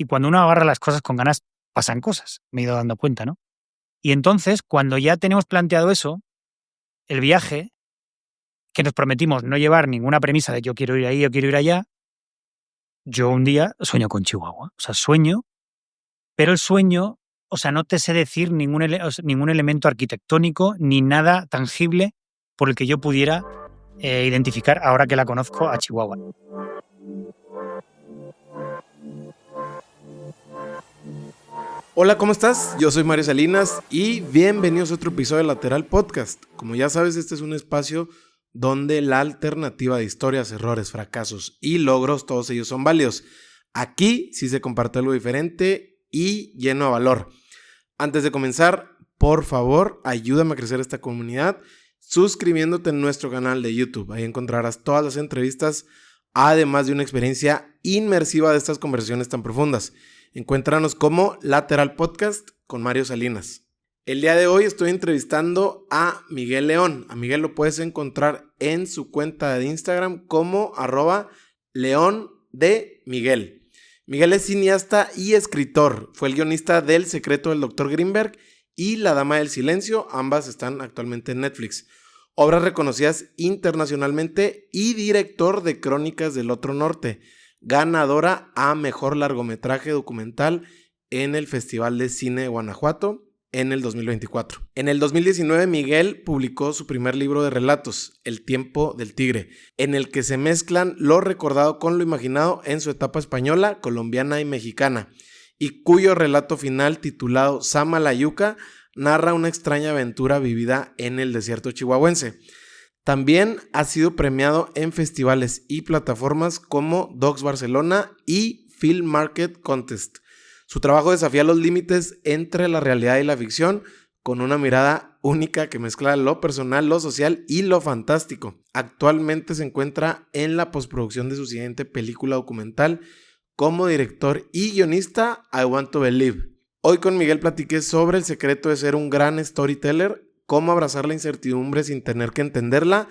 Y cuando uno agarra las cosas con ganas, pasan cosas. Me he ido dando cuenta, ¿no? Y entonces, cuando ya tenemos planteado eso, el viaje, que nos prometimos no llevar ninguna premisa de yo quiero ir ahí, yo quiero ir allá, yo un día sueño con Chihuahua. O sea, sueño, pero el sueño, o sea, no te sé decir ningún elemento arquitectónico ni nada tangible por el que yo pudiera identificar, ahora que la conozco, a Chihuahua. Hola, ¿cómo estás? Yo soy Mario Salinas y bienvenidos a otro episodio de Lateral Podcast. Como ya sabes, este es un espacio donde la alternativa de historias, errores, fracasos y logros, todos ellos son válidos. Aquí sí se comparte algo diferente y lleno de valor. Antes de comenzar, por favor, ayúdame a crecer esta comunidad suscribiéndote en nuestro canal de YouTube. Ahí encontrarás todas las entrevistas, además de una experiencia inmersiva de estas conversaciones tan profundas. Encuéntranos como Lateral Podcast con Mario Salinas. El día de hoy estoy entrevistando a Miguel León. A Miguel lo puedes encontrar en su cuenta de Instagram como @leondemiguel. Miguel es cineasta y escritor. Fue el guionista del Secreto del Dr. Grimberg y La Dama del Silencio. Ambas están actualmente en Netflix. Obras reconocidas internacionalmente y director de Crónicas del Otro Norte, ganadora a Mejor Largometraje Documental en el Festival de Cine de Guanajuato en el 2024. En el 2019, Miguel publicó su primer libro de relatos, El Tiempo del Tigre, en el que se mezclan lo recordado con lo imaginado en su etapa española, colombiana y mexicana, y cuyo relato final, titulado Samalayuca, narra una extraña aventura vivida en el desierto chihuahuense. También ha sido premiado en festivales y plataformas como Docs Barcelona y Film Market Contest. Su trabajo desafía los límites entre la realidad y la ficción con una mirada única que mezcla lo personal, lo social y lo fantástico. Actualmente se encuentra en la postproducción de su siguiente película documental como director y guionista, I Want to Believe. Hoy con Miguel platiqué sobre el secreto de ser un gran storyteller, cómo abrazar la incertidumbre sin tener que entenderla,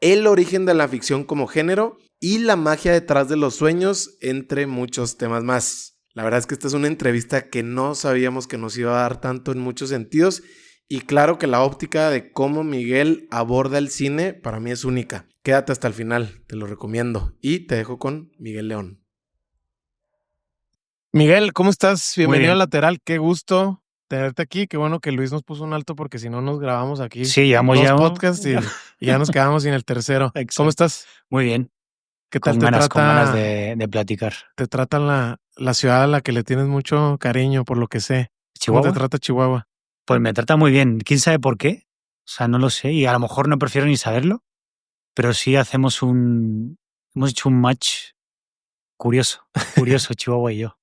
el origen de la ficción como género y la magia detrás de los sueños, entre muchos temas más. La verdad es que esta es una entrevista que no sabíamos que nos iba a dar tanto en muchos sentidos y claro que la óptica de cómo Miguel aborda el cine para mí es única. Quédate hasta el final, te lo recomiendo y te dejo con Miguel León. Miguel, ¿cómo estás? Bienvenido a Lateral, qué gusto tenerte aquí. Qué bueno que Luis nos puso un alto porque si no nos grabamos aquí Sí, llevamos dos ya podcasts y ya nos quedamos sin el tercero. Exacto. ¿Cómo estás? Muy bien. ¿Qué tal Con ganas de platicar. Te trata la ciudad a la que le tienes mucho cariño, por lo que sé? ¿Chihuahua? ¿Cómo te trata Chihuahua? Pues me trata muy bien. ¿Quién sabe por qué? O sea, no lo sé y a lo mejor no prefiero ni saberlo, pero sí hemos hecho un match curioso Chihuahua y yo.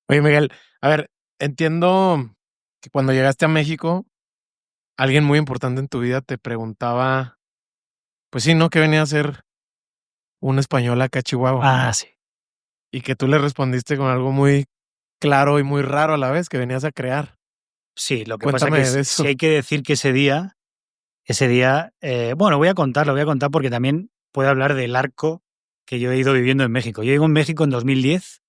Oye, Miguel, a ver, entiendo que cuando llegaste a México, alguien muy importante en tu vida te preguntaba, pues sí, ¿no? ¿Qué venía a hacer un español acá a Chihuahua? Ah, sí. Y que tú le respondiste con algo muy claro y muy raro a la vez, que venías a crear. Sí, lo que Cuéntame pasa de que eso. sí hay que decir que ese día, bueno, lo voy a contar porque también puedo hablar del arco que yo he ido viviendo en México. Yo llego en México en 2010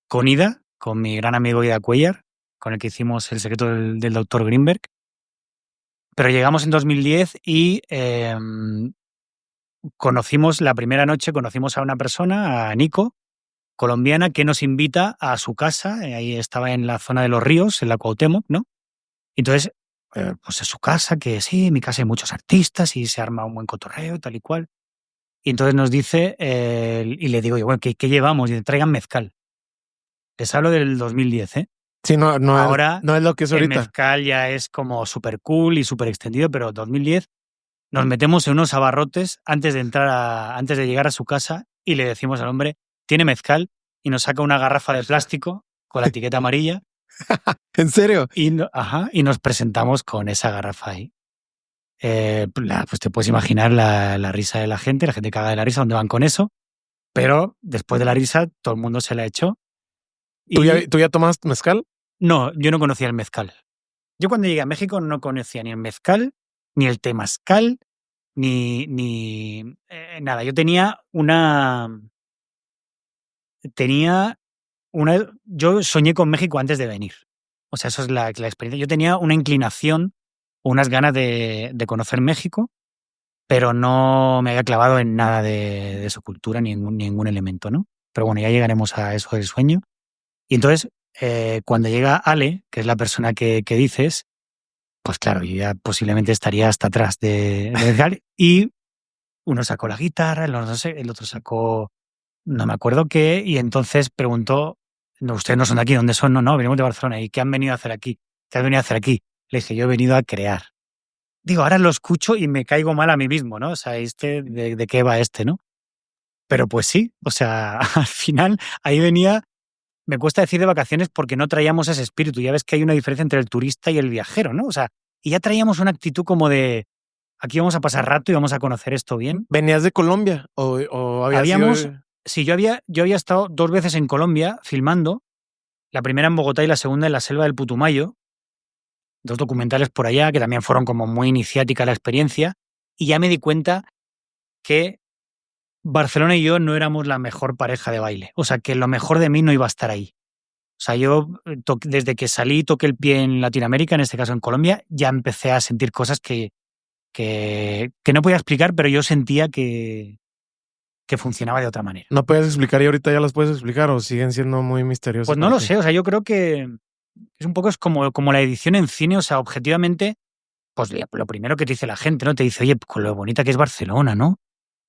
con Ida, con mi gran amigo Ida Cuellar, con el que hicimos El Secreto del Dr. Grimberg. Pero llegamos en 2010 y la primera noche conocimos a una persona, a Nico, colombiana, que nos invita a su casa. Ahí estaba en la zona de Los Ríos, en la Cuauhtémoc, ¿no? Entonces, pues es su casa, que sí, en mi casa hay muchos artistas y se arma un buen cotorreo, tal y cual. Y entonces nos dice, y le digo yo, bueno, ¿qué llevamos? Y dice, traigan mezcal. Les hablo del 2010, ¿eh? Sí, Ahora, no es lo que es el ahorita. mezcal ya es como súper cool y súper extendido, pero 2010 nos metemos en unos abarrotes antes de llegar a su casa y le decimos al hombre, ¿tiene mezcal? Y nos saca una garrafa de plástico con la etiqueta amarilla. ¿En serio? Y nos presentamos con esa garrafa ahí. Pues te puedes imaginar la risa de la gente caga de la risa, ¿dónde van con eso? Pero después de la risa, todo el mundo se la echó. ¿Tú ya tomaste mezcal? No, yo no conocía el mezcal. Yo cuando llegué a México no conocía ni el mezcal, ni el temazcal, ni nada. Yo tenía yo soñé con México antes de venir. O sea, eso es la experiencia. Yo tenía una inclinación, unas ganas de conocer México, pero no me había clavado en nada de su cultura, ningún elemento, ¿no? Pero bueno, ya llegaremos a eso del sueño. Y entonces, cuando llega Ale, que es la persona que dices, pues claro, yo ya posiblemente estaría hasta atrás de Ale. Y uno sacó la guitarra, el otro sacó no me acuerdo qué, y entonces preguntó, no, ustedes no son de aquí, ¿dónde son? No, venimos de Barcelona. ¿Y qué han venido a hacer aquí? ¿Qué has venido a hacer aquí? Le dije, yo he venido a crear. Digo, ahora lo escucho y me caigo mal a mí mismo, ¿no? O sea, ¿de qué va no? Pero pues sí, o sea, al final ahí venía, me cuesta decir de vacaciones porque no traíamos ese espíritu. Ya ves que hay una diferencia entre el turista y el viajero, ¿no? O sea, y ya traíamos una actitud como de, aquí vamos a pasar rato y vamos a conocer esto bien. ¿Venías de Colombia o habías sido... Sí, yo había estado 2 veces en Colombia filmando, la primera en Bogotá y la segunda en la selva del Putumayo, 2 documentales por allá que también fueron como muy iniciática la experiencia, y ya me di cuenta que Barcelona y yo no éramos la mejor pareja de baile, o sea, que lo mejor de mí no iba a estar ahí. O sea, yo desde que salí y toqué el pie en Latinoamérica, en este caso en Colombia, ya empecé a sentir cosas que no podía explicar, pero yo sentía que funcionaba de otra manera. ¿No puedes explicar y ahorita ya las puedes explicar o siguen siendo muy misteriosas? Pues no lo sé, o sea, yo creo que es un poco como la edición en cine, o sea, objetivamente, pues lo primero que te dice la gente, ¿no? Te dice, oye, con lo bonita que es Barcelona, ¿no?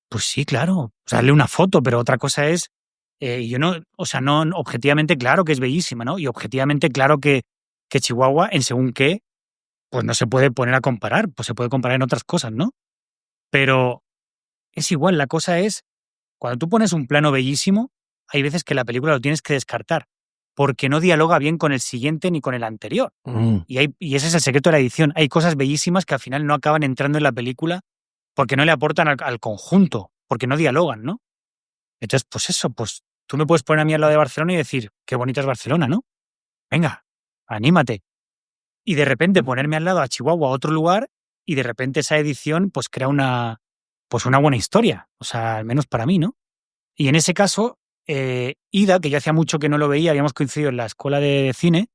Pues sí, claro, o sea, dale una foto, pero otra cosa es, yo no, o sea, no, objetivamente claro que es bellísima, ¿no? Y objetivamente claro que Chihuahua, en según qué, pues no se puede poner a comparar, pues se puede comparar en otras cosas, ¿no? Pero es igual, la cosa es, cuando tú pones un plano bellísimo, hay veces que la película lo tienes que descartar, porque no dialoga bien con el siguiente ni con el anterior. Y ese es el secreto de la edición. Hay cosas bellísimas que al final no acaban entrando en la película porque no le aportan al conjunto, porque no dialogan, ¿no? Entonces, pues eso, pues tú me puedes poner a mí al lado de Barcelona y decir, qué bonita es Barcelona, ¿no? Venga, anímate. Y de repente ponerme al lado a Chihuahua, a otro lugar, y de repente esa edición pues crea una buena historia, o sea, al menos para mí, ¿no? Y en ese caso, Ida, que yo hacía mucho que no lo veía, habíamos coincidido en la escuela de cine,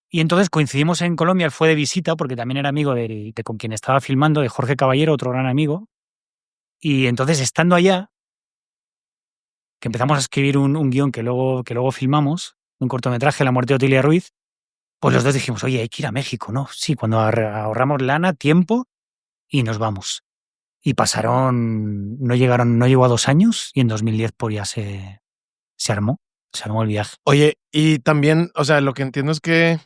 y entonces coincidimos en Colombia, él fue de visita, porque también era amigo de con quien estaba filmando, de Jorge Caballero, otro gran amigo, y entonces estando allá, que empezamos a escribir un guión que luego filmamos, un cortometraje, La muerte de Otilia Ruiz, pues los dos dijimos, oye, hay que ir a México, ¿no? Sí, cuando ahorramos lana, tiempo, y nos vamos. Y no llegó a 2 años, y en 2010 pues ya se armó el viaje. Oye, y también, o sea, lo que entiendo es que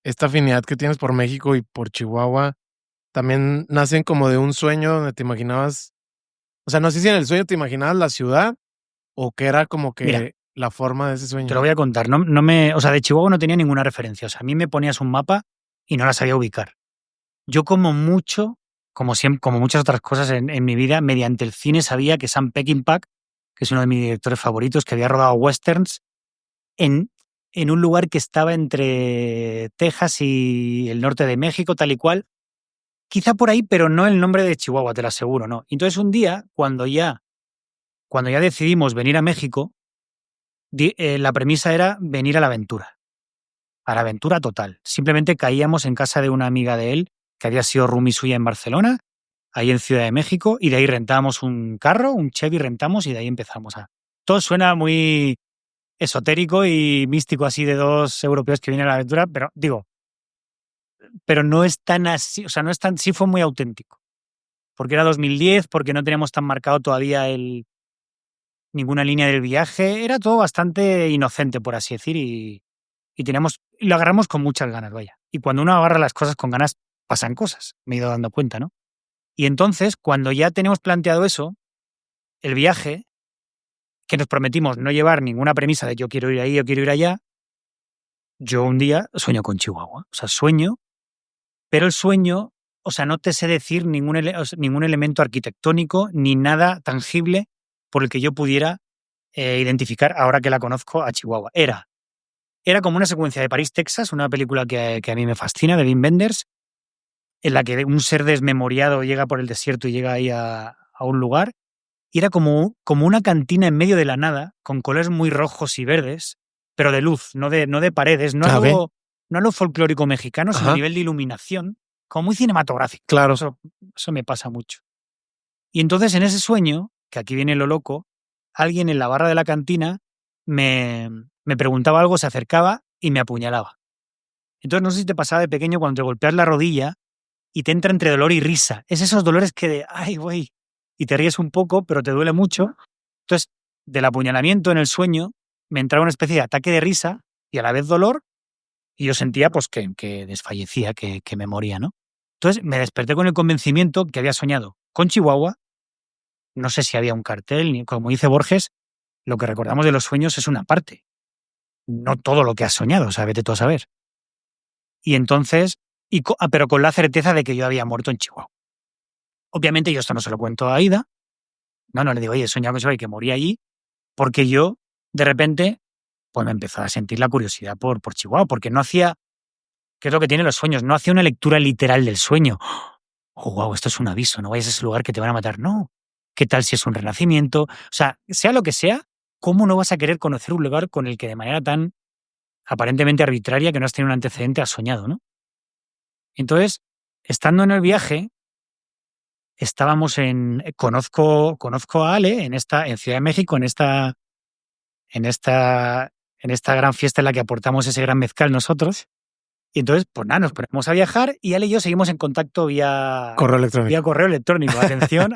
esta afinidad que tienes por México y por Chihuahua también nacen como de un sueño donde te imaginabas, o sea, no sé si en el sueño te imaginabas la ciudad o que era como que Mira, la forma de ese sueño. te lo voy a contar. O sea, de Chihuahua no tenía ninguna referencia. O sea, a mí me ponías un mapa y no la sabía ubicar. Yo como mucho, como muchas otras cosas en mi vida, mediante el cine sabía que Sam Peckinpah, que es uno de mis directores favoritos, que había rodado westerns en un lugar que estaba entre Texas y el norte de México, tal y cual. Quizá por ahí, pero no el nombre de Chihuahua, te lo aseguro, ¿no? Entonces un día, cuando ya decidimos venir a México, la premisa era venir a la aventura total. Simplemente caíamos en casa de una amiga de él, que había sido roomie suya en Barcelona, ahí en Ciudad de México, y de ahí rentábamos un carro, un Chevy rentamos, y de ahí empezamos a... Todo suena muy esotérico y místico así de 2 europeos que vienen a la aventura, pero no es tan así, o sea, no es tan... Sí fue muy auténtico. Porque era 2010, porque no teníamos tan marcado todavía ninguna línea del viaje, era todo bastante inocente, por así decir, y lo agarramos con muchas ganas, vaya. Y cuando uno agarra las cosas con ganas, pasan cosas, me he ido dando cuenta, ¿no? Y entonces, cuando ya tenemos planteado eso, el viaje, que nos prometimos no llevar ninguna premisa de yo quiero ir ahí, yo quiero ir allá, yo un día sueño con Chihuahua. O sea, sueño, pero el sueño, o sea, no te sé decir ningún elemento arquitectónico ni nada tangible por el que yo pudiera identificar, ahora que la conozco, a Chihuahua. Era como una secuencia de París, Texas, una película que a mí me fascina, de Wim Wenders, en la que un ser desmemoriado llega por el desierto y llega ahí a un lugar, y era como una cantina en medio de la nada, con colores muy rojos y verdes, pero de luz, no de paredes, no a lo folclórico mexicano, sino a nivel de iluminación, como muy cinematográfico. Claro. Eso me pasa mucho. Y entonces en ese sueño, que aquí viene lo loco, alguien en la barra de la cantina me preguntaba algo, se acercaba y me apuñalaba. Entonces no sé si te pasaba de pequeño cuando te golpeas la rodilla y te entra entre dolor y risa. Es esos dolores que de, ay, güey, y te ríes un poco, pero te duele mucho. Entonces, del apuñalamiento en el sueño, me entraba una especie de ataque de risa y a la vez dolor, y yo sentía pues que desfallecía, que me moría, ¿no? Entonces me desperté con el convencimiento que había soñado con Chihuahua. No sé si había un cartel, ni como dice Borges, lo que recordamos de los sueños es una parte, no todo lo que has soñado, o sea, vete tú a saber. Y entonces, pero con la certeza de que yo había muerto en Chihuahua. Obviamente yo esto no se lo cuento a Aida. No le digo, oye, he soñado que morí allí, porque yo, de repente, pues me empezó a sentir la curiosidad por Chihuahua, porque no hacía, ¿qué es lo que tienen los sueños? No hacía una lectura literal del sueño. Oh, wow, esto es un aviso, no vayas a ese lugar que te van a matar. No. ¿Qué tal si es un renacimiento? O sea lo que sea, ¿cómo no vas a querer conocer un lugar con el que de manera tan aparentemente arbitraria, que no has tenido un antecedente, has soñado, ¿no? Entonces, estando en el viaje, estábamos conozco a Ale en Ciudad de México, en esta gran fiesta en la que aportamos ese gran mezcal nosotros. Y entonces, pues nada, nos ponemos a viajar y Ale y yo seguimos en contacto vía correo electrónico. Atención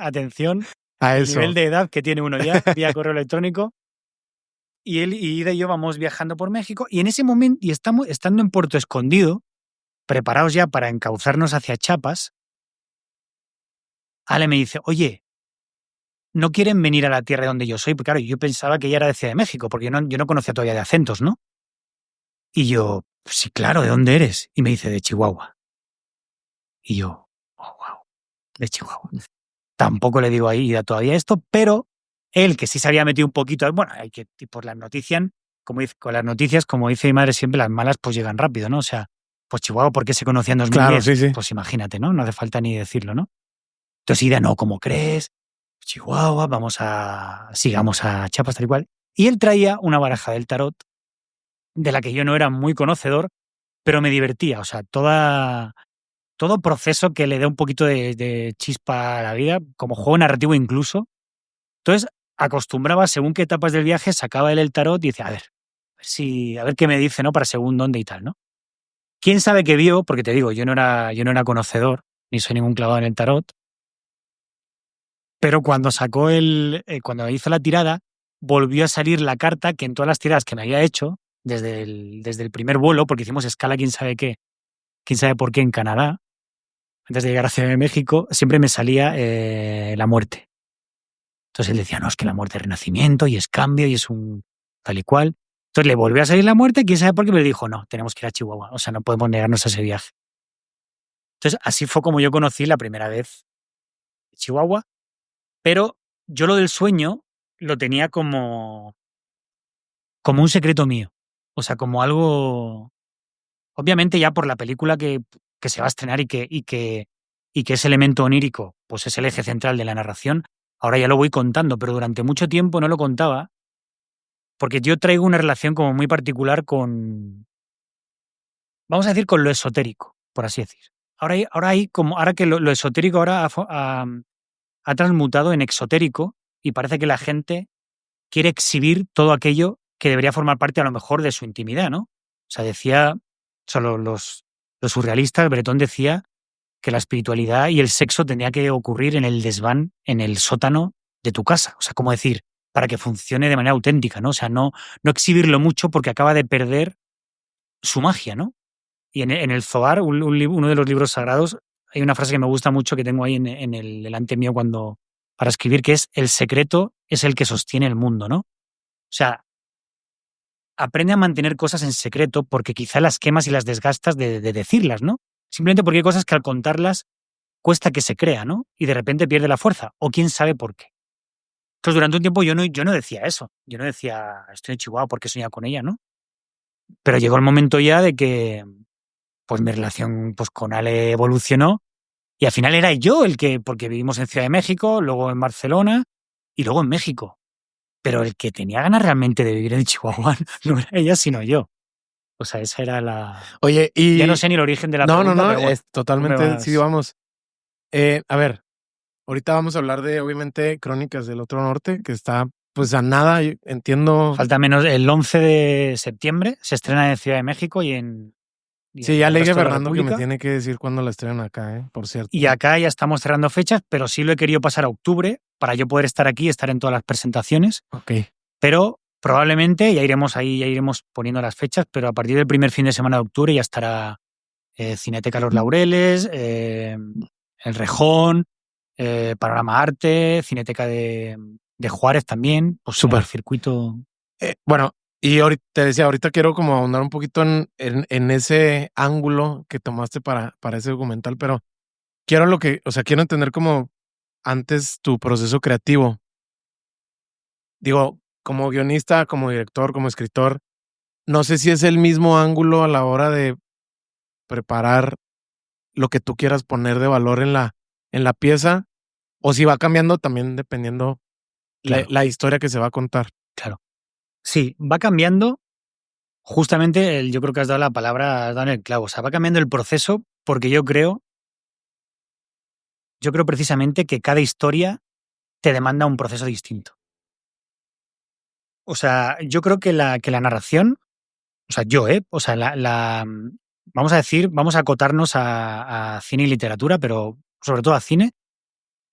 a el eso. nivel de edad que tiene uno ya, vía correo electrónico. Y él y Ida y yo vamos viajando por México, y en ese momento, y estando en Puerto Escondido, preparados ya para encauzarnos hacia Chiapas, Ale me dice, oye, ¿no quieren venir a la tierra donde yo soy? Porque claro, yo pensaba que ella era de Ciudad de México, porque yo no conocía todavía de acentos, ¿no? Y yo, sí, claro, ¿de dónde eres? Y me dice, de Chihuahua. Y yo, oh, wow, de Chihuahua. Tampoco le digo a Ida todavía esto, pero él, que sí se había metido un poquito, bueno, hay que, por las noticias, con las noticias, como dice mi madre siempre, las malas pues llegan rápido, ¿no? O sea, pues Chihuahua, ¿por qué se conocía en 2010? Claro, sí. Pues imagínate, ¿no? No hace falta ni decirlo, ¿no? Entonces Ida, no, ¿cómo crees? Chihuahua, sigamos a Chiapas tal y cual. Y él traía una baraja del tarot de la que yo no era muy conocedor, pero me divertía. O sea, todo proceso que le dé un poquito de chispa a la vida, como juego narrativo incluso. Entonces, acostumbraba, según qué etapas del viaje, sacaba él el tarot y decía, a ver qué me dice, ¿no? Para según dónde y tal, ¿no? ¿Quién sabe qué vio? Porque te digo, yo no era conocedor, ni soy ningún clavado en el tarot. Pero cuando cuando hizo la tirada, volvió a salir la carta que en todas las tiradas que me había hecho, desde el primer vuelo, porque hicimos escala quién sabe por qué en Canadá, antes de llegar a Ciudad de México, siempre me salía la muerte. Entonces él decía, no, es que la muerte es renacimiento y es cambio y es un tal y cual. Entonces le volvió a salir la muerte, quién sabe por qué, me dijo, no, tenemos que ir a Chihuahua, o sea, no podemos negarnos a ese viaje. Entonces así fue como yo conocí la primera vez Chihuahua, pero yo lo del sueño lo tenía como un secreto mío, o sea, como algo, obviamente ya por la película que se va a estrenar y que ese elemento onírico pues es el eje central de la narración. Ahora ya lo voy contando, pero durante mucho tiempo no lo contaba porque yo traigo una relación como muy particular vamos a decir, con lo esotérico, por así decir. Ahora que lo esotérico ahora ha transmutado en exotérico y parece que la gente quiere exhibir todo aquello que debería formar parte a lo mejor de su intimidad, ¿no? O sea, los surrealistas, Bretón decía que la espiritualidad y el sexo tenía que ocurrir en el desván, en el sótano de tu casa. O sea, como decir, para que funcione de manera auténtica, ¿no? O sea, no exhibirlo mucho porque acaba de perder su magia, ¿no? Y en el Zohar, uno de los libros sagrados, hay una frase que me gusta mucho que tengo ahí en el delante mío para escribir, que es: el secreto es el que sostiene el mundo, ¿no? O sea, aprende a mantener cosas en secreto porque quizá las quemas y las desgastas de decirlas, ¿no? Simplemente porque hay cosas que al contarlas cuesta que se crea, ¿no? Y de repente pierde la fuerza, o quién sabe por qué. Entonces, durante un tiempo yo no decía eso. Yo no decía, estoy en Chihuahua porque he soñado con ella, ¿no? Pero llegó el momento ya de que pues mi relación pues, con Ale evolucionó y al final era yo el que, porque vivimos en Ciudad de México, luego en Barcelona, y luego en México. Pero el que tenía ganas realmente de vivir en Chihuahua no era ella, sino yo. O sea, esa era la... Oye, y... Ya no sé ni el origen de la No, pregunta, pero bueno, es totalmente... Sí, vas... vamos. A ver, ahorita vamos a hablar de, obviamente, Crónicas del Otro Norte, que está, pues, a nada, entiendo... Falta menos... El 11 de septiembre se estrena en Ciudad de México y en... Sí, ya el le dije a resto de la Fernando que me República. tiene que decir cuándo la estrenan acá, por cierto. Y acá ya estamos cerrando fechas, pero sí lo he querido pasar a octubre para yo poder estar aquí y estar en todas las presentaciones. Ok. Pero probablemente ya iremos ahí, ya iremos poniendo las fechas, pero a partir del primer fin de semana de octubre ya estará Cineteca Los Laureles, El Rejón, Panorama Arte, Cineteca de Juárez también. Pues Súper. el circuito... Bueno, y ahorita, te decía, ahorita quiero como ahondar un poquito en ese ángulo que tomaste para ese documental, pero quiero quiero entender como antes tu proceso creativo. Digo, como guionista, como director, como escritor, no sé si es el mismo ángulo a la hora de preparar lo que tú quieras poner de valor en la pieza, o si va cambiando también dependiendo Claro. la historia que se va a contar. Claro. Sí, va cambiando. Justamente, yo creo que has dado la palabra, has dado en el clavo. O sea, va cambiando el proceso porque yo creo precisamente que cada historia te demanda un proceso distinto. O sea, yo creo que la narración, o sea, o sea, vamos a decir, vamos a acotarnos a cine y literatura, pero sobre todo a cine.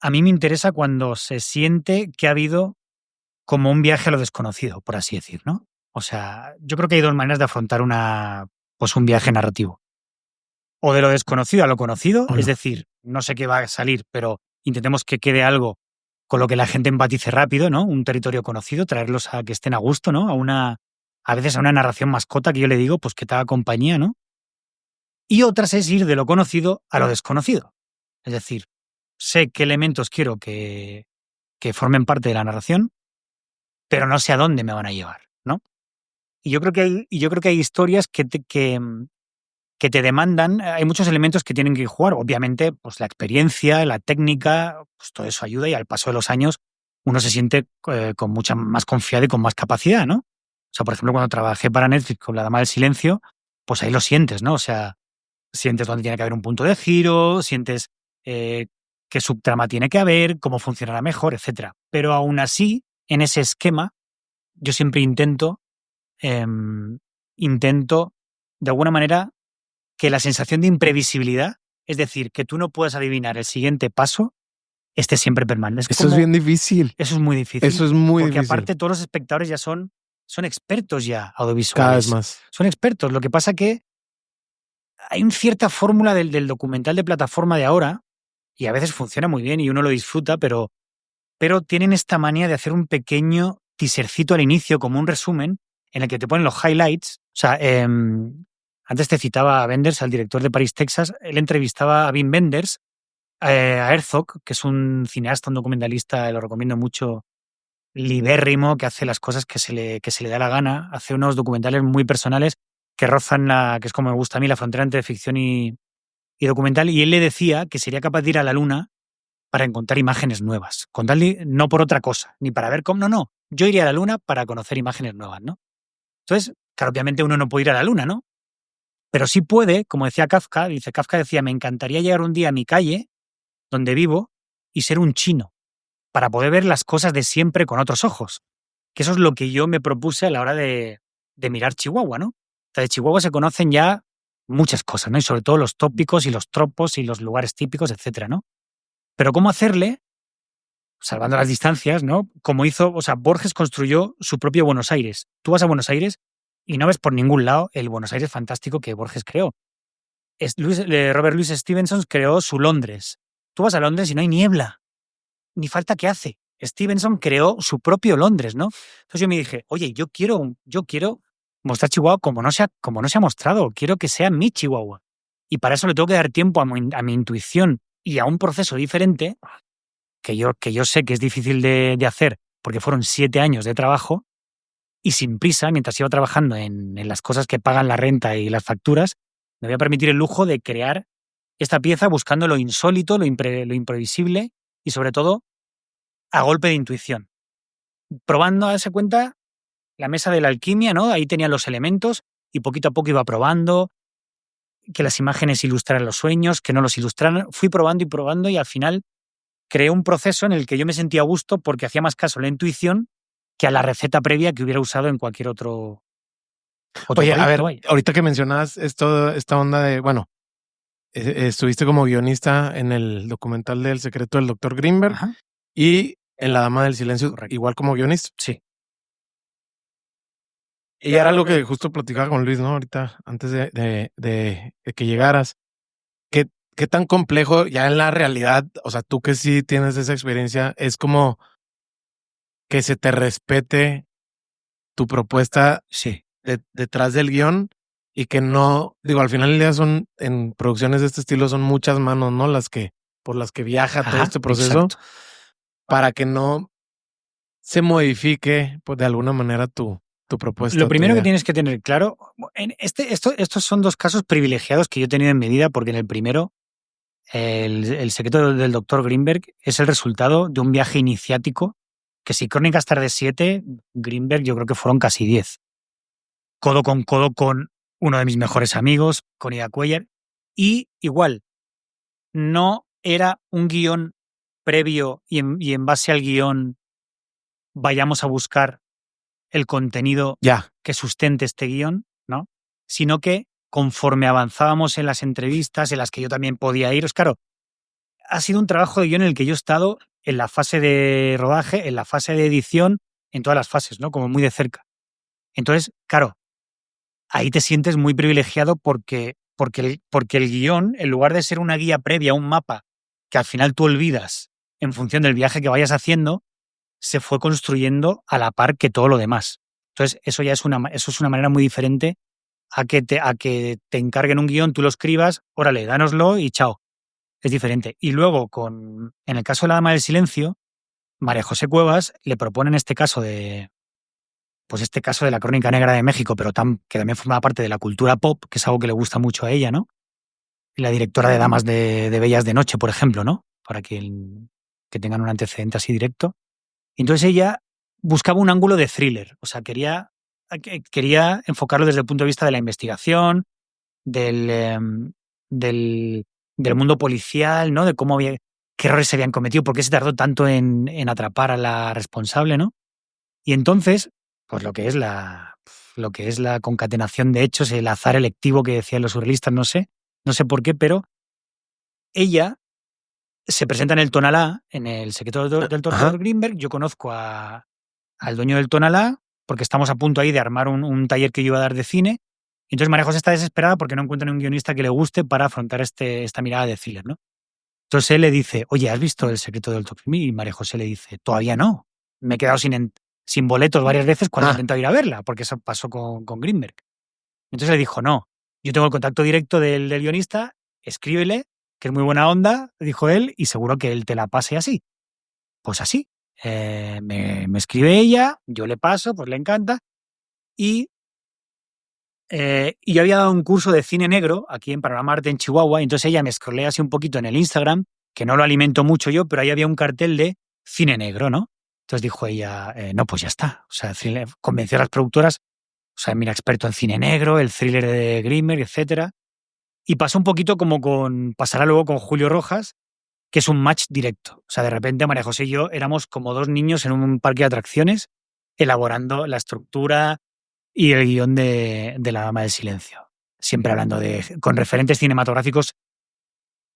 A mí me interesa cuando se siente que ha habido como un viaje a lo desconocido, por así decir, ¿no? O sea, yo creo que hay dos maneras de afrontar un viaje narrativo. O de lo desconocido a lo conocido, es decir, no sé qué va a salir, pero intentemos que quede algo con lo que la gente empatice rápido, ¿no? Un territorio conocido, traerlos a que estén a gusto, ¿no? A veces a una narración mascota que yo le digo, pues que te haga compañía, ¿no? Y otras es ir de lo conocido a lo desconocido. Es decir, sé qué elementos quiero que formen parte de la narración, pero no sé a dónde me van a llevar, ¿no? Y yo creo que hay historias que te demandan, hay muchos elementos que tienen que jugar. Obviamente, pues la experiencia, la técnica, pues todo eso ayuda y al paso de los años uno se siente con mucha más confianza y con más capacidad, ¿no? O sea, por ejemplo, cuando trabajé para Netflix con La Dama del Silencio, pues ahí lo sientes, ¿no? O sea, sientes dónde tiene que haber un punto de giro, sientes qué subtrama tiene que haber, cómo funcionará mejor, etcétera. Pero aún así, en ese esquema, yo siempre intento de alguna manera que la sensación de imprevisibilidad, es decir, que tú no puedas adivinar el siguiente paso, esté siempre permanente. Eso es bien difícil. Eso es muy difícil. Eso es muy porque difícil. Aparte todos los espectadores ya son expertos ya audiovisuales. Cada vez más. Son expertos. Lo que pasa que hay una cierta fórmula del documental de plataforma de ahora, y a veces funciona muy bien y uno lo disfruta, pero tienen esta manía de hacer un pequeño teasercito al inicio, como un resumen, en el que te ponen los highlights. O sea, antes te citaba a Wenders, al director de París, Texas. Él entrevistaba a Wim Wenders, a Herzog, que es un cineasta, un documentalista, lo recomiendo mucho, libérrimo, que hace las cosas que se le da la gana. Hace unos documentales muy personales que rozan que es como me gusta a mí, la frontera entre ficción y documental. Y él le decía que sería capaz de ir a la luna para encontrar imágenes nuevas. Con tal no por otra cosa, ni para ver cómo. No. Yo iría a la luna para conocer imágenes nuevas, ¿no? Entonces, claro, obviamente uno no puede ir a la luna, ¿no? Pero sí puede, como decía Kafka, decía, me encantaría llegar un día a mi calle, donde vivo, y ser un chino, para poder ver las cosas de siempre con otros ojos. Que eso es lo que yo me propuse a la hora de mirar Chihuahua, ¿no? O sea, de Chihuahua se conocen ya muchas cosas, ¿no? Y sobre todo los tópicos y los tropos y los lugares típicos, etcétera, ¿no? Pero cómo hacerle, salvando las distancias, ¿no? Como hizo, o sea, Borges construyó su propio Buenos Aires. Tú vas a Buenos Aires y no ves por ningún lado el Buenos Aires fantástico que Borges creó. Robert Louis Stevenson creó su Londres. Tú vas a Londres y no hay niebla, ni falta que hace. Stevenson creó su propio Londres, ¿no? Entonces yo me dije, oye, yo quiero mostrar Chihuahua como no se ha mostrado, quiero que sea mi Chihuahua. Y para eso le tengo que dar tiempo a mi intuición y a un proceso diferente que yo sé que es difícil de hacer porque fueron 7 años de trabajo y sin prisa, mientras iba trabajando en las cosas que pagan la renta y las facturas, me voy a permitir el lujo de crear esta pieza buscando lo insólito, lo imprevisible y sobre todo a golpe de intuición. probando, a darse cuenta, la mesa de la alquimia, ¿no? Ahí tenía los elementos y poquito a poco iba probando que las imágenes ilustraran los sueños, que no los ilustraran. Fui probando y al final creé un proceso en el que yo me sentía a gusto porque hacía más caso a la intuición que a la receta previa que hubiera usado en cualquier otro Oye, a ver, proyecto, vaya. ahorita que mencionas esta onda de, bueno, estuviste como guionista en el documental del secreto del Dr. Greenberg Ajá, y en La Dama del Silencio, correcto. igual como guionista. Sí. Y era algo que justo platicaba con Luis, ¿no? Ahorita, antes de que llegaras. ¿Qué tan complejo ya en la realidad, o sea, tú que sí tienes esa experiencia, es como que se te respete tu propuesta Sí. detrás del guión y que no, digo, al final del día son, en producciones de este estilo son muchas manos, ¿no? Por las que viaja todo Ajá, este proceso exacto. para que no se modifique, pues, de alguna manera tu propuesta. Lo tu primero que idea. tienes que tener claro, estos son dos casos privilegiados que yo he tenido en mi vida, porque en el primero, el secreto del Dr. Greenberg es el resultado de un viaje iniciático que si Crónicas Tarde 7, Greenberg yo creo que fueron casi 10. Codo con uno de mis mejores amigos, con Ida Cuellar, y igual, no era un guión previo y en base al guión vayamos a buscar el contenido Ya, que sustente este guión, ¿no? Sino que conforme avanzábamos en las entrevistas, en las que yo también podía ir, claro, ha sido un trabajo de guión en el que yo he estado en la fase de rodaje, en la fase de edición, en todas las fases, ¿no? Como muy de cerca. Entonces, claro, ahí te sientes muy privilegiado porque el guión, en lugar de ser una guía previa, un mapa que al final tú olvidas en función del viaje que vayas haciendo, se fue construyendo a la par que todo lo demás. Entonces, eso es una manera muy diferente a que te encarguen un guión, tú lo escribas, órale, dánoslo y chao. Es diferente. Y luego, en el caso de La Dama del Silencio, María José Cuevas le propone en este caso este caso de la Crónica Negra de México, pero que también forma parte de la cultura pop, que es algo que le gusta mucho a ella, ¿no? Y la directora de Damas de Bellas de Noche, por ejemplo, ¿no? Para que tengan un antecedente así directo. Y entonces ella buscaba un ángulo de thriller, o sea, quería enfocarlo desde el punto de vista de la investigación, del, del mundo policial, ¿no? De qué errores se habían cometido, por qué se tardó tanto en atrapar a la responsable, ¿no? Y entonces, pues lo que es la concatenación de hechos, el azar electivo que decían los surrealistas, no sé por qué, pero ella se presenta en el Tonalá, en el secreto del Dr. Greenberg. Yo conozco al dueño del Tonalá porque estamos a punto ahí de armar un taller que yo iba a dar de cine. Entonces María José está desesperada porque no encuentra un guionista que le guste para afrontar esta mirada de thriller, ¿no? Entonces él le dice, oye, ¿has visto El secreto del Dr. Greenberg? Y María José le dice, todavía no. Me he quedado sin boletos varias veces cuando he intentado ir a verla, porque eso pasó con Greenberg. Entonces le dijo, no, yo tengo el contacto directo del guionista, escríbele, que es muy buena onda, dijo él, y seguro que él te la pase así. Pues así. Me escribe ella, yo le paso, pues le encanta. Y yo había dado un curso de cine negro aquí en Panorama Arte en Chihuahua, y entonces ella me scrollea así un poquito en el Instagram, que no lo alimento mucho yo, pero ahí había un cartel de cine negro, ¿no? Entonces dijo ella, no, pues ya está. O sea, convenció a las productoras, o sea, mira, experto en cine negro, el thriller de Grimmer, etcétera. Y pasó un poquito como pasará luego con Julio Rojas, que es un match directo. O sea, de repente María José y yo éramos como dos niños en un parque de atracciones, elaborando la estructura y el guión de La Dama del Silencio. Siempre hablando con referentes cinematográficos,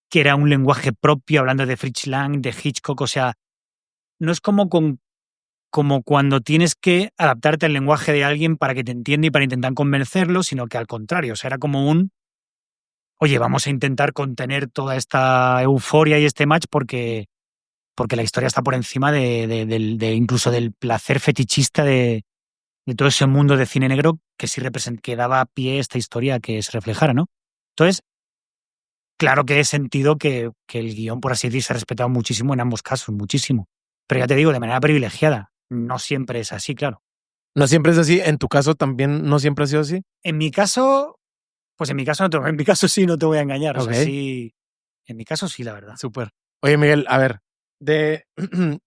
que era un lenguaje propio, hablando de Fritz Lang, de Hitchcock. O sea, no es como cuando tienes que adaptarte al lenguaje de alguien para que te entienda y para intentar convencerlo, sino que al contrario, o sea, era como oye, vamos a intentar contener toda esta euforia y este match porque la historia está por encima incluso del placer fetichista de todo ese mundo de cine negro que sí que daba pie a esta historia que se reflejara, ¿no? Entonces, claro que he sentido que el guión, por así decir, se ha respetado muchísimo en ambos casos, muchísimo. Pero ya te digo, de manera privilegiada. No siempre es así, claro. No siempre es así. En tu caso también no siempre ha sido así. En mi caso, pues en mi caso sí, no te voy a engañar. O sea, Ok. sí, en mi caso sí, la verdad. Súper. Oye, Miguel, a ver,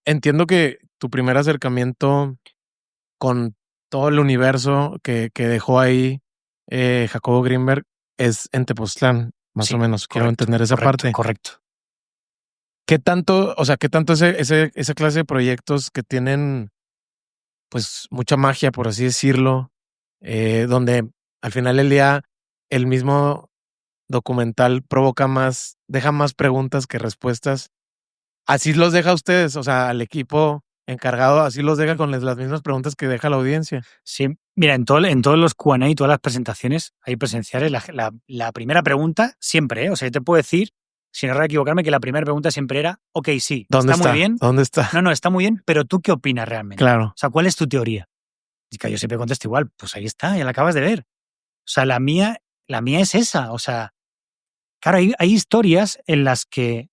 entiendo que tu primer acercamiento con todo el universo que dejó ahí Jacobo Greenberg es en Tepoztlán, más Sí, o menos. Quiero correcto, entender esa parte. Correcto. ¿Qué tanto, o sea, qué tanto esa clase de proyectos que tienen, pues, mucha magia, por así decirlo, donde al final del día el mismo documental deja más preguntas que respuestas? Así los deja a ustedes, o sea, al equipo encargado, así los deja con las mismas preguntas que deja la audiencia. Sí, mira, en todos los Q&A y todas las presentaciones ahí presenciales, la primera pregunta siempre, o sea, yo te puedo decir, sin errar a equivocarme, que la primera pregunta siempre era, ok, sí, ¿Dónde está muy bien. ¿Dónde está? No, está muy bien, pero ¿tú qué opinas realmente? Claro. O sea, ¿cuál es tu teoría? Y que yo siempre contesto igual, pues ahí está, ya la acabas de ver. O sea, la mía es esa, o sea, claro, hay historias en las que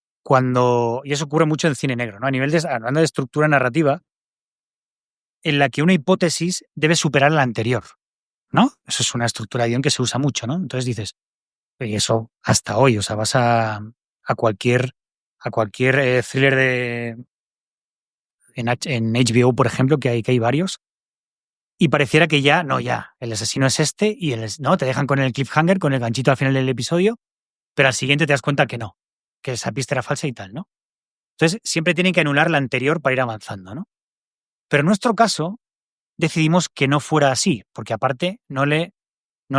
y eso ocurre mucho en cine negro, ¿no? Hablando de estructura narrativa, en la que una hipótesis debe superar a la anterior, ¿no? Eso es una estructura de guión que se usa mucho, ¿no? Entonces dices, y eso hasta hoy, o sea, vas a cualquier thriller en HBO, por ejemplo, que hay varios, y pareciera que el asesino es este, y no, te dejan con el cliffhanger, con el ganchito al final del episodio, pero al siguiente te das cuenta que no, que esa pista era falsa y tal, ¿no? Entonces, siempre tienen que anular la anterior para ir avanzando, ¿no? Pero en nuestro caso, decidimos que no fuera así, porque aparte no le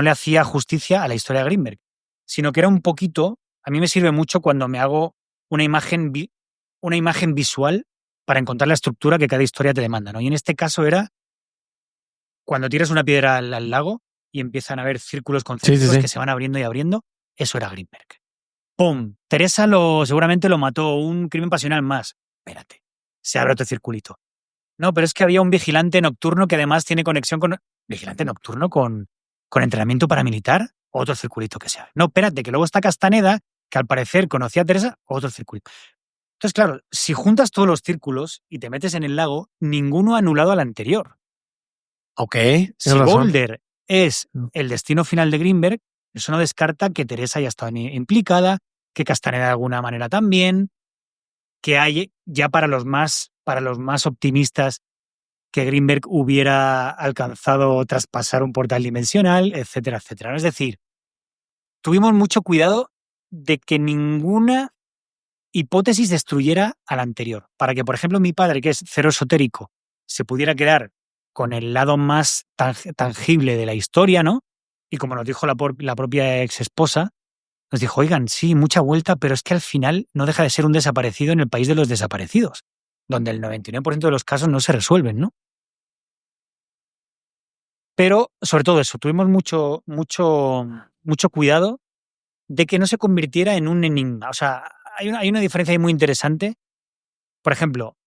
hacía justicia a la historia de Greenberg, sino que era un poquito, a mí me sirve mucho cuando me hago una imagen visual para encontrar la estructura que cada historia te demanda, ¿no? Y en este caso era cuando tiras una piedra al lago y empiezan a haber círculos concéntricos que se van abriendo y abriendo, eso era Greenberg. ¡Pum! Teresa seguramente lo mató, un crimen pasional más. Espérate, se abre otro circulito. No, pero es que había un vigilante nocturno que además tiene conexión con... ¿Vigilante nocturno con entrenamiento paramilitar? Otro circulito que se abre. No, espérate, que luego está Castaneda, que al parecer conocía a Teresa, otro circulito. Entonces, claro, si juntas todos los círculos y te metes en el lago, ninguno ha anulado al anterior. Ok. Si Boulder es el destino final de Greenberg, eso no descarta que Teresa haya estado implicada, que Castaneda de alguna manera también, que hay ya para los más optimistas que Greenberg hubiera alcanzado traspasar un portal dimensional, etcétera, etcétera. Es decir, tuvimos mucho cuidado de que ninguna hipótesis destruyera a la anterior, para que, por ejemplo, mi padre, que es cero esotérico, se pudiera quedar con el lado más tangible de la historia, ¿no? Y como nos dijo la propia ex esposa, nos dijo, oigan, sí, mucha vuelta, pero es que al final no deja de ser un desaparecido en el país de los desaparecidos, donde el 99% de los casos no se resuelven, ¿no? Pero, sobre todo eso, tuvimos mucho cuidado de que no se convirtiera en un enigma. O sea, hay una diferencia ahí muy interesante. Por ejemplo,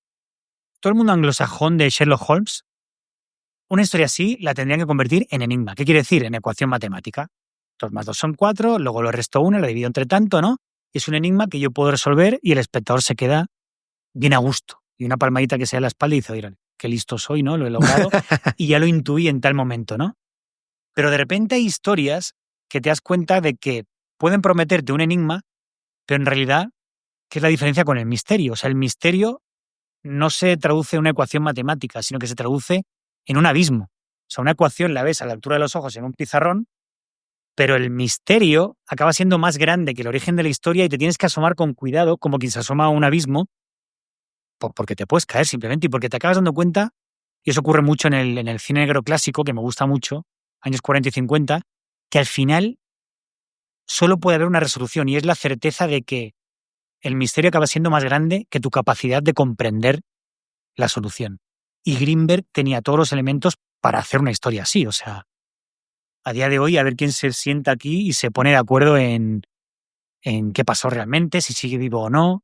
todo el mundo anglosajón de Sherlock Holmes, una historia así la tendrían que convertir en enigma. ¿Qué quiere decir? En ecuación matemática. 2 más 2 son 4, luego lo resto 1, lo divido entre tanto, ¿no? Y es un enigma que yo puedo resolver y el espectador se queda bien a gusto. Y una palmadita que sea en la espalda y dice, oigan, qué listo soy, ¿no? Lo he logrado y ya lo intuí en tal momento, ¿no? Pero de repente hay historias que te das cuenta de que pueden prometerte un enigma, pero en realidad, ¿qué es la diferencia con el misterio? O sea, el misterio no se traduce en una ecuación matemática, sino que se traduce en un abismo. O sea, una ecuación la ves a la altura de los ojos en un pizarrón, pero el misterio acaba siendo más grande que el origen de la historia y te tienes que asomar con cuidado, como quien se asoma a un abismo, porque te puedes caer simplemente y porque te acabas dando cuenta, y eso ocurre mucho en el cine negro clásico, que me gusta mucho, años 40 y 50, que al final solo puede haber una resolución y es la certeza de que el misterio acaba siendo más grande que tu capacidad de comprender la solución. Y Greenberg tenía todos los elementos para hacer una historia así. O sea, a día de hoy, a ver quién se sienta aquí y se pone de acuerdo en qué pasó realmente, si sigue vivo o no.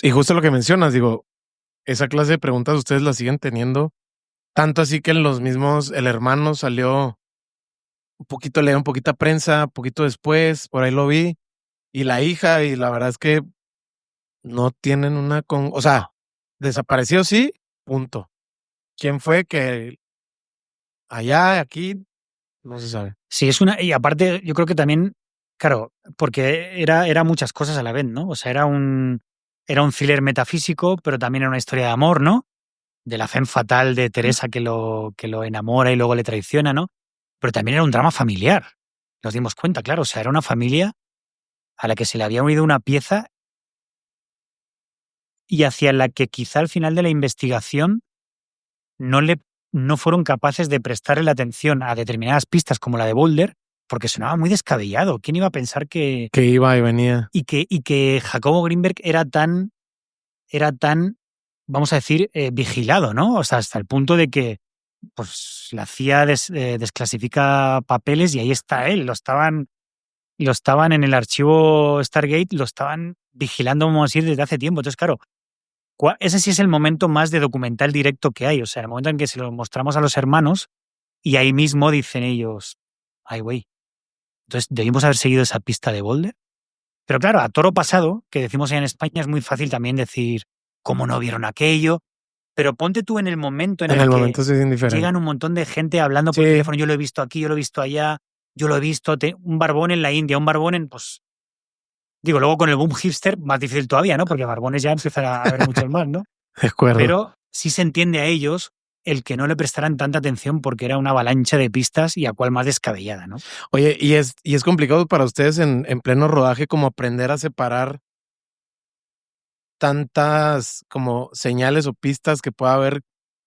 Y justo lo que mencionas, digo, esa clase de preguntas ustedes la siguen teniendo. Tanto así que el hermano salió leer un poquito a prensa, poquito después, por ahí lo vi. Y la hija, y la verdad es que no tienen o sea, desapareció sí, punto. ¿Quién fue que allá, aquí? No se sabe. Sí, y aparte yo creo que también, claro, porque era muchas cosas a la vez, ¿no? O sea, era un thriller metafísico, pero también era una historia de amor, ¿no? de la femme fatal de Teresa que lo enamora y luego le traiciona, ¿no? Pero también era un drama familiar. Nos dimos cuenta, claro. O sea, era una familia a la que se le había unido una pieza y hacia la que quizá al final de la investigación no fueron capaces de prestarle la atención a determinadas pistas como la de Boulder, porque sonaba muy descabellado. ¿Quién iba a pensar que iba y venía? Y que Jacobo Greenberg era tan, vamos a decir, vigilado, ¿no? O sea, hasta el punto de que pues la CIA desclasifica papeles y ahí está él. Lo estaban en el archivo Stargate, lo estaban vigilando, vamos a decir, desde hace tiempo. Entonces, claro, ese sí es el momento más de documental directo que hay. O sea, el momento en que se lo mostramos a los hermanos y ahí mismo dicen ellos, ay, güey. Entonces, debimos haber seguido esa pista de Boulder. Pero claro, a toro pasado, que decimos allá en España, es muy fácil también decir cómo no vieron aquello. Pero ponte tú en el momento en el que momento sí es indiferente. llegan un montón de gente hablando por teléfono. Yo lo he visto aquí, yo lo he visto allá, yo lo he visto. Un barbón en la India, un barbón en, pues... Digo, luego con el boom hipster, más difícil todavía, ¿no? Porque barbones ya empiezan a haber muchos más, ¿no? De acuerdo. Pero sí se entiende a ellos el que no le prestaran tanta atención porque era una avalancha de pistas y a cual más descabellada, ¿no? Oye, y es complicado para ustedes en pleno rodaje como aprender a separar tantas como señales o pistas que pueda haber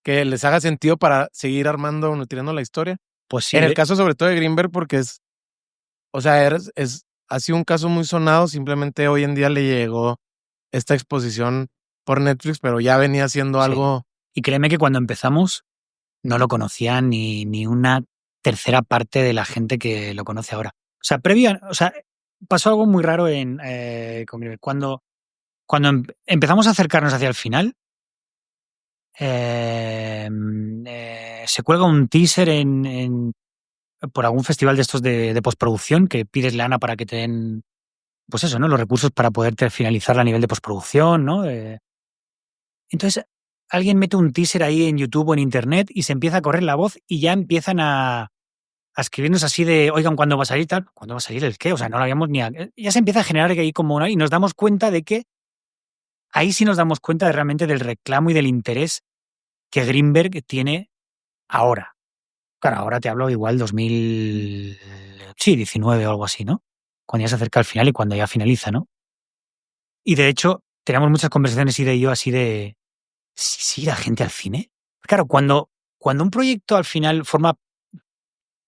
que les haga sentido para seguir armando o nutriendo la historia. Pues sí. En el caso sobre todo de Greenberg, porque ha sido un caso muy sonado, simplemente hoy en día le llegó esta exposición por Netflix, pero ya venía siendo algo. Y créeme que cuando empezamos no lo conocía ni una tercera parte de la gente que lo conoce ahora. O sea, pasó algo muy raro con Greenberg. Cuando empezamos a acercarnos hacia el final, se cuelga un teaser por algún festival de estos de postproducción que pides lana para que te den, pues eso, ¿no? Los recursos para poder finalizarla a nivel de postproducción, ¿no? Entonces, alguien mete un teaser ahí en YouTube o en Internet y se empieza a correr la voz y ya empiezan a escribirnos así de, oigan, ¿cuándo va a salir tal? ¿Cuándo va a salir el qué? O sea, no lo habíamos ya se empieza a generar ahí como una... Y nos damos cuenta de que ahí sí nos damos cuenta realmente del reclamo y del interés que Greenberg tiene ahora. Claro, ahora te hablo igual 2019 o algo así, ¿no? Cuando ya se acerca al final y cuando ya finaliza, ¿no? Y de hecho, tenemos muchas conversaciones y yo así de... ¿Sí la gente al cine? Claro, cuando un proyecto al final forma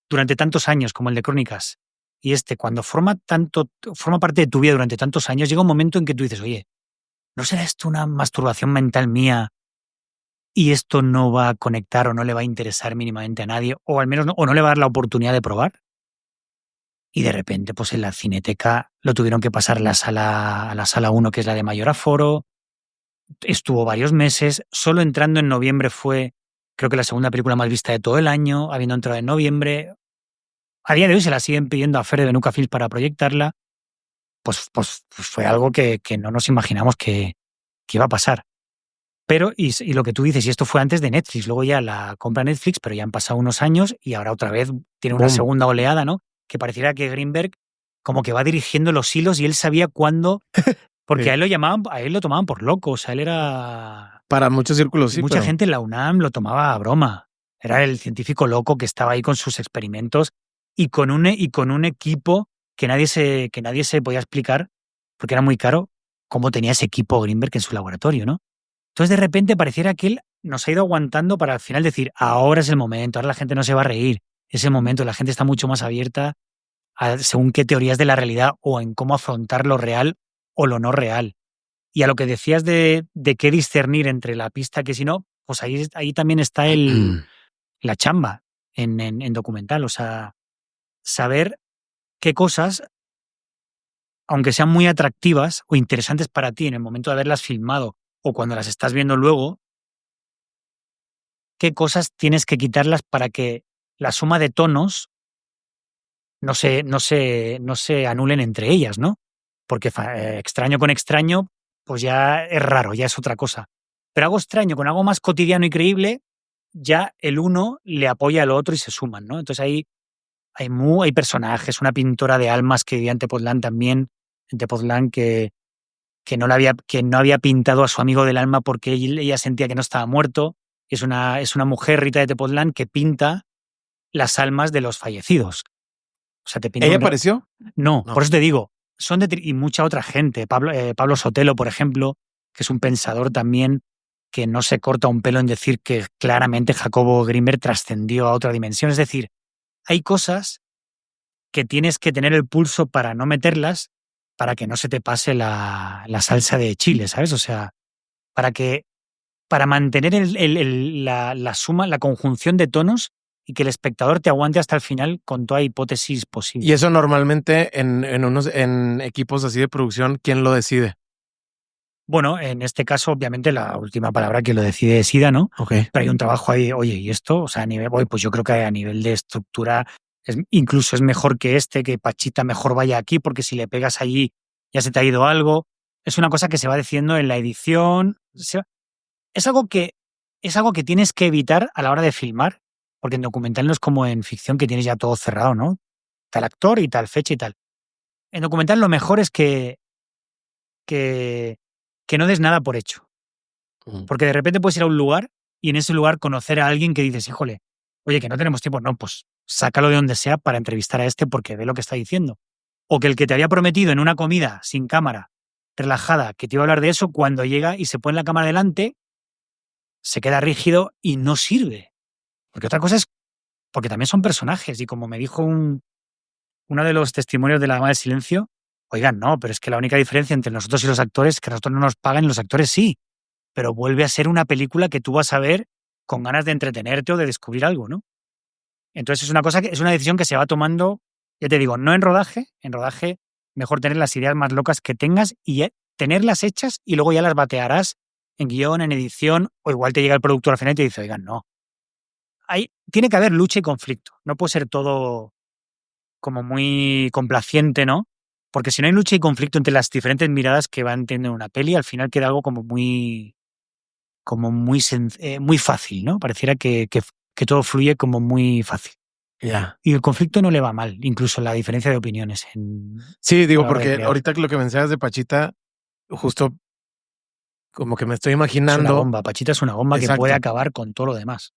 durante tantos años como el de Crónicas y cuando forma parte de tu vida durante tantos años, llega un momento en que tú dices, oye, ¿no será esto una masturbación mental mía y esto no va a conectar o no le va a interesar mínimamente a nadie o al menos no le va a dar la oportunidad de probar? Y de repente, pues en la Cineteca lo tuvieron que pasar a la sala 1, que es la de mayor aforo. Estuvo varios meses, solo entrando en noviembre fue, creo que la segunda película más vista de todo el año, habiendo entrado en noviembre. A día de hoy se la siguen pidiendo a Fere de Nuca Film para proyectarla. Pues fue algo que no nos imaginamos que iba a pasar. Pero, y lo que tú dices, y esto fue antes de Netflix, luego ya la compra Netflix, pero ya han pasado unos años y ahora otra vez tiene una segunda oleada, ¿no? Que pareciera que Greenberg como que va dirigiendo los hilos y él sabía cuándo... Porque sí. a él lo tomaban por loco, o sea, él era... Para muchos círculos, sí. Mucha gente en la UNAM lo tomaba a broma. Era el científico loco que estaba ahí con sus experimentos y con un equipo que nadie se podía explicar, porque era muy caro, cómo tenía ese equipo Greenberg en su laboratorio, ¿no? Entonces, de repente, pareciera que él nos ha ido aguantando para al final decir, ahora es el momento, ahora la gente no se va a reír, es el momento, la gente está mucho más abierta a según qué teorías de la realidad o en cómo afrontar lo real o lo no real. Y a lo que decías de qué discernir entre la pista que si no, pues ahí también está la chamba en documental. O sea, saber qué cosas, aunque sean muy atractivas o interesantes para ti en el momento de haberlas filmado o cuando las estás viendo luego, qué cosas tienes que quitarlas para que la suma de tonos no se anulen entre ellas, ¿no? Porque extraño con extraño, pues ya es raro, ya es otra cosa. Pero algo extraño con algo más cotidiano y creíble, ya el uno le apoya al otro y se suman, ¿no? Entonces ahí hay personajes, una pintora de almas que vivía en Tepoztlán también, en Tepoztlán, que no había pintado a su amigo del alma porque ella sentía que no estaba muerto, Y es una mujer, Rita de Tepoztlán, que pinta las almas de los fallecidos. O sea, te pinta ¿Ella un- apareció? No, No. por eso te digo, son y mucha otra gente. Pablo Sotelo, por ejemplo, que es un pensador también que no se corta un pelo en decir que claramente Jacobo Grinberg trascendió a otra dimensión. Es decir, hay cosas que tienes que tener el pulso para no meterlas, para que no se te pase la salsa de chile, ¿sabes? O sea, para mantener la suma, la conjunción de tonos y que el espectador te aguante hasta el final con toda hipótesis posible. Y eso normalmente en equipos así de producción, ¿quién lo decide? Bueno, en este caso, obviamente, la última palabra que lo decide es Ida, ¿no? Ok. Pero hay un trabajo ahí, oye, y esto, o sea, pues yo creo que a nivel de estructura incluso es mejor que Pachita mejor vaya aquí, porque si le pegas allí ya se te ha ido algo. Es una cosa que se va decidiendo en la edición. Es algo que tienes que evitar a la hora de filmar, porque en documental no es como en ficción que tienes ya todo cerrado, ¿no? Tal actor y tal fecha y tal. En documental lo mejor es que no des nada por hecho. Porque de repente puedes ir a un lugar y en ese lugar conocer a alguien que dices, híjole, oye, que no tenemos tiempo. No, pues sácalo de donde sea para entrevistar a este porque ve lo que está diciendo. O que el que te había prometido en una comida sin cámara, relajada, que te iba a hablar de eso, cuando llega y se pone la cámara delante, se queda rígido y no sirve. Porque otra cosa es, porque también son personajes. Y como me dijo uno de los testimonios de la Dama del Silencio, oigan, no, pero es que la única diferencia entre nosotros y los actores es que nosotros no nos pagan y los actores sí. Pero vuelve a ser una película que tú vas a ver con ganas de entretenerte o de descubrir algo, ¿no? Entonces es una decisión que se va tomando, ya te digo, no en rodaje mejor tener las ideas más locas que tengas y tenerlas hechas y luego ya las batearás en guión, en edición, o igual te llega el productor al final y te dice, oigan, no. Tiene que haber lucha y conflicto, no puede ser todo como muy complaciente, ¿no? Porque si no hay lucha y conflicto entre las diferentes miradas que van teniendo una peli, al final queda algo como muy fácil, ¿no? Pareciera que todo fluye como muy fácil. Ya. Y el conflicto no le va mal, incluso la diferencia de opiniones. Sí, digo, a la hora de porque crear. ahorita que lo que mencionas de Pachita, justo como que me estoy Es una imaginando. bomba, Pachita es una bomba que Exacto. puede acabar con todo lo demás.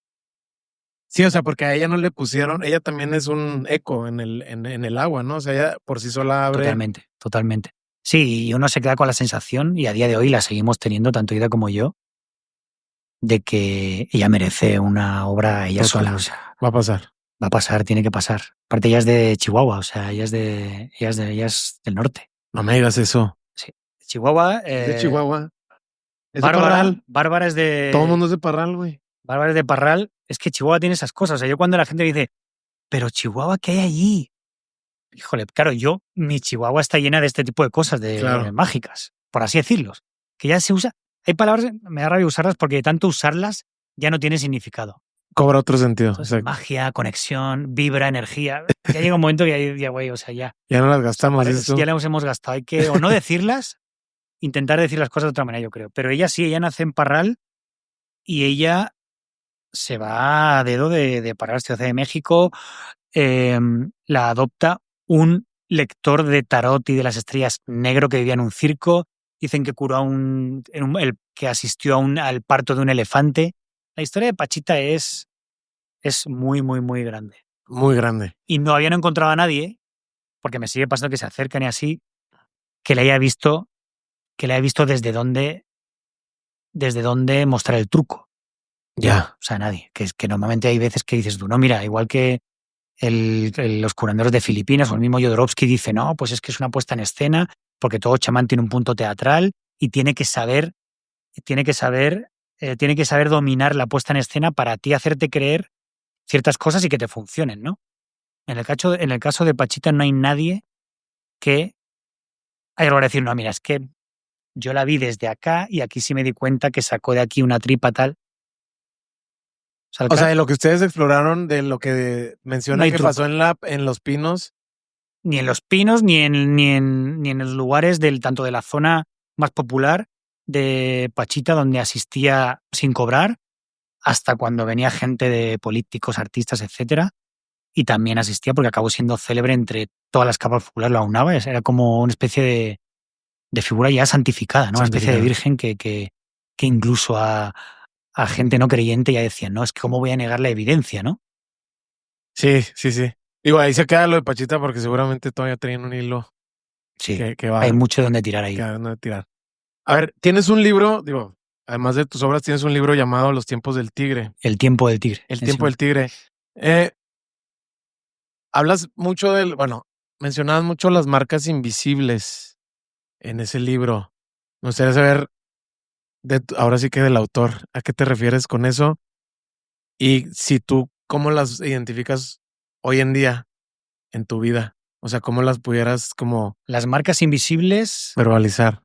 Sí, o sea, porque a ella no le pusieron, ella también es un eco en el agua, ¿no? O sea, ella por sí sola abre. Totalmente. Sí, y uno se queda con la sensación, y a día de hoy la seguimos teniendo, tanto Ida como yo, de que ella merece una obra ella sola. O sea, Va a pasar. va a pasar, tiene que pasar. Aparte, ella es de Chihuahua, o sea, ella es del norte. No me digas eso. Sí. Chihuahua. Es de Chihuahua. Es de Bárbara, Parral. Bárbara es de. Todo el mundo es de Parral, güey. Bárbara es de Parral. Es que Chihuahua tiene esas cosas. O sea, yo cuando la gente dice, pero Chihuahua, ¿qué hay allí? Híjole, claro, mi Chihuahua está llena de este tipo de cosas, de mágicas, por así decirlos. Que ya se usa. Hay palabras, me da rabia usarlas porque de tanto usarlas ya no tiene significado. Cobra otro sentido. Entonces, magia, conexión, vibra, energía. Ya llega un momento que ya, güey, o sea, ya. Ya no las gastamos. Ya las hemos gastado. Hay que o no decirlas, intentar decir las cosas de otra manera, yo creo. Pero ella sí, ella nace en Parral y ella se va a dedo de Parral, Ciudad de México. La adopta un lector de tarot y de las estrellas negro que vivía en un circo. Dicen que curó que asistió al parto de un elefante. La historia de Pachita es muy, muy, muy grande. Muy grande. Y no habían encontrado a nadie, porque me sigue pasando que se acercan y así, que le haya visto desde dónde mostrar el truco. Ya. O sea, nadie. Que normalmente hay veces que dices tú, no, mira, igual que los curanderos de Filipinas o el mismo Jodorowsky dice, no, pues es que es una puesta en escena, porque todo chamán tiene un punto teatral y tiene que saber dominar la puesta en escena para ti hacerte creer ciertas cosas y que te funcionen, ¿no? En el caso de Pachita no hay nadie que haya logrado decir, no, mira, es que yo la vi desde acá y aquí sí me di cuenta que sacó de aquí una tripa tal. O sea, de lo que ustedes exploraron, de lo que menciona que pasó en Los Pinos. Ni en Los Pinos, ni en los lugares tanto de la zona más popular de Pachita, donde asistía sin cobrar, hasta cuando venía gente de políticos, artistas, etcétera, y también asistía porque acabó siendo célebre entre todas las capas populares, lo aunaba, era como una especie de figura ya santificada, ¿no? Una especie de virgen que incluso ha a gente no creyente y ya decían, no, es que cómo voy a negar la evidencia, ¿no? Sí. Digo, ahí se queda lo de Pachita porque seguramente todavía tenían un hilo Sí, que va hay mucho donde tirar ahí. que van a tirar. A ver, tienes un libro, digo, además de tus obras, tienes un libro llamado Los tiempos del tigre. El tiempo del tigre. El tiempo del tigre. Hablas mucho mencionabas mucho las marcas invisibles en ese libro. Me gustaría saber, ahora sí que del autor, ¿a qué te refieres con eso? Y si tú, ¿cómo las identificas hoy en día en tu vida? O sea, ¿cómo las pudieras como Las marcas invisibles, verbalizar?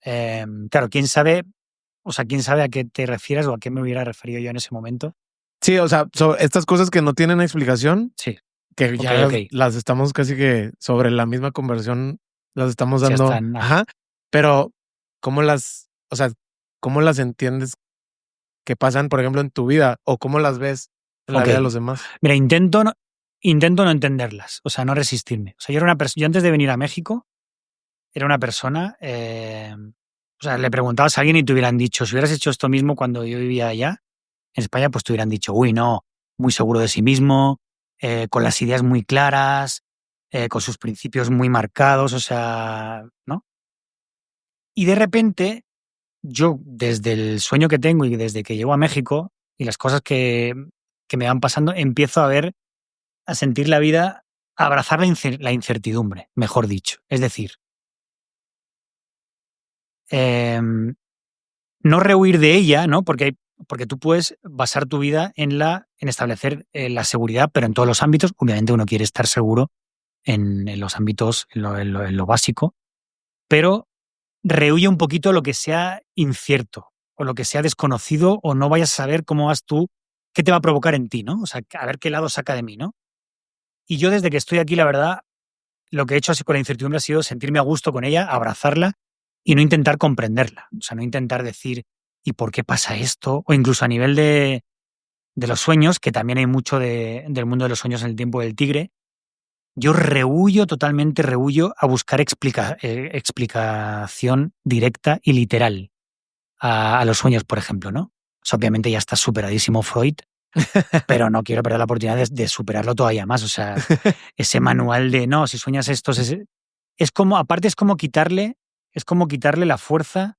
claro, quién sabe a qué te refieres o a qué me hubiera referido yo en ese momento. Sí, o sea, estas cosas que no tienen explicación, Sí, que ya ok. las estamos casi que sobre la misma conversión, las estamos Ya dando. están. Ajá. Pero, ¿cómo cómo las entiendes que pasan, por ejemplo, en tu vida? ¿O cómo las ves en la Ok. vida de los demás? Mira, intento no entenderlas, o sea, no resistirme. O sea, yo antes de venir a México era una persona, o sea, le preguntabas a alguien y te hubieran dicho, si hubieras hecho esto mismo cuando yo vivía allá, en España, pues te hubieran dicho, uy, no, muy seguro de sí mismo, con las ideas muy claras, con sus principios muy marcados, o sea, ¿no? Y de repente, yo, desde el sueño que tengo y desde que llego a México y las cosas que me van pasando, empiezo a sentir la vida, a abrazar la incertidumbre, mejor dicho. Es decir, no rehuir de ella, ¿no? Porque tú puedes basar tu vida en establecer la seguridad, pero en todos los ámbitos. Obviamente uno quiere estar seguro en los ámbitos, en lo básico, pero rehuye un poquito lo que sea incierto o lo que sea desconocido o no vayas a saber cómo vas tú, qué te va a provocar en ti, ¿no? O sea, a ver qué lado saca de mí, ¿no? Y yo desde que estoy aquí, la verdad, lo que he hecho así con la incertidumbre ha sido sentirme a gusto con ella, abrazarla y no intentar comprenderla. O sea, no intentar decir, ¿y por qué pasa esto? O incluso a nivel de los sueños, que también hay mucho del mundo de los sueños en el tiempo del tigre, yo totalmente rehuyo a buscar explicación directa y literal a los sueños, por ejemplo, ¿no? O sea, obviamente ya está superadísimo Freud, pero no quiero perder la oportunidad de superarlo todavía más. O sea, ese manual de, no, si sueñas esto, es como, aparte es como quitarle la fuerza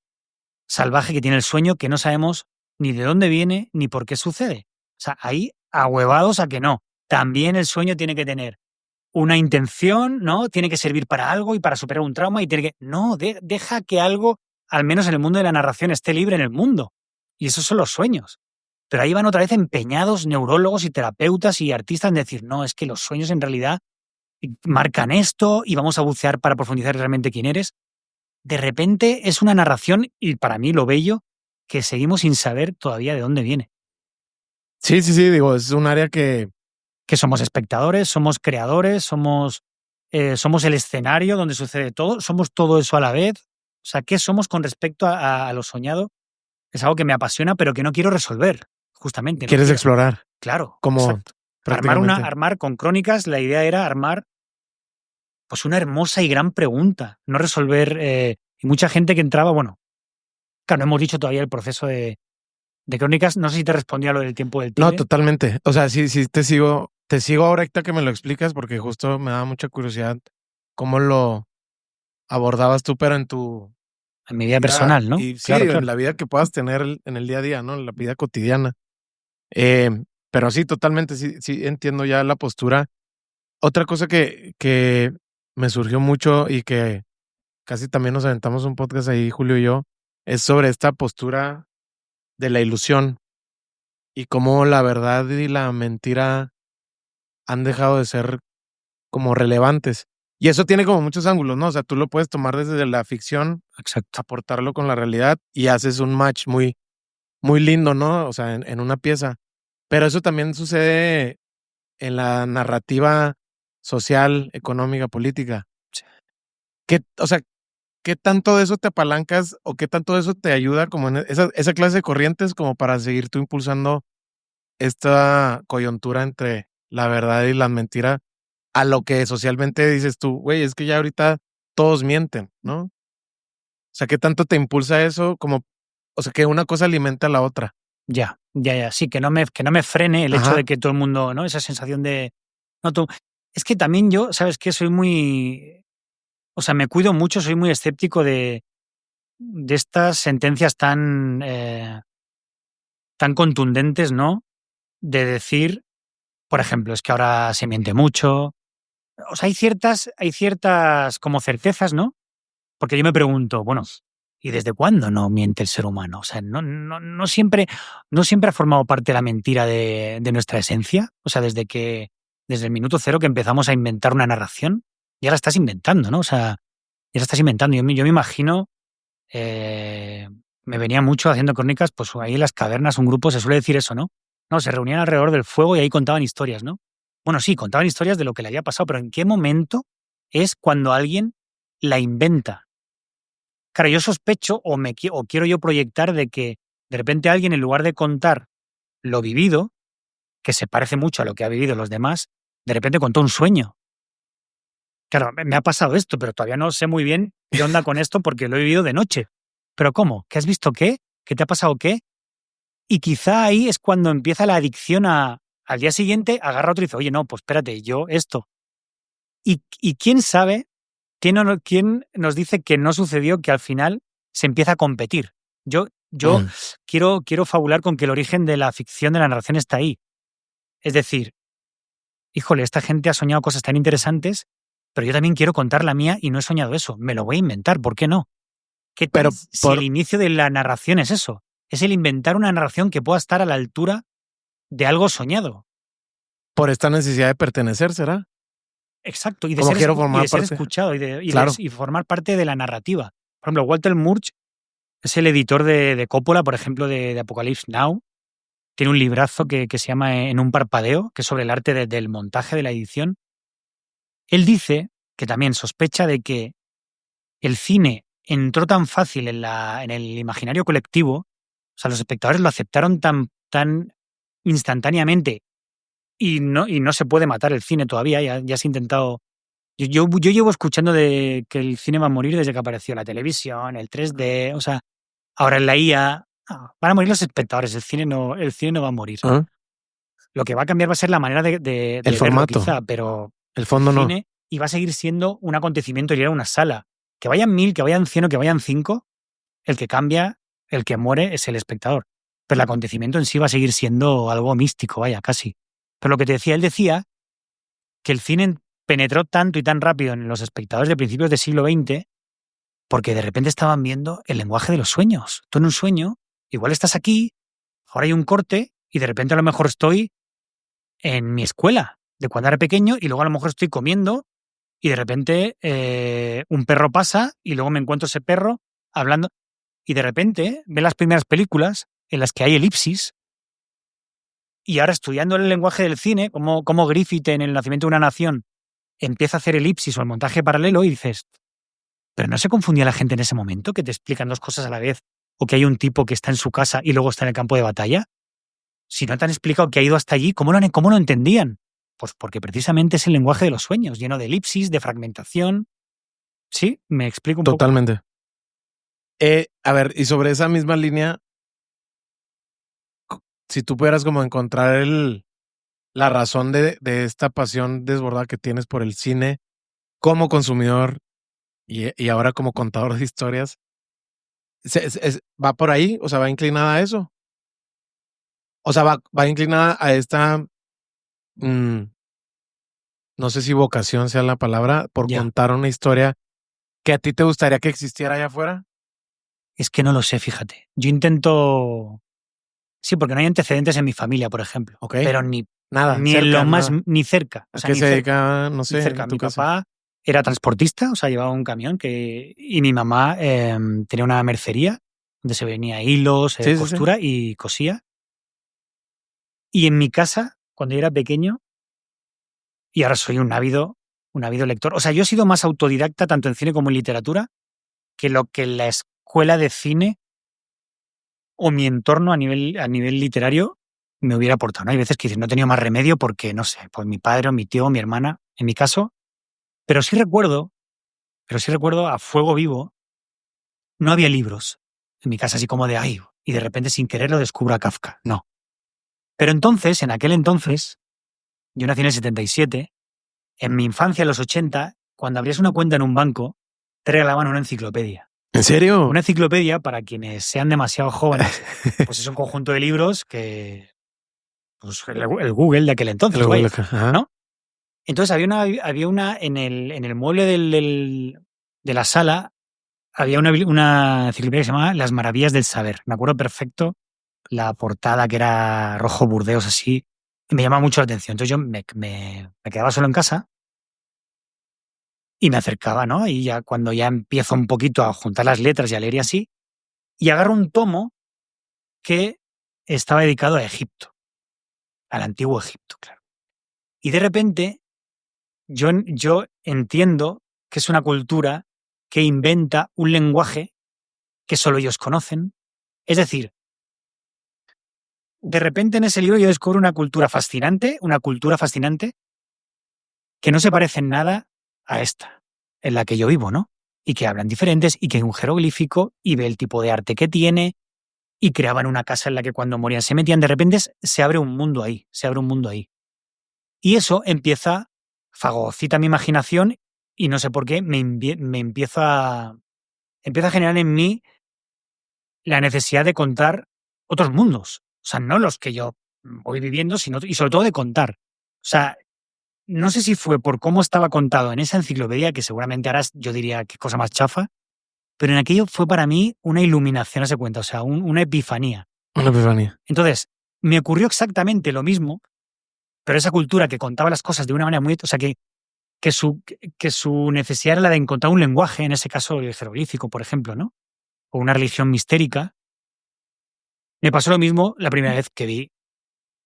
salvaje que tiene el sueño, que no sabemos ni de dónde viene ni por qué sucede. O sea, ahí ahuevados a que no. También el sueño tiene que tener una intención, ¿no? Tiene que servir para algo y para superar un trauma y tiene que... No, deja que algo, al menos en el mundo de la narración, esté libre en el mundo. Y esos son los sueños. Pero ahí van otra vez empeñados neurólogos y terapeutas y artistas en decir, no, es que los sueños en realidad marcan esto y vamos a bucear para profundizar realmente quién eres. De repente es una narración, y para mí lo bello, que seguimos sin saber todavía de dónde viene. Sí, digo, es un área que somos espectadores, somos creadores, somos el escenario donde sucede todo, somos todo eso a la vez. O sea, ¿qué somos con respecto a lo soñado? Es algo que me apasiona, pero que no quiero resolver, justamente. quieres explorar. Claro, Como exacto. prácticamente. Armar con Crónicas, la idea era armar pues una hermosa y gran pregunta, no resolver. Y mucha gente que entraba, bueno, claro, no hemos dicho todavía el proceso de Crónicas, no sé si te respondía lo del tiempo del tigre. No, totalmente. O sea, sí, te sigo ahorita que me lo explicas porque justo me da mucha curiosidad cómo lo abordabas tú, pero en tu En mi vida personal, ¿no? Y sí, Claro. en la vida que puedas tener en el día a día, ¿no? En la vida cotidiana. Pero sí, totalmente, sí entiendo ya la postura. Otra cosa que me surgió mucho y que casi también nos aventamos un podcast ahí, Julio y yo, es sobre esta postura de la ilusión y cómo la verdad y la mentira han dejado de ser como relevantes. Y eso tiene como muchos ángulos, ¿no? O sea, tú lo puedes tomar desde la ficción, Exacto. aportarlo con la realidad y haces un match muy, muy lindo, ¿no? O sea, en una pieza. Pero eso también sucede en la narrativa social, económica, política. Sí. O sea, ¿qué tanto de eso te apalancas o qué tanto de eso te ayuda como en esa clase de corrientes como para seguir tú impulsando esta coyuntura entre la verdad y la mentira a lo que socialmente dices tú, güey, es que ya ahorita todos mienten, ¿no? O sea, ¿qué tanto te impulsa eso? Como, o sea, que una cosa alimenta a la otra. Ya. Sí, que no me frene el hecho Ajá. de que todo el mundo, ¿no? Esa sensación de. No, es que también yo, ¿sabes qué? Soy muy. O sea, me cuido mucho, soy muy escéptico de estas sentencias tan contundentes, ¿no? De decir, por ejemplo, es que ahora se miente mucho. O sea, hay ciertas como certezas, ¿no? Porque yo me pregunto, bueno, ¿y desde cuándo no miente el ser humano? O sea, no siempre ha formado parte de la mentira de nuestra esencia. O sea, desde el minuto cero que empezamos a inventar una narración, ya la estás inventando, ¿no? O sea, ya la estás inventando. Yo me imagino, me venía mucho haciendo crónicas, pues ahí en las cavernas un grupo se suele decir eso, ¿no? No, se reunían alrededor del fuego y ahí contaban historias, ¿no? Bueno, sí, contaban historias de lo que le había pasado, pero ¿en qué momento es cuando alguien la inventa? Claro, yo sospecho o quiero yo proyectar de que de repente alguien, en lugar de contar lo vivido, que se parece mucho a lo que ha vivido los demás, de repente contó un sueño. Claro, me ha pasado esto, pero todavía no sé muy bien qué onda con esto porque lo he vivido de noche. ¿Pero cómo? ¿Qué has visto qué? ¿Qué te ha pasado qué? Y quizá ahí es cuando empieza la adicción al día siguiente, agarra otro y dice, oye, no, pues espérate, yo esto. Y quién sabe, quién nos dice que no sucedió, que al final se empieza a competir. Yo quiero fabular con que el origen de la ficción de la narración está ahí. Es decir, híjole, esta gente ha soñado cosas tan interesantes, pero yo también quiero contar la mía y no he soñado eso. Me lo voy a inventar, ¿por qué no? ¿Qué tal Pero si el inicio de la narración es eso? Es el inventar una narración que pueda estar a la altura de algo soñado. por esta necesidad de pertenecer, ¿será? Exacto, y de Como ser, quiero formar ser parte. escuchado Claro. y formar parte de la narrativa. Por ejemplo, Walter Murch es el editor de Coppola, por ejemplo, de Apocalypse Now. Tiene un librazo que se llama En un parpadeo, que es sobre el arte del montaje, de la edición. Él dice que también sospecha de que el cine entró tan fácil en el imaginario colectivo, o sea, los espectadores lo aceptaron tan instantáneamente y no se puede matar el cine todavía, ya se ha intentado. Yo llevo escuchando de que el cine va a morir desde que apareció la televisión, el 3D, o sea, ahora en la IA. Van a morir los espectadores, el cine no va a morir. ¿Ah? Lo que va a cambiar va a ser la manera de El verlo, formato. quizá, pero El fondo no. cine y va a seguir siendo un acontecimiento ir a una sala. Que vayan 1000, que vayan 100 o que vayan 5, el que cambia, el que muere es el espectador. Pero el acontecimiento en sí va a seguir siendo algo místico, vaya, casi. Pero lo que te decía, él decía que el cine penetró tanto y tan rápido en los espectadores de principios del siglo XX porque de repente estaban viendo el lenguaje de los sueños. Tú en un sueño, igual estás aquí, ahora hay un corte y de repente a lo mejor estoy en mi escuela de cuando era pequeño y luego a lo mejor estoy comiendo y de repente un perro pasa y luego me encuentro ese perro hablando y de repente ve las primeras películas en las que hay elipsis y ahora estudiando el lenguaje del cine, como Griffith en El nacimiento de una nación empieza a hacer elipsis o el montaje paralelo y dices, ¿pero no se confundía la gente en ese momento que te explican dos cosas a la vez o que hay un tipo que está en su casa y luego está en el campo de batalla? Si no te han explicado que ha ido hasta allí, ¿cómo lo entendían? Pues porque precisamente es el lenguaje de los sueños, lleno de elipsis, de fragmentación. ¿Sí? ¿Me explico un poco? Totalmente. A ver, y sobre esa misma línea, si tú pudieras como encontrar la razón de esta pasión desbordada que tienes por el cine como consumidor y ahora como contador de historias, ¿va por ahí? O sea, ¿va inclinada a eso? O sea, va inclinada a esta, no sé si vocación sea la palabra, por Ya. contar una historia que a ti te gustaría que existiera allá afuera. Es que no lo sé, fíjate. Yo intento. Sí, porque no hay antecedentes en mi familia, por ejemplo. Ok. Pero ni Nada, en cerca, lo más, nada. ni cerca. O ¿A sea, qué ni se cerca. dedica? No Ni sé, cerca. en tu Mi casa. papá era transportista, o sea, llevaba un camión y mi mamá tenía una mercería donde se venía hilos, Sí, sí, sí. costura y cosía. Y en mi casa, cuando yo era pequeño, y ahora soy un ávido lector. O sea, yo he sido más autodidacta tanto en cine como en literatura que lo que la escuela de cine o mi entorno a nivel literario me hubiera aportado, ¿no? Hay veces que dices, no he tenido más remedio porque, no sé, pues mi padre o mi tío o mi hermana, en mi caso, pero sí recuerdo a fuego vivo, no había libros en mi casa, así como de, ay, y de repente sin querer lo descubro a Kafka. No. Pero entonces, en aquel entonces, yo nací en el 77, en mi infancia, en los 80, cuando abrías una cuenta en un banco, te regalaban una enciclopedia. ¿En serio? Una enciclopedia, para quienes sean demasiado jóvenes, pues es un conjunto de libros que... Pues el Google de aquel entonces, Google, vaya, ¿no? Entonces había una en el mueble de la sala, había una enciclopedia que se llamaba Las Maravillas del Saber. Me acuerdo perfecto la portada, que era rojo burdeos así, y me llamaba mucho la atención. Entonces yo me quedaba solo en casa y me acercaba, ¿no? Y ya cuando ya empiezo un poquito a juntar las letras y a leer y así, y agarro un tomo que estaba dedicado a Egipto, al antiguo Egipto, claro. Y de repente yo entiendo que es una cultura que inventa un lenguaje que solo ellos conocen. Es decir, de repente en ese libro yo descubro una cultura fascinante que no se parece en nada a esta, en la que yo vivo, ¿no? Y que hablan diferentes, y que hay un jeroglífico, y ve el tipo de arte que tiene, y creaban una casa en la que cuando morían se metían. De repente se abre un mundo ahí, Y eso fagocita mi imaginación, y no sé por qué, me empieza a generar en mí la necesidad de contar otros mundos. O sea, no los que yo voy viviendo, y sobre todo de contar. O sea, no sé si fue por cómo estaba contado en esa enciclopedia, que seguramente ahora yo diría qué cosa más chafa, pero en aquello fue para mí una iluminación, se cuenta, o sea, una epifanía. Una epifanía. Entonces, me ocurrió exactamente lo mismo, pero esa cultura que contaba las cosas de una manera muy... O sea, que su necesidad era la de encontrar un lenguaje, en ese caso el jeroglífico, por ejemplo, ¿no? O una religión mistérica. Me pasó lo mismo la primera vez que vi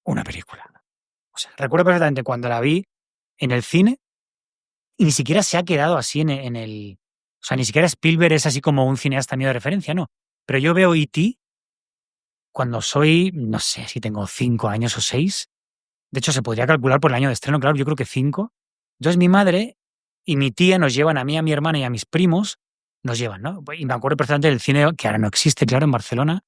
una película. O sea, recuerdo perfectamente cuando la vi en el cine, y ni siquiera se ha quedado así en el... O sea, ni siquiera Spielberg es así como un cineasta mío de referencia, no. Pero yo veo E.T. cuando soy, no sé si tengo 5 años o 6. De hecho, se podría calcular por el año de estreno, claro, yo creo que 5. Entonces mi madre y mi tía nos llevan a mí, a mi hermana y a mis primos, nos llevan, ¿no? Y me acuerdo perfectamente del cine, que ahora no existe, claro, en Barcelona.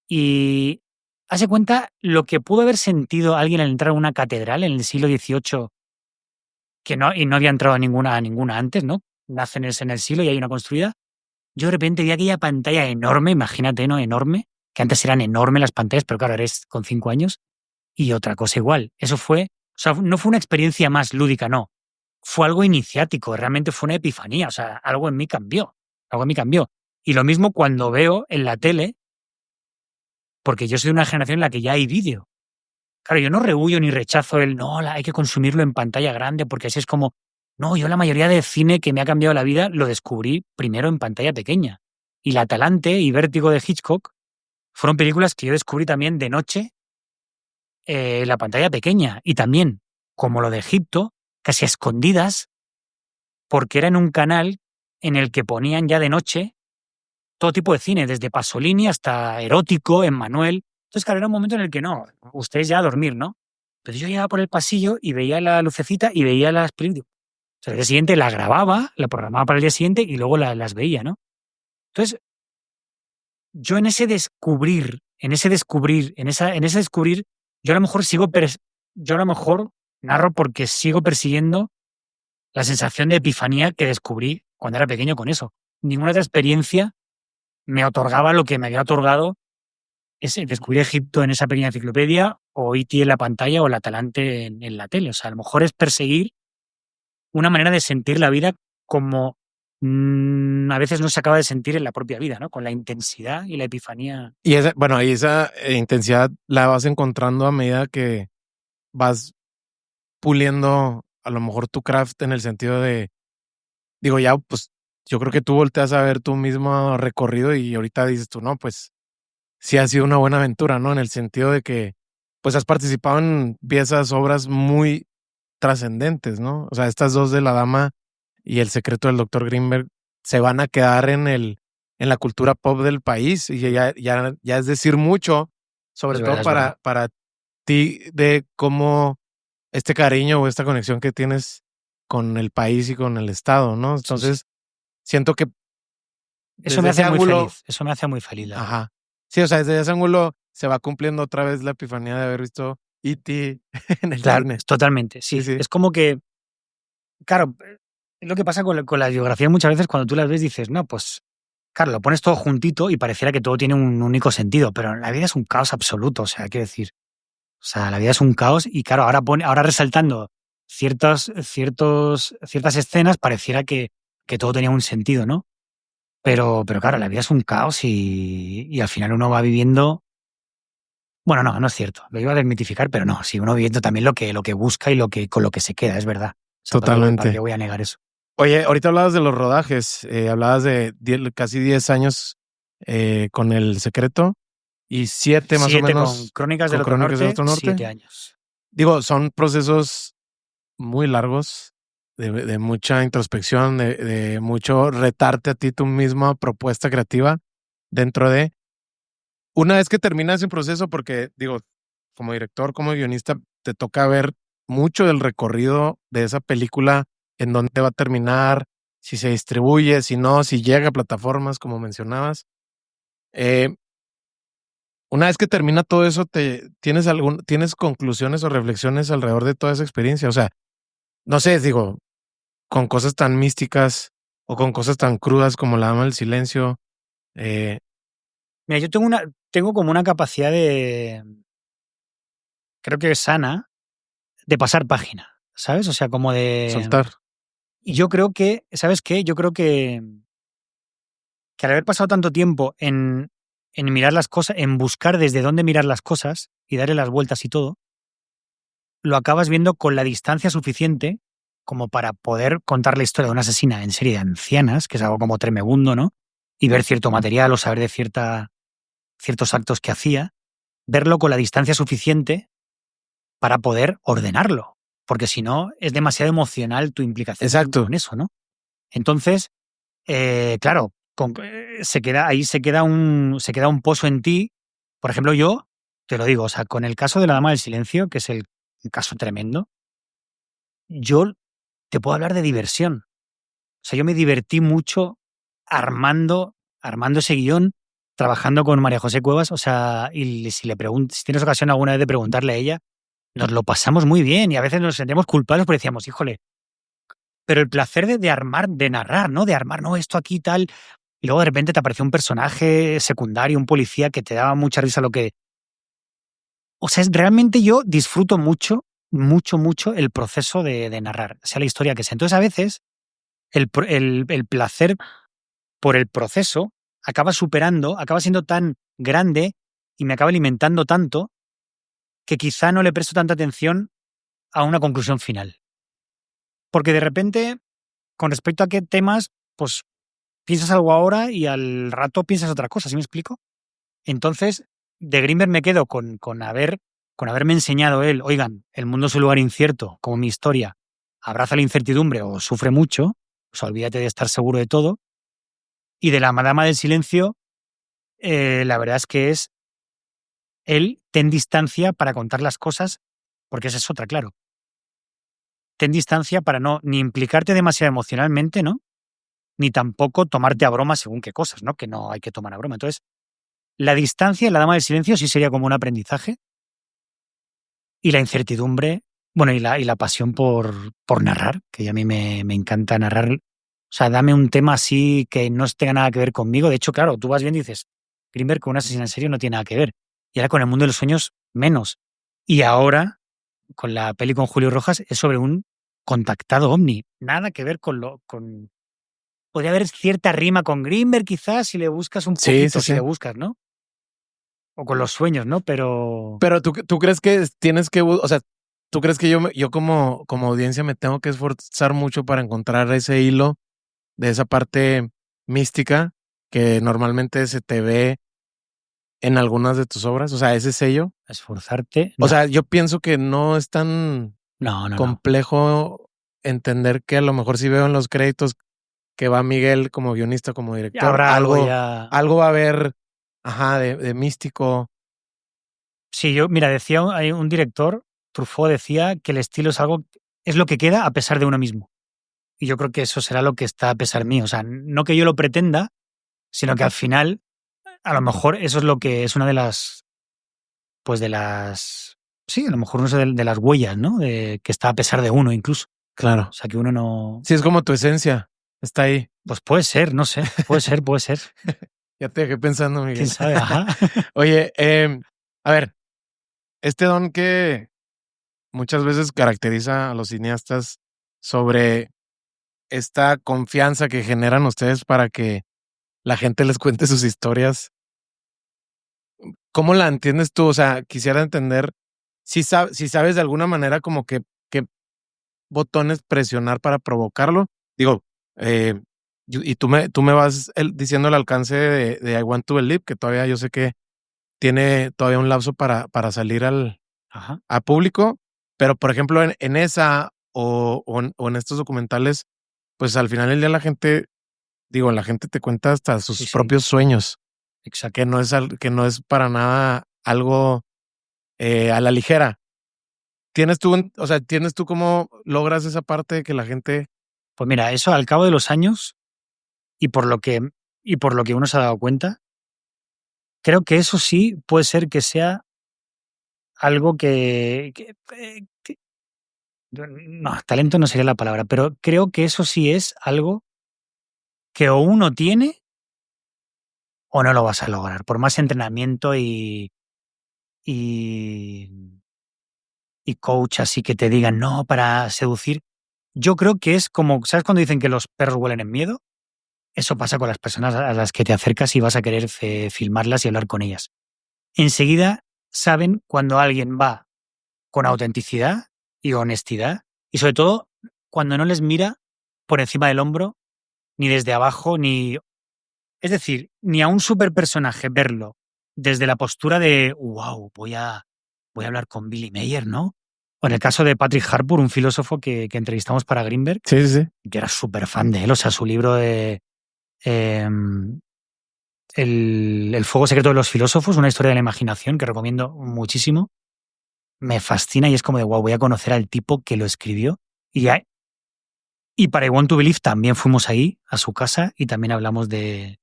Y hace cuenta lo que pudo haber sentido alguien al entrar a una catedral en el siglo XVIII, y no había entrado a ninguna antes, ¿no? Nacen en el siglo y hay una construida. Yo de repente vi aquella pantalla enorme, imagínate, ¿no? Enorme, que antes eran enormes las pantallas, pero claro, eres con 5 años. Y otra cosa igual. Eso fue, o sea, no fue una experiencia más lúdica, no. Fue algo iniciático, realmente fue una epifanía, o sea, algo en mí cambió. Y lo mismo cuando veo en la tele, porque yo soy de una generación en la que ya hay vídeo. Claro, yo no rehuyo ni rechazo hay que consumirlo en pantalla grande, porque así es como... No, yo la mayoría de cine que me ha cambiado la vida lo descubrí primero en pantalla pequeña. Y La Talante y Vértigo de Hitchcock fueron películas que yo descubrí también de noche en la pantalla pequeña. Y también, como lo de Egipto, casi a escondidas, porque era en un canal en el que ponían ya de noche todo tipo de cine, desde Pasolini hasta erótico, Emmanuel. Entonces, claro, era un momento en el que no, ustedes ya a dormir, ¿no? Pero yo llegaba por el pasillo y veía la lucecita y veía las películas. O sea, el día siguiente la grababa, la programaba para el día siguiente y luego las veía, ¿no? Entonces, yo en ese descubrir, yo a lo mejor narro porque sigo persiguiendo la sensación de epifanía que descubrí cuando era pequeño con eso. Ninguna otra experiencia me otorgaba lo que me había otorgado ese descubrir Egipto en esa pequeña enciclopedia, o E.T. en la pantalla, o el Atalante en la tele. O sea, a lo mejor es perseguir una manera de sentir la vida como a veces no se acaba de sentir en la propia vida, ¿no? Con la intensidad y la epifanía. Y esa intensidad la vas encontrando a medida que vas puliendo a lo mejor tu craft, en el sentido de, digo, ya, pues yo creo que tú volteas a ver tu mismo recorrido y ahorita dices tú, no, pues sí ha sido una buena aventura, ¿no? En el sentido de que, pues has participado en piezas, obras muy trascendentes, ¿no? O sea, estas dos de La Dama y El secreto del Dr. Greenberg se van a quedar en la cultura pop del país, y ya es decir mucho, sobre todo para ti, de cómo este cariño o esta conexión que tienes con el país y con el estado, ¿no? Entonces, siento que eso me hace muy feliz. Eso me hace muy feliz. Ajá. Sí, o sea, desde ese ángulo se va cumpliendo otra vez la epifanía de haber visto E.T. en el Claro, cine. totalmente, sí. Es como que, claro, es lo que pasa con las biografías muchas veces cuando tú las ves dices, no, pues, claro, lo pones todo juntito y pareciera que todo tiene un único sentido, pero la vida es un caos absoluto, o sea, quiero decir, o sea, la vida es un caos y claro, ahora resaltando ciertas escenas pareciera que todo tenía un sentido, ¿no? Pero claro, la vida es un caos y al final uno va viviendo. Bueno, no es cierto. Lo iba a desmitificar, pero no. Sí, uno viviendo también lo que busca y con lo que se queda, es verdad. O sea, Totalmente. ¿para qué voy a negar eso? Oye, ahorita hablabas de los rodajes, hablabas de casi 10 años con El Secreto y 7 más o 7 menos con Crónicas del con Otro Norte, Norte. 7 años. Digo, son procesos muy largos, de mucha introspección, de mucho retarte a ti tu misma propuesta creativa dentro de. Una vez que terminas ese proceso, porque digo, como director, como guionista, te toca ver mucho del recorrido de esa película, en dónde va a terminar, si se distribuye, si no, si llega a plataformas, como mencionabas. Una vez que termina todo eso, ¿tienes conclusiones o reflexiones alrededor de toda esa experiencia? O sea, no sé, digo, con cosas tan místicas o con cosas tan crudas como La Dama del Silencio. Mira, yo tengo como una capacidad creo que sana, de pasar página, ¿sabes? O sea, como de. Soltar. Y yo creo que, ¿sabes qué? Yo creo que al haber pasado tanto tiempo en mirar las cosas, en buscar desde dónde mirar las cosas y darle las vueltas y todo, lo acabas viendo con la distancia suficiente como para poder contar la historia de una asesina en serie de ancianas, que es algo como tremebundo, ¿no? Y ver cierto material o saber de ciertos actos que hacía, verlo con la distancia suficiente para poder ordenarlo, porque si no es demasiado emocional tu implicación con eso, ¿no? Entonces, claro, se queda un pozo en ti. Por ejemplo, yo te lo digo, o sea, con el caso de La Dama del Silencio, que es un caso tremendo, yo te puedo hablar de diversión. O sea, yo me divertí mucho armando ese guión, trabajando con María José Cuevas, o sea, y si tienes ocasión alguna vez de preguntarle a ella, nos lo pasamos muy bien y a veces nos sentimos culpables porque decíamos, híjole, pero el placer de armar, de narrar, ¿no? De armar, no, esto aquí tal, y luego de repente te apareció un personaje secundario, un policía que te daba mucha risa lo que. O sea, realmente yo disfruto mucho, mucho, mucho el proceso de narrar, sea la historia que sea. Entonces, a veces, el placer por el proceso acaba siendo tan grande y me acaba alimentando tanto que quizá no le presto tanta atención a una conclusión final. Porque de repente, con respecto a qué temas, pues piensas algo ahora y al rato piensas otra cosa, ¿sí me explico? Entonces, de Greenberg me quedo con haberme enseñado él, oigan, el mundo es un lugar incierto, como mi historia, abraza la incertidumbre o sufre mucho, o sea, olvídate de estar seguro de todo. Y de La Dama del Silencio, la verdad es que es él, ten distancia para contar las cosas, porque esa es otra, claro. Ten distancia para no ni implicarte demasiado emocionalmente, ¿no? Ni tampoco tomarte a broma según qué cosas, ¿no? Que no hay que tomar a broma. Entonces, la distancia en La Dama del Silencio sí sería como un aprendizaje. Y la incertidumbre, bueno, y la pasión por narrar, que a mí me encanta narrar. O sea, dame un tema así que no tenga nada que ver conmigo. De hecho, claro, tú vas bien y dices, Greenberg con una asesina en serio no tiene nada que ver. Y ahora con El mundo de los sueños, menos. Y ahora, con la peli con Julio Rojas, es sobre un contactado ovni. Nada que ver con. Podría haber cierta rima con Greenberg, quizás, si le buscas un poquito, si le buscas, ¿no? O con los sueños, ¿no? Pero tú crees que tienes que, o sea, tú crees que yo como audiencia me tengo que esforzar mucho para encontrar ese hilo de esa parte mística que normalmente se te ve en algunas de tus obras, o sea, ese sello. Esforzarte. O sea, yo pienso que no es tan complejo entender que a lo mejor si veo en los créditos que va Miguel como guionista, como director, habrá algo va a haber, de místico. Sí, decía hay un director, Truffaut decía que el estilo es lo que queda a pesar de uno mismo. Y yo creo que eso será lo que está a pesar mío. O sea, no que yo lo pretenda, sino que al final a lo mejor eso es lo que es una de las, pues de las, sí, a lo mejor una de las huellas, ¿no? Que está a pesar de uno incluso. Claro. O sea, que uno no... Sí, es como tu esencia. Está ahí. Pues puede ser, no sé, puede ser. Ya te dejé pensando, Miguel. ¿Quién sabe? Ajá. Oye, a ver, este don que muchas veces caracteriza a los cineastas sobre esta confianza que generan ustedes para que la gente les cuente sus historias. ¿Cómo la entiendes tú? O sea, quisiera entender si sabes de alguna manera como que qué botones presionar para provocarlo. Digo, y tú me vas diciendo el alcance de I Want to Believe, que todavía yo sé que tiene todavía un lapso para salir Ajá. a público, pero por ejemplo en esa o en estos documentales, pues al final del día la gente te cuenta hasta sus Sí, sí. propios sueños, Exacto. que no es para nada algo a la ligera. ¿Tienes tú cómo logras esa parte de que la gente... Pues mira, eso al cabo de los años y por lo que uno se ha dado cuenta, creo que eso sí puede ser que sea algo no, talento no sería la palabra, pero creo que eso sí es algo que o uno tiene o no lo vas a lograr, por más entrenamiento y, y coach así que te digan, no, para seducir. Yo creo que es como, ¿sabes cuando dicen que los perros huelen en miedo? Eso pasa con las personas a las que te acercas y vas a querer filmarlas y hablar con ellas. Enseguida saben cuando alguien va con autenticidad y honestidad y sobre todo cuando no les mira por encima del hombro, ni desde abajo, ni... Es decir, ni a un superpersonaje verlo desde la postura de, wow, voy a hablar con Billy Mayer, ¿no? O en el caso de Patrick Harpur, un filósofo que entrevistamos para Greenberg, Sí, sí, sí. yo era súper fan de él, o sea, su libro de el fuego secreto de los filósofos, una historia de la imaginación que recomiendo muchísimo, me fascina y es como de, wow, voy a conocer al tipo que lo escribió. Y para I Want to Believe también fuimos ahí, a su casa, y también hablamos del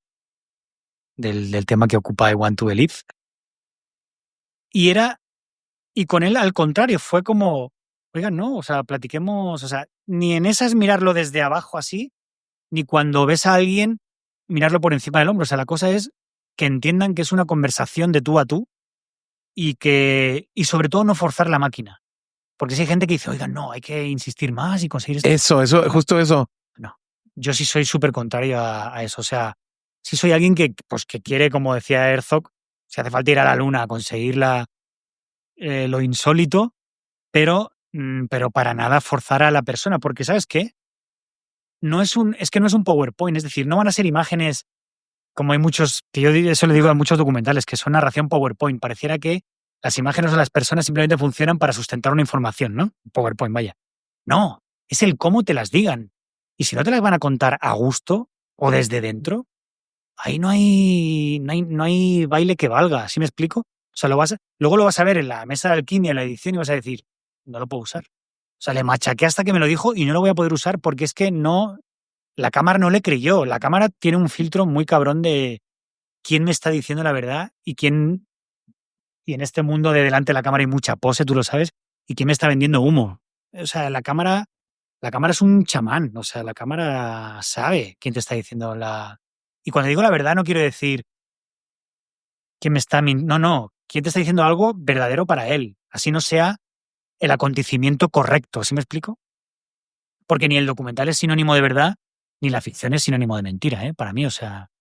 tema que ocupa I Want to Believe. Y con él, al contrario, fue como, oigan, no, o sea, platiquemos, o sea, ni en esas mirarlo desde abajo así, ni cuando ves a alguien mirarlo por encima del hombro. O sea, la cosa es que entiendan que es una conversación de tú a tú y sobre todo no forzar la máquina. Porque si hay gente que dice, oigan, no, hay que insistir más y conseguir esto. Justo eso. No, yo sí soy súper contrario a eso. O sea, sí soy alguien que quiere, como decía Herzog, si hace falta ir a la luna a conseguir lo insólito, pero para nada forzar a la persona. Porque, ¿sabes qué? Es que no es un PowerPoint, es decir, no van a ser imágenes como hay muchos, que yo eso le digo a muchos documentales, que son narración PowerPoint. Pareciera que las imágenes o las personas simplemente funcionan para sustentar una información, ¿no? PowerPoint, vaya. No, es el cómo te las digan. Y si no te las van a contar a gusto o desde dentro, ahí no hay baile que valga, ¿sí me explico? O sea, luego lo vas a ver en la mesa de alquimia, en la edición, y vas a decir, no lo puedo usar. O sea, le machaqué hasta que me lo dijo y no lo voy a poder usar porque es que no, la cámara no le creyó. La cámara tiene un filtro muy cabrón de quién me está diciendo la verdad y en este mundo de delante de la cámara hay mucha pose, tú lo sabes, y quién me está vendiendo humo. O sea, la cámara es un chamán, o sea, la cámara sabe quién te está diciendo Y cuando digo la verdad no quiero decir quién me está mintiendo, no, quién te está diciendo algo verdadero para él, así no sea el acontecimiento correcto, ¿sí me explico? Porque ni el documental es sinónimo de verdad, ni la ficción es sinónimo de mentira, para mí, o sea,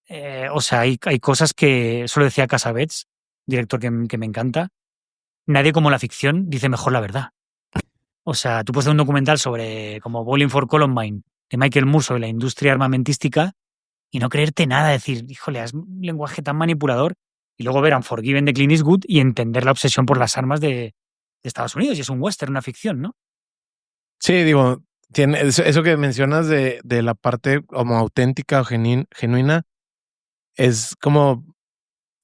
hay cosas que, eso lo decía Casabets, director que me encanta, nadie como la ficción dice mejor la verdad. O sea, tú puedes hacer un documental sobre como Bowling for Columbine de Michael Moore sobre la industria armamentística y no creerte nada, decir, híjole, es un lenguaje tan manipulador, y luego ver Unforgiven de Clint Eastwood y entender la obsesión por las armas de Estados Unidos, y es un western, una ficción, ¿no? Sí, digo, tiene eso que mencionas de la parte como auténtica o genuina, es como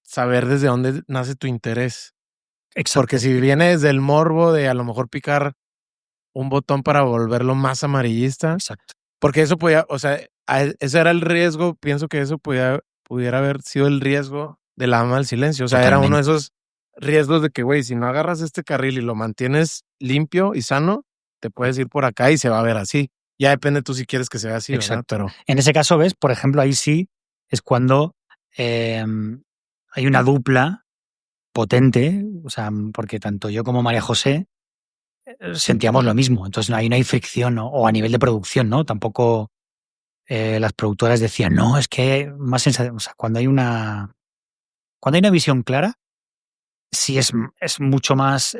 saber desde dónde nace tu interés. Exacto. Porque si viene desde el morbo de a lo mejor picar un botón para volverlo más amarillista, Exacto. porque eso podía, o sea, ese era el riesgo, pienso que eso podía pudiera haber sido el riesgo de la dama del silencio. O sea, era uno de esos riesgos de que, güey, si no agarras este carril y lo mantienes limpio y sano, te puedes ir por acá y se va a ver así. Ya depende tú si quieres que se vea así, ¿verdad? Pero en ese caso, ves, por ejemplo, ahí sí es cuando hay una dupla potente, o sea, porque tanto yo como María José sentíamos lo mismo. Entonces ahí no hay fricción, ¿no? O a nivel de producción, ¿no? Tampoco las productoras decían, no, es que más sensación. O sea, cuando hay una visión clara, sí es mucho más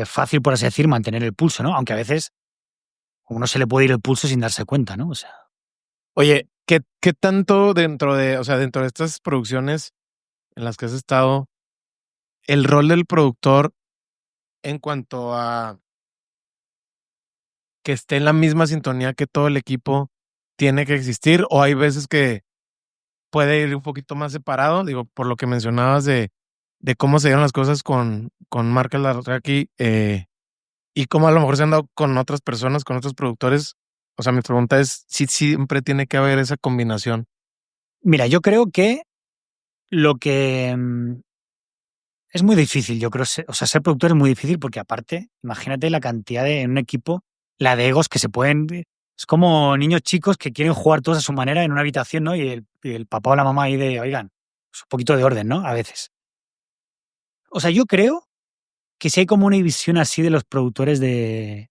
fácil, por así decir, mantener el pulso, ¿no? Aunque a veces a uno se le puede ir el pulso sin darse cuenta, ¿no? O sea. Oye, ¿qué tanto dentro de estas producciones en las que has estado, el rol del productor en cuanto a que esté en la misma sintonía que todo el equipo tiene que existir, o hay veces que puede ir un poquito más separado? Digo, por lo que mencionabas de cómo se dieron las cosas con Mark Alarraqui, y cómo a lo mejor se han dado con otras personas, con otros productores. O sea, mi pregunta es si siempre tiene que haber esa combinación. Mira, yo creo que lo que es muy difícil, yo creo, o sea, ser productor es muy difícil porque aparte, imagínate la cantidad en un equipo, la de egos que se pueden. Es como niños chicos que quieren jugar todos a su manera en una habitación, ¿no? Y el papá o la mamá ahí de, oigan, es un poquito de orden, ¿no? A veces. O sea, yo creo que si hay como una visión así de los productores de,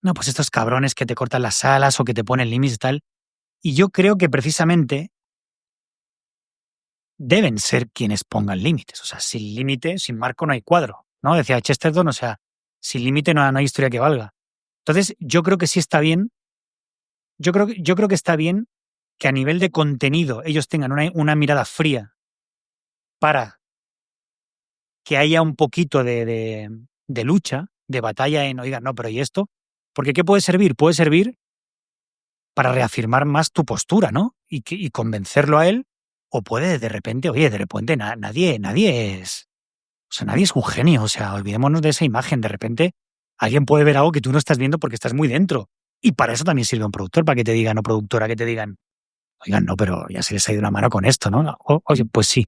no, pues estos cabrones que te cortan las alas o que te ponen límites y tal. Y yo creo que precisamente deben ser quienes pongan límites. O sea, sin límite, sin marco no hay cuadro, ¿no? Decía Chesterton, o sea, sin límite no hay historia que valga. Entonces, yo creo que sí está bien. Yo creo que está bien que a nivel de contenido ellos tengan una mirada fría para que haya un poquito de lucha, de batalla en, oigan, no, pero ¿y esto? Porque ¿qué puede servir? Puede servir para reafirmar más tu postura, ¿no? Y convencerlo a él, o puede de repente, oye, de repente nadie es, o sea, nadie es un genio, o sea, olvidémonos de esa imagen, de repente alguien puede ver algo que tú no estás viendo porque estás muy dentro. Y para eso también sirve un productor, para que te digan, o productora, que te digan, oigan, no, pero ya se les ha ido una mano con esto, ¿no? Oye, pues sí.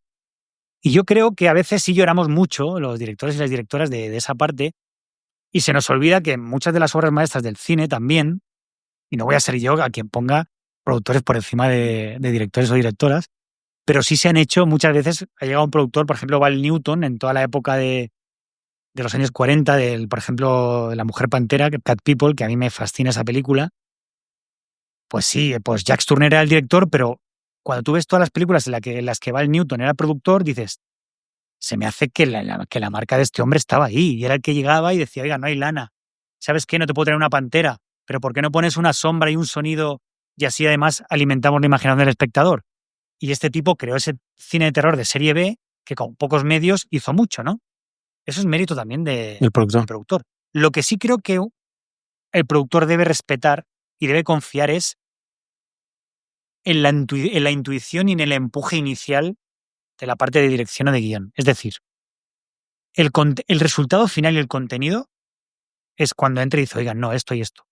Y yo creo que a veces sí lloramos mucho, los directores y las directoras, de esa parte, y se nos olvida que muchas de las obras maestras del cine también, y no voy a ser yo a quien ponga productores por encima de directores o directoras, pero sí se han hecho muchas veces, ha llegado un productor, por ejemplo, Val Newton, en toda la época de los años 40, por ejemplo, de La Mujer Pantera, Cat People, que a mí me fascina esa película. Pues sí, pues Jacques Tourneur era el director, pero cuando tú ves todas las películas en las que Val Newton era productor, dices, se me hace que la marca de este hombre estaba ahí, y era el que llegaba y decía, oiga, no hay lana, ¿sabes qué? No te puedo traer una pantera, pero ¿por qué no pones una sombra y un sonido y así además alimentamos la imaginación del espectador? Y este tipo creó ese cine de terror de serie B que con pocos medios hizo mucho, ¿no? Eso es mérito también del productor. Lo que sí creo que el productor debe respetar y debe confiar es en la intuición y en el empuje inicial de la parte de dirección o de guión. Es decir, el resultado final y el contenido es cuando entra y dice, oigan, no, esto y esto.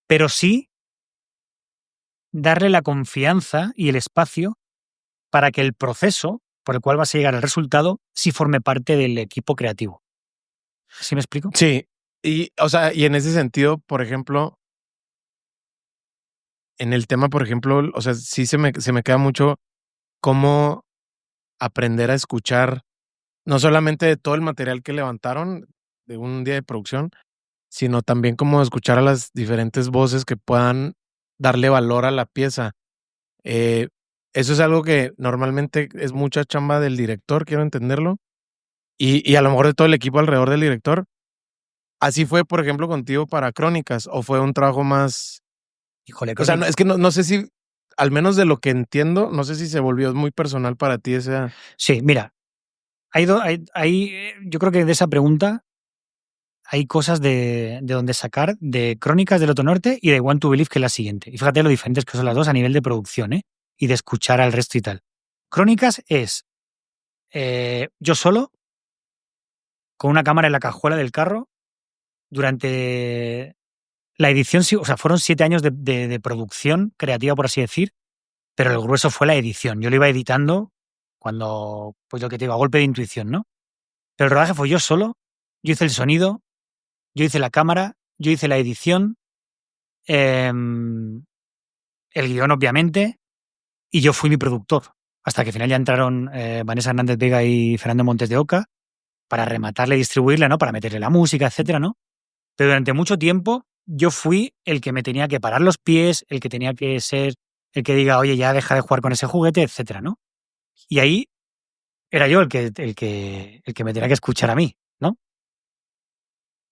Pero sí darle la confianza y el espacio para que el proceso por el cual vas a llegar al resultado sí forme parte del equipo creativo. ¿Sí me explico? Sí, y, o sea, y en ese sentido, por ejemplo, en el tema, por ejemplo, o sea, sí se me queda mucho cómo aprender a escuchar, no solamente de todo el material que levantaron de un día de producción, sino también como escuchar a las diferentes voces que puedan darle valor a la pieza. Eh, Eso es algo que normalmente es mucha chamba del director, quiero entenderlo, y a lo mejor de todo el equipo alrededor del director. ¿Así fue, por ejemplo, contigo para Crónicas o fue un trabajo más? Híjole, O sea, es que no sé si, al menos de lo que entiendo, no sé si se volvió muy personal para ti esa. Sí, mira, yo creo que de esa pregunta hay cosas de donde sacar de Crónicas del Otro Norte y de Want to Believe, que es la siguiente. Y fíjate lo diferentes que son las dos a nivel de producción, ¿eh? Y de escuchar al resto y tal. Crónicas es yo solo, con una cámara en la cajuela del carro, durante la edición, o sea, fueron 7 años de producción creativa, por así decir, pero el grueso fue la edición. Yo lo iba editando cuando, pues lo que te digo, a golpe de intuición, ¿no? Pero el rodaje fue yo solo, yo hice el sonido, yo hice la cámara, yo hice la edición, el guión, obviamente, y yo fui mi productor. Hasta que al final ya entraron Vanessa Hernández Vega y Fernando Montes de Oca para rematarla y distribuirla, ¿no? Para meterle la música, etcétera, ¿no? Pero durante mucho tiempo yo fui el que me tenía que parar los pies, el que tenía que ser el que diga, oye, ya deja de jugar con ese juguete, etcétera, ¿no? Y ahí era yo el que me tenía que escuchar a mí, ¿no?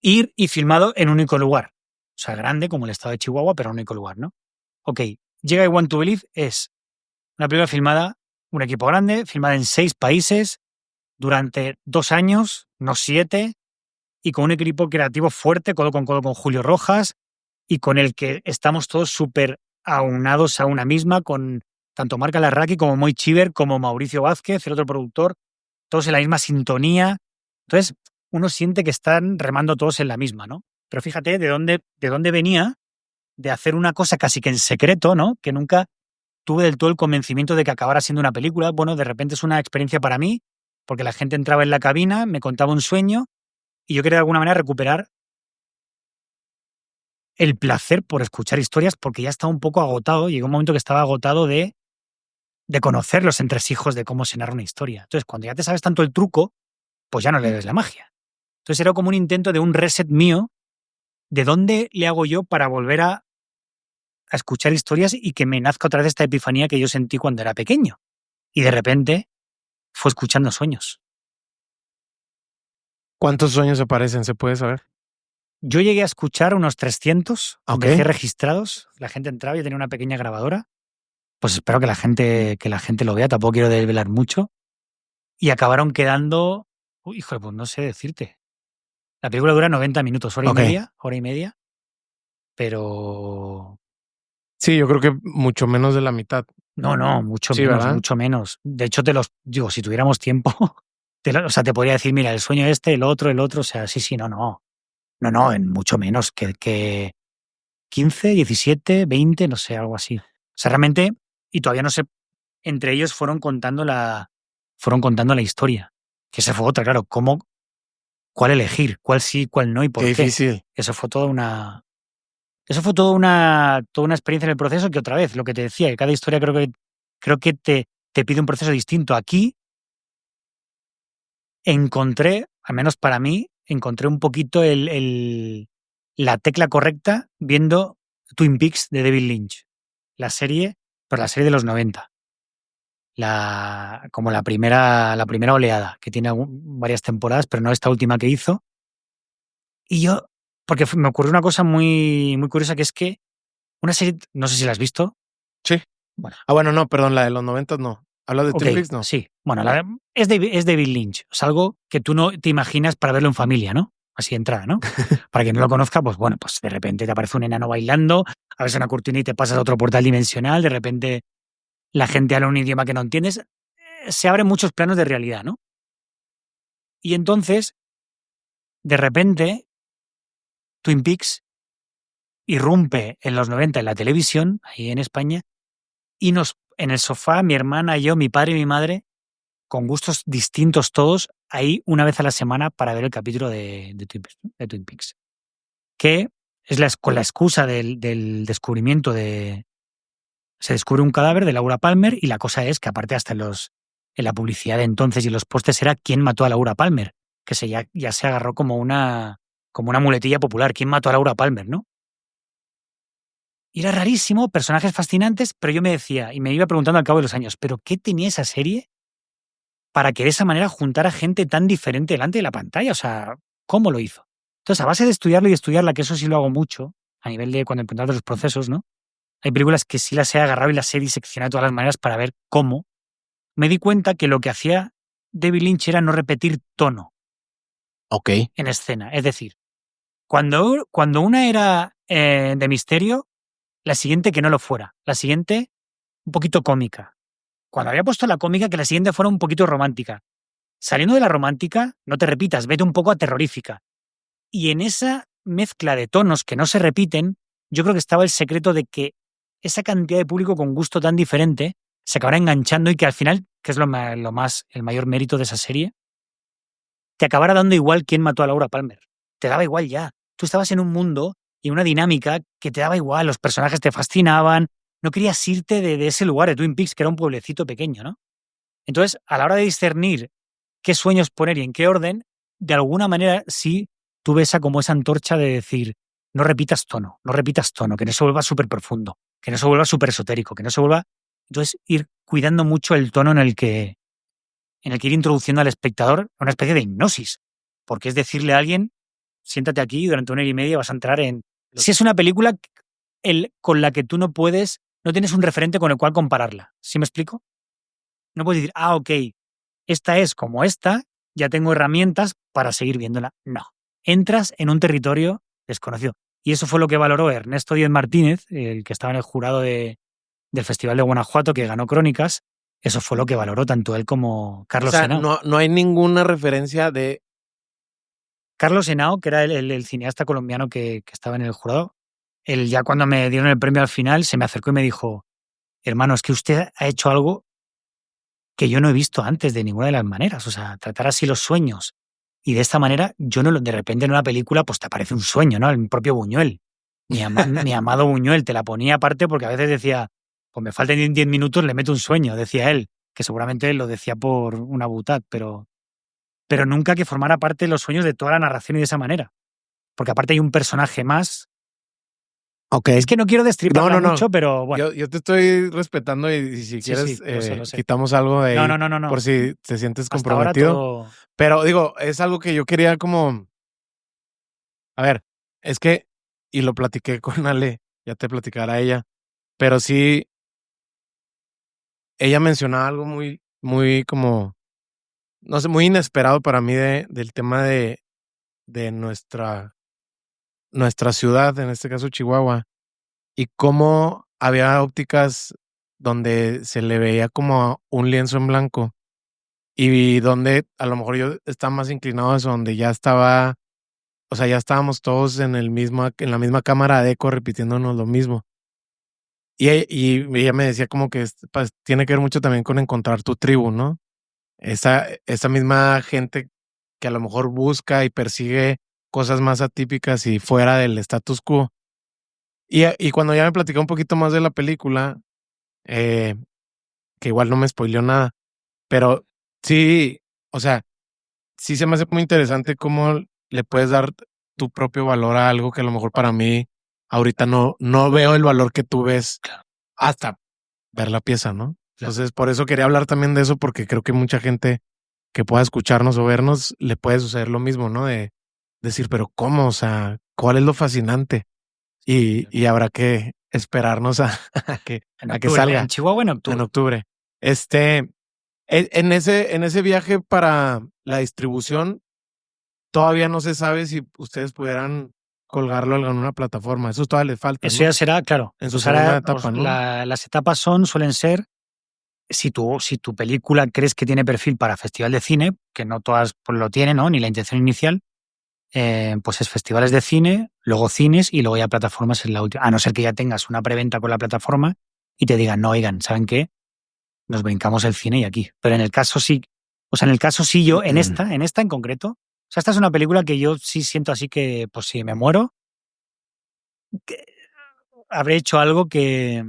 Ir y filmado en un único lugar. O sea, grande como el estado de Chihuahua, pero en un único lugar, ¿no? Ok, Llega I Want to Believe es una película filmada, un equipo grande, filmada en 6 países durante 2 años, no 7, y con un equipo creativo fuerte, codo con Julio Rojas, y con el que estamos todos súper aunados a una misma, con tanto Marc Alarraqui como Moy Chiver, como Mauricio Vázquez, el otro productor, todos en la misma sintonía. Entonces, uno siente que están remando todos en la misma, ¿no? Pero fíjate de dónde venía de hacer una cosa casi que en secreto, ¿no? Que nunca tuve del todo el convencimiento de que acabara siendo una película. Bueno, de repente es una experiencia para mí, porque la gente entraba en la cabina, me contaba un sueño, y yo quería de alguna manera recuperar el placer por escuchar historias, porque ya estaba un poco agotado. Llegó un momento que estaba agotado de conocer los entresijos de cómo se narra una historia. Entonces, cuando ya te sabes tanto el truco, pues ya no le ves la magia. Entonces era como un intento de un reset mío, de dónde le hago yo para volver a escuchar historias y que me nazca otra vez esta epifanía que yo sentí cuando era pequeño. Y de repente fue escuchando sueños. ¿Cuántos sueños aparecen? ¿Se puede saber? Yo llegué a escuchar unos 300, Ok. dejé registrados, la gente entraba, yo tenía una pequeña grabadora, pues espero que la gente lo vea, tampoco quiero desvelar mucho, y acabaron quedando, híjole, pues no sé decirte. La película dura 90 minutos, hora Ok. y media, pero Sí, yo creo que mucho menos de la mitad. no, mucho Sí, menos, ¿verdad? mucho menos. De hecho, digo, si tuviéramos tiempo, o sea, te podría decir, mira, el sueño el otro, o sea, sí, no, en mucho menos que 15, 17, 20, no sé, algo así. O sea, realmente, y todavía no sé, entre ellos fueron contando la historia. Que esa fue otra, claro, cuál elegir, cuál sí, cuál no y por Qué qué. difícil. Eso fue toda una experiencia en el proceso, que otra vez, lo que te decía, que cada historia creo que te pide un proceso distinto. Aquí encontré, al menos para mí, encontré un poquito la tecla correcta viendo Twin Peaks de David Lynch. La serie de los 90. Como la primera oleada, que tiene varias temporadas, pero no esta última que hizo. Y yo, porque me ocurrió una cosa muy, muy curiosa, que es que una serie, no sé si la has visto. Sí. Bueno. Bueno, no, perdón, la de los 90 no. ¿Hablas de Twin Peaks? No. Sí. Bueno, es David Lynch. Es algo que tú no te imaginas para verlo en familia, ¿no? Así de entrada, ¿no? Para quien no lo conozca, pues bueno, pues de repente te aparece un enano bailando, a veces una cortina y te pasas a otro portal dimensional, de repente la gente habla un idioma que no entiendes. Se abren muchos planos de realidad, ¿no? Y entonces, de repente, Twin Peaks irrumpe en los 90 en la televisión, ahí en España, y en el sofá, mi hermana y yo, mi padre y mi madre, con gustos distintos todos, ahí una vez a la semana para ver el capítulo de Twin Peaks. Que es con la excusa del descubrimiento se descubre un cadáver de Laura Palmer, y la cosa es que aparte hasta en la publicidad de entonces y en los postes era quién mató a Laura Palmer, que ya se agarró como una muletilla popular, quién mató a Laura Palmer, ¿no? Y era rarísimo, personajes fascinantes, pero yo me decía, y me iba preguntando al cabo de los años, ¿pero qué tenía esa serie para que de esa manera juntara gente tan diferente delante de la pantalla? O sea, ¿cómo lo hizo? Entonces, a base de estudiarlo y estudiarla, que eso sí lo hago mucho, a nivel de cuando encontramos los procesos, ¿no? Hay películas que sí las he agarrado y las he diseccionado de todas las maneras para ver cómo. Me di cuenta que lo que hacía David Lynch era no repetir tono. Ok. En escena. Es decir, cuando una era de misterio, la siguiente que no lo fuera. La siguiente, un poquito cómica. Cuando había puesto la cómica, que la siguiente fuera un poquito romántica. Saliendo de la romántica, no te repitas, vete un poco a terrorífica. Y en esa mezcla de tonos que no se repiten, yo creo que estaba el secreto de que esa cantidad de público con gusto tan diferente se acabará enganchando y que al final, que es el mayor mérito de esa serie, te acabará dando igual quién mató a Laura Palmer. Te daba igual ya. Tú estabas en un mundo y una dinámica que te daba igual, los personajes te fascinaban, no querías irte de ese lugar de Twin Peaks, que era un pueblecito pequeño, ¿no? Entonces, a la hora de discernir qué sueños poner y en qué orden, de alguna manera sí tuve esa antorcha de decir, no repitas tono, que no se vuelva súper profundo, que no se vuelva súper esotérico, que no se vuelva... Entonces, ir cuidando mucho el tono en el que ir introduciendo al espectador a una especie de hipnosis, porque es decirle a alguien, siéntate aquí, durante 1 hora y media vas a entrar en... Si es una película con la que tú no tienes un referente con el cual compararla, ¿sí me explico? No puedes decir, ok, esta es como esta, ya tengo herramientas para seguir viéndola. No, entras en un territorio desconocido. Y eso fue lo que valoró Ernesto Díez Martínez, el que estaba en el jurado del Festival de Guanajuato, que ganó Crónicas. Eso fue lo que valoró tanto él como Carlos Henao. No hay ninguna referencia de... Carlos Henao, que era el cineasta colombiano que estaba en el jurado, él ya cuando me dieron el premio al final se me acercó y me dijo, hermano, es que usted ha hecho algo que yo no he visto antes de ninguna de las maneras. O sea, tratar así los sueños. Y de esta manera, de repente en una película, pues te aparece un sueño, ¿no? El propio Buñuel. Mi amado Buñuel, te la ponía aparte porque a veces decía, pues me faltan 10 minutos, le meto un sueño, decía él, que seguramente lo decía por una butad, pero nunca que formara parte de los sueños de toda la narración y de esa manera. Porque aparte hay un personaje más. Okay. Es que no quiero destriparla mucho, pero bueno. Yo te estoy respetando y si quieres lo sé. quitamos algo de ahí No. por si te sientes hasta comprometido. Ahora todo... Pero digo, es algo que yo quería como... A ver, es que, y lo platiqué con Ale, ya te platicará ella, pero sí, ella mencionaba algo muy, muy como, no sé, muy inesperado para mí del tema de nuestra ciudad, en este caso Chihuahua, y cómo había ópticas donde se le veía como un lienzo en blanco y donde a lo mejor yo estaba más inclinado a eso, donde ya estaba, o sea, ya estábamos todos en la misma cámara de eco repitiéndonos lo mismo. Y ella me decía como que pues, tiene que ver mucho también con encontrar tu tribu, ¿no? Esa misma gente que a lo mejor busca y persigue cosas más atípicas y fuera del status quo. Y cuando ya me platicó un poquito más de la película, que igual no me spoileó nada, pero sí, o sea, sí se me hace muy interesante cómo le puedes dar tu propio valor a algo que a lo mejor para mí ahorita no veo el valor que tú ves hasta ver la pieza, ¿no? Entonces, por eso quería hablar también de eso, porque creo que mucha gente que pueda escucharnos o vernos le puede suceder lo mismo, ¿no? De decir, pero ¿cómo? O sea, ¿cuál es lo fascinante? Y habrá que esperarnos a que salga. En Chihuahua en octubre. En octubre. En ese viaje para la distribución, todavía no se sabe si ustedes pudieran colgarlo en alguna plataforma. Eso todavía les falta. Eso ya será, claro. En su segunda etapa, ¿no? Las etapas suelen ser, si tu película crees que tiene perfil para festival de cine, que no todas pues, lo tienen, ¿no? Ni la intención inicial, pues es festivales de cine, luego cines y luego ya plataformas en la última. A no ser que ya tengas una preventa con la plataforma y te digan, no, oigan, ¿saben qué? Nos brincamos el cine y aquí. Pero en el caso sí, yo, en esta en concreto, o sea, esta es una película que yo sí siento así que, pues si me muero, habré hecho algo que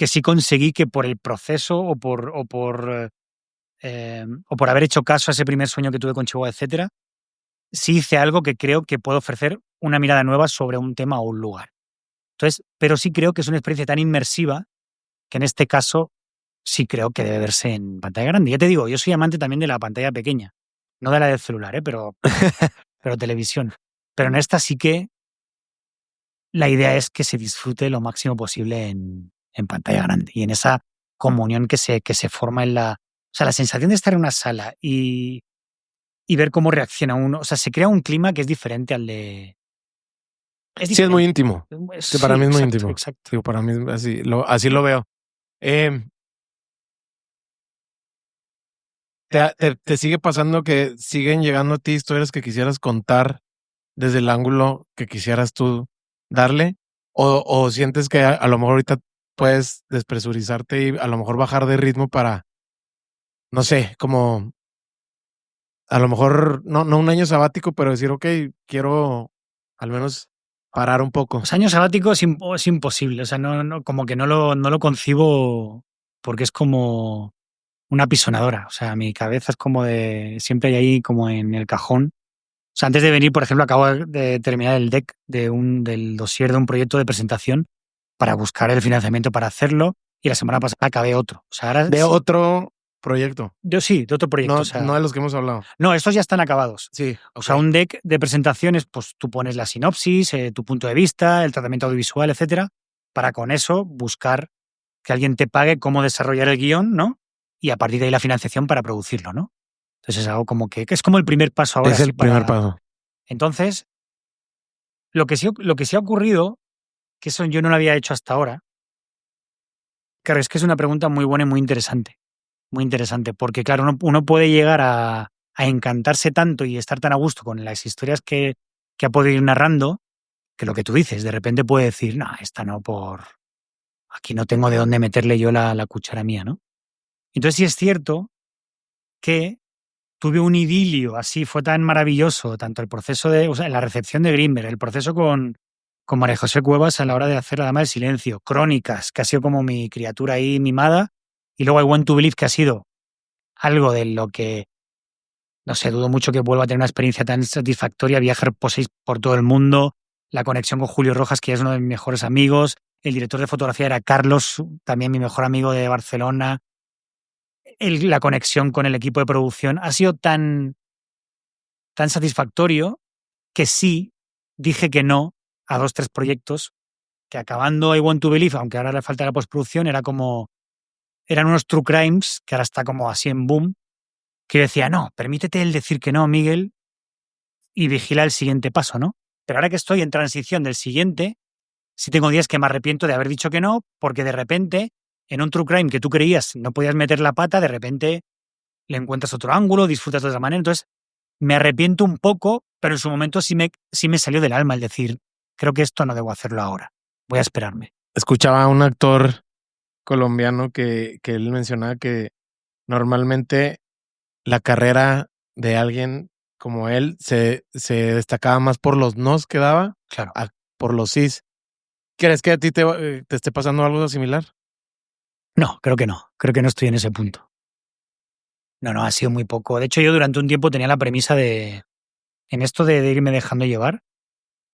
sí conseguí que por el proceso o por haber hecho caso a ese primer sueño que tuve con Chihuahua, etcétera, sí hice algo que creo que puedo ofrecer una mirada nueva sobre un tema o un lugar. Entonces, pero sí creo que es una experiencia tan inmersiva que en este caso sí creo que debe verse en pantalla grande. Ya te digo, yo soy amante también de la pantalla pequeña, no de la del celular, pero televisión. Pero en esta sí que la idea es que se disfrute lo máximo posible en pantalla grande y en esa comunión que se forma en la... O sea, la sensación de estar en una sala y ver cómo reacciona uno. O sea, se crea un clima que es diferente al de... Sí, es muy íntimo. Sí, para mí es muy exacto, íntimo. Exacto. Digo, para mí así lo veo. ¿Te sigue pasando que siguen llegando a ti historias que quisieras contar desde el ángulo que quisieras tú darle? O sientes que a lo mejor ahorita puedes despresurizarte y a lo mejor bajar de ritmo para, no sé, como a lo mejor no un año sabático, pero decir, ok, quiero al menos parar un poco. Los años sabáticos es imposible, o sea, como que no lo concibo porque es como una pisonadora, o sea, mi cabeza es como siempre hay ahí como en el cajón. O sea, antes de venir, por ejemplo, acabo de terminar el deck del dossier de un proyecto de presentación para buscar el financiamiento para hacerlo y la semana pasada acabé otro. O sea, ahora De otro proyecto. Yo sí, de otro proyecto. No, o sea, no de los que hemos hablado. No, estos ya están acabados. Sí. Okay. O sea, un deck de presentaciones, pues tú pones la sinopsis, tu punto de vista, el tratamiento audiovisual, etcétera, para con eso buscar que alguien te pague cómo desarrollar el guión, ¿no? Y a partir de ahí la financiación para producirlo, ¿no? Entonces es algo como que es como el primer paso ahora. Es el primer paso. Entonces, lo que sí ha ocurrido, que eso yo no lo había hecho hasta ahora, claro, es que es una pregunta muy buena y muy interesante. Muy interesante, porque claro, uno puede llegar a encantarse tanto y estar tan a gusto con las historias que ha podido ir narrando, que lo que tú dices, de repente puede decir, no, esta no, aquí no tengo de dónde meterle yo la cuchara mía, ¿no? Entonces sí es cierto que tuve un idilio así, fue tan maravilloso, tanto el proceso la recepción de Greenberg, el proceso con María José Cuevas a la hora de hacer La Dama del Silencio, Crónicas, que ha sido como mi criatura ahí mimada, y luego I Want to Believe, que ha sido algo de lo que, no sé, dudo mucho que vuelva a tener una experiencia tan satisfactoria, viajar por todo el mundo, la conexión con Julio Rojas, que es uno de mis mejores amigos, el director de fotografía era Carlos, también mi mejor amigo de Barcelona, la conexión con el equipo de producción ha sido tan satisfactorio que sí dije que no a 2-3 proyectos que acabando I Want to Believe, aunque ahora le falta la postproducción, eran unos true crimes, que ahora está como así en boom, que yo decía, no, permítete el decir que no, Miguel, y vigila el siguiente paso, ¿no? Pero ahora que estoy en transición del siguiente, sí tengo días que me arrepiento de haber dicho que no, porque de repente, en un true crime que tú creías no podías meter la pata, de repente le encuentras otro ángulo, disfrutas de otra manera. Entonces, me arrepiento un poco, pero en su momento sí me salió del alma el decir, creo que esto no debo hacerlo ahora, voy a esperarme. Escuchaba a un actor colombiano que él mencionaba que normalmente la carrera de alguien como él se destacaba más por los nos que daba, claro, por los sís. ¿Crees que a ti te esté pasando algo similar? No, creo que no estoy en ese punto. No, ha sido muy poco. De hecho, yo durante un tiempo tenía la premisa en esto de irme dejando llevar,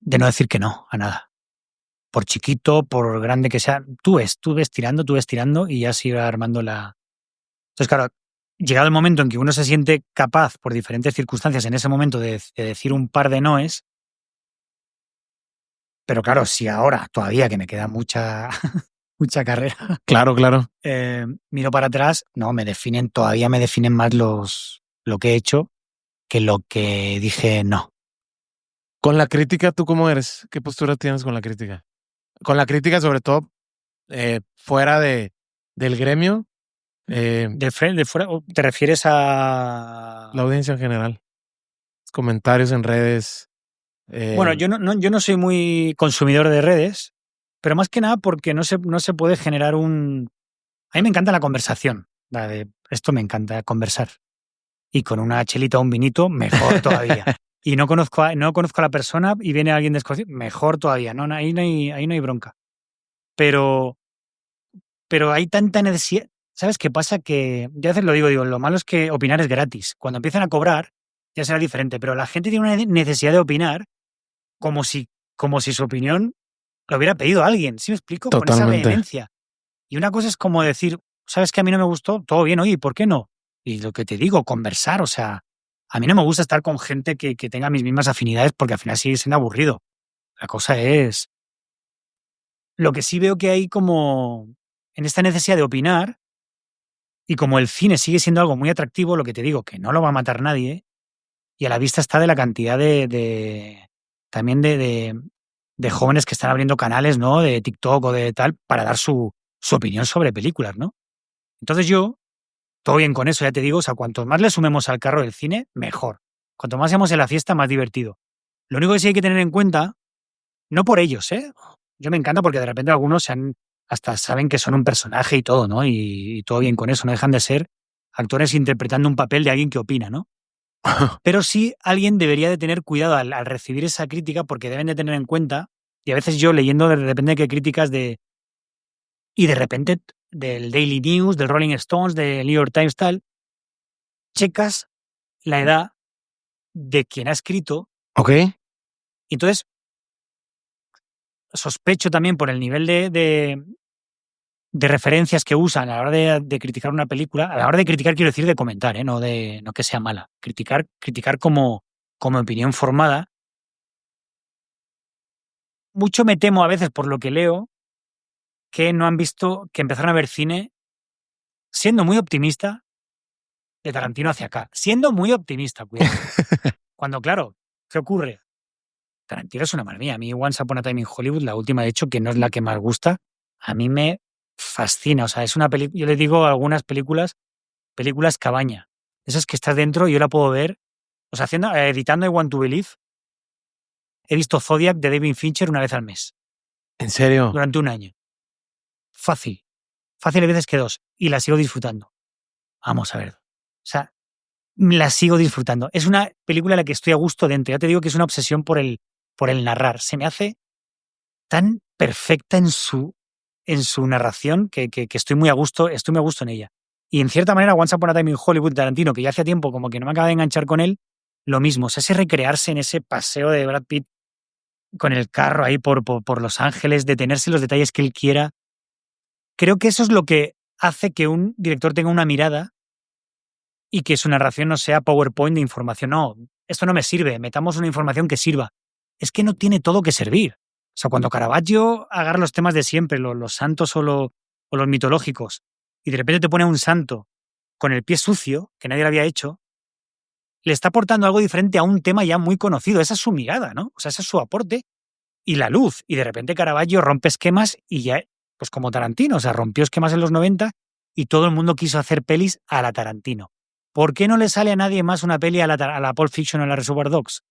de no decir que no a nada. Por chiquito, por grande que sea, tú ves tirando y ya se irá armando la... Entonces, claro, llegado el momento en que uno se siente capaz, por diferentes circunstancias, en ese momento de decir un par de noes, pero claro, si ahora todavía que me queda mucha carrera. Claro. Miro para atrás, no, todavía me definen más lo que he hecho que lo que dije no. Con la crítica, ¿tú cómo eres? ¿Qué postura tienes con la crítica? Con la crítica, sobre todo, fuera del gremio. ¿De fuera? ¿Te refieres a...? La audiencia en general. Comentarios en redes. Bueno, yo no soy muy consumidor de redes, pero más que nada porque no se puede generar un... A mí me encanta la conversación. Esto me encanta, conversar. Y con una chelita o un vinito, mejor todavía. Y no conozco a la persona y viene alguien desconocido, mejor todavía. No, ahí no hay bronca. Pero hay tanta necesidad. ¿Sabes qué pasa? Que yo a veces lo digo, lo malo es que opinar es gratis. Cuando empiezan a cobrar, ya será diferente. Pero la gente tiene una necesidad de opinar como si su opinión lo hubiera pedido alguien. ¿Sí me explico? Totalmente. Con esa vehemencia. Y una cosa es como decir, ¿sabes que a mí no me gustó? Todo bien, oye, ¿por qué no? Y lo que te digo, conversar, o sea, a mí no me gusta estar con gente que tenga mis mismas afinidades porque al final sigue siendo aburrido. La cosa es... Lo que sí veo que hay como en esta necesidad de opinar, y como el cine sigue siendo algo muy atractivo, lo que te digo, que no lo va a matar nadie, y a la vista está de la cantidad también de jóvenes que están abriendo canales, ¿no? De TikTok o de tal, para dar su opinión sobre películas, ¿no? Entonces yo, todo bien con eso, ya te digo, o sea, cuanto más le sumemos al carro del cine, mejor. Cuanto más seamos en la fiesta, más divertido. Lo único que sí hay que tener en cuenta, no por ellos, yo me encanta porque de repente algunos hasta saben que son un personaje y todo, ¿no? Y todo bien con eso, no dejan de ser actores interpretando un papel de alguien que opina, ¿no? Pero sí alguien debería de tener cuidado al recibir esa crítica porque deben de tener en cuenta, y a veces yo leyendo de repente que críticas y de repente del Daily News, del Rolling Stones, del New York Times, tal, checas la edad de quien ha escrito. Ok. Y entonces sospecho también por el nivel de referencias que usan a la hora de criticar una película. A la hora de criticar quiero decir de comentar, no que sea mala. Criticar como opinión formada. Mucho me temo a veces por lo que leo que no han visto, que empezaron a ver cine siendo muy optimista de Tarantino hacia acá. Siendo muy optimista, cuidado. Cuando, claro, ¿qué ocurre? Tarantino es una maravilla. A mí Once Upon a Time in Hollywood, la última, de hecho, que no es la que más gusta, a mí me fascina. O sea, es una película, yo le digo a algunas películas cabaña. Esas que estás dentro y yo la puedo ver. O sea, editando I Want to Believe, he visto Zodiac de David Fincher una vez al mes. ¿En serio? Durante un año. Fácil. Fácil a veces que 2. Y la sigo disfrutando. Vamos a ver. O sea, la sigo disfrutando. Es una película en la que estoy a gusto dentro. Ya te digo que es una obsesión por el narrar. Se me hace tan perfecta en su narración que estoy muy a gusto en ella. Y en cierta manera, Once Upon a Time in Hollywood, Tarantino, que ya hace tiempo como que no me acaba de enganchar con él, lo mismo. O sea, ese recrearse en ese paseo de Brad Pitt con el carro ahí por Los Ángeles, detenerse en los detalles que él quiera. Creo que eso es lo que hace que un director tenga una mirada y que su narración no sea PowerPoint de información. No, esto no me sirve, metamos una información que sirva. Es que no tiene todo que servir. O sea, cuando Caravaggio agarra los temas de siempre, los santos o los mitológicos, y de repente te pone a un santo con el pie sucio, que nadie lo había hecho, le está aportando algo diferente a un tema ya muy conocido. Esa es su mirada, ¿no? O sea, ese es su aporte. Y la luz. Y de repente Caravaggio rompe esquemas y ya, pues como Tarantino, o sea, rompió esquemas en los 90 y todo el mundo quiso hacer pelis a la Tarantino. ¿Por qué no le sale a nadie más una peli a la Pulp Fiction o a la Reservoir Dogs?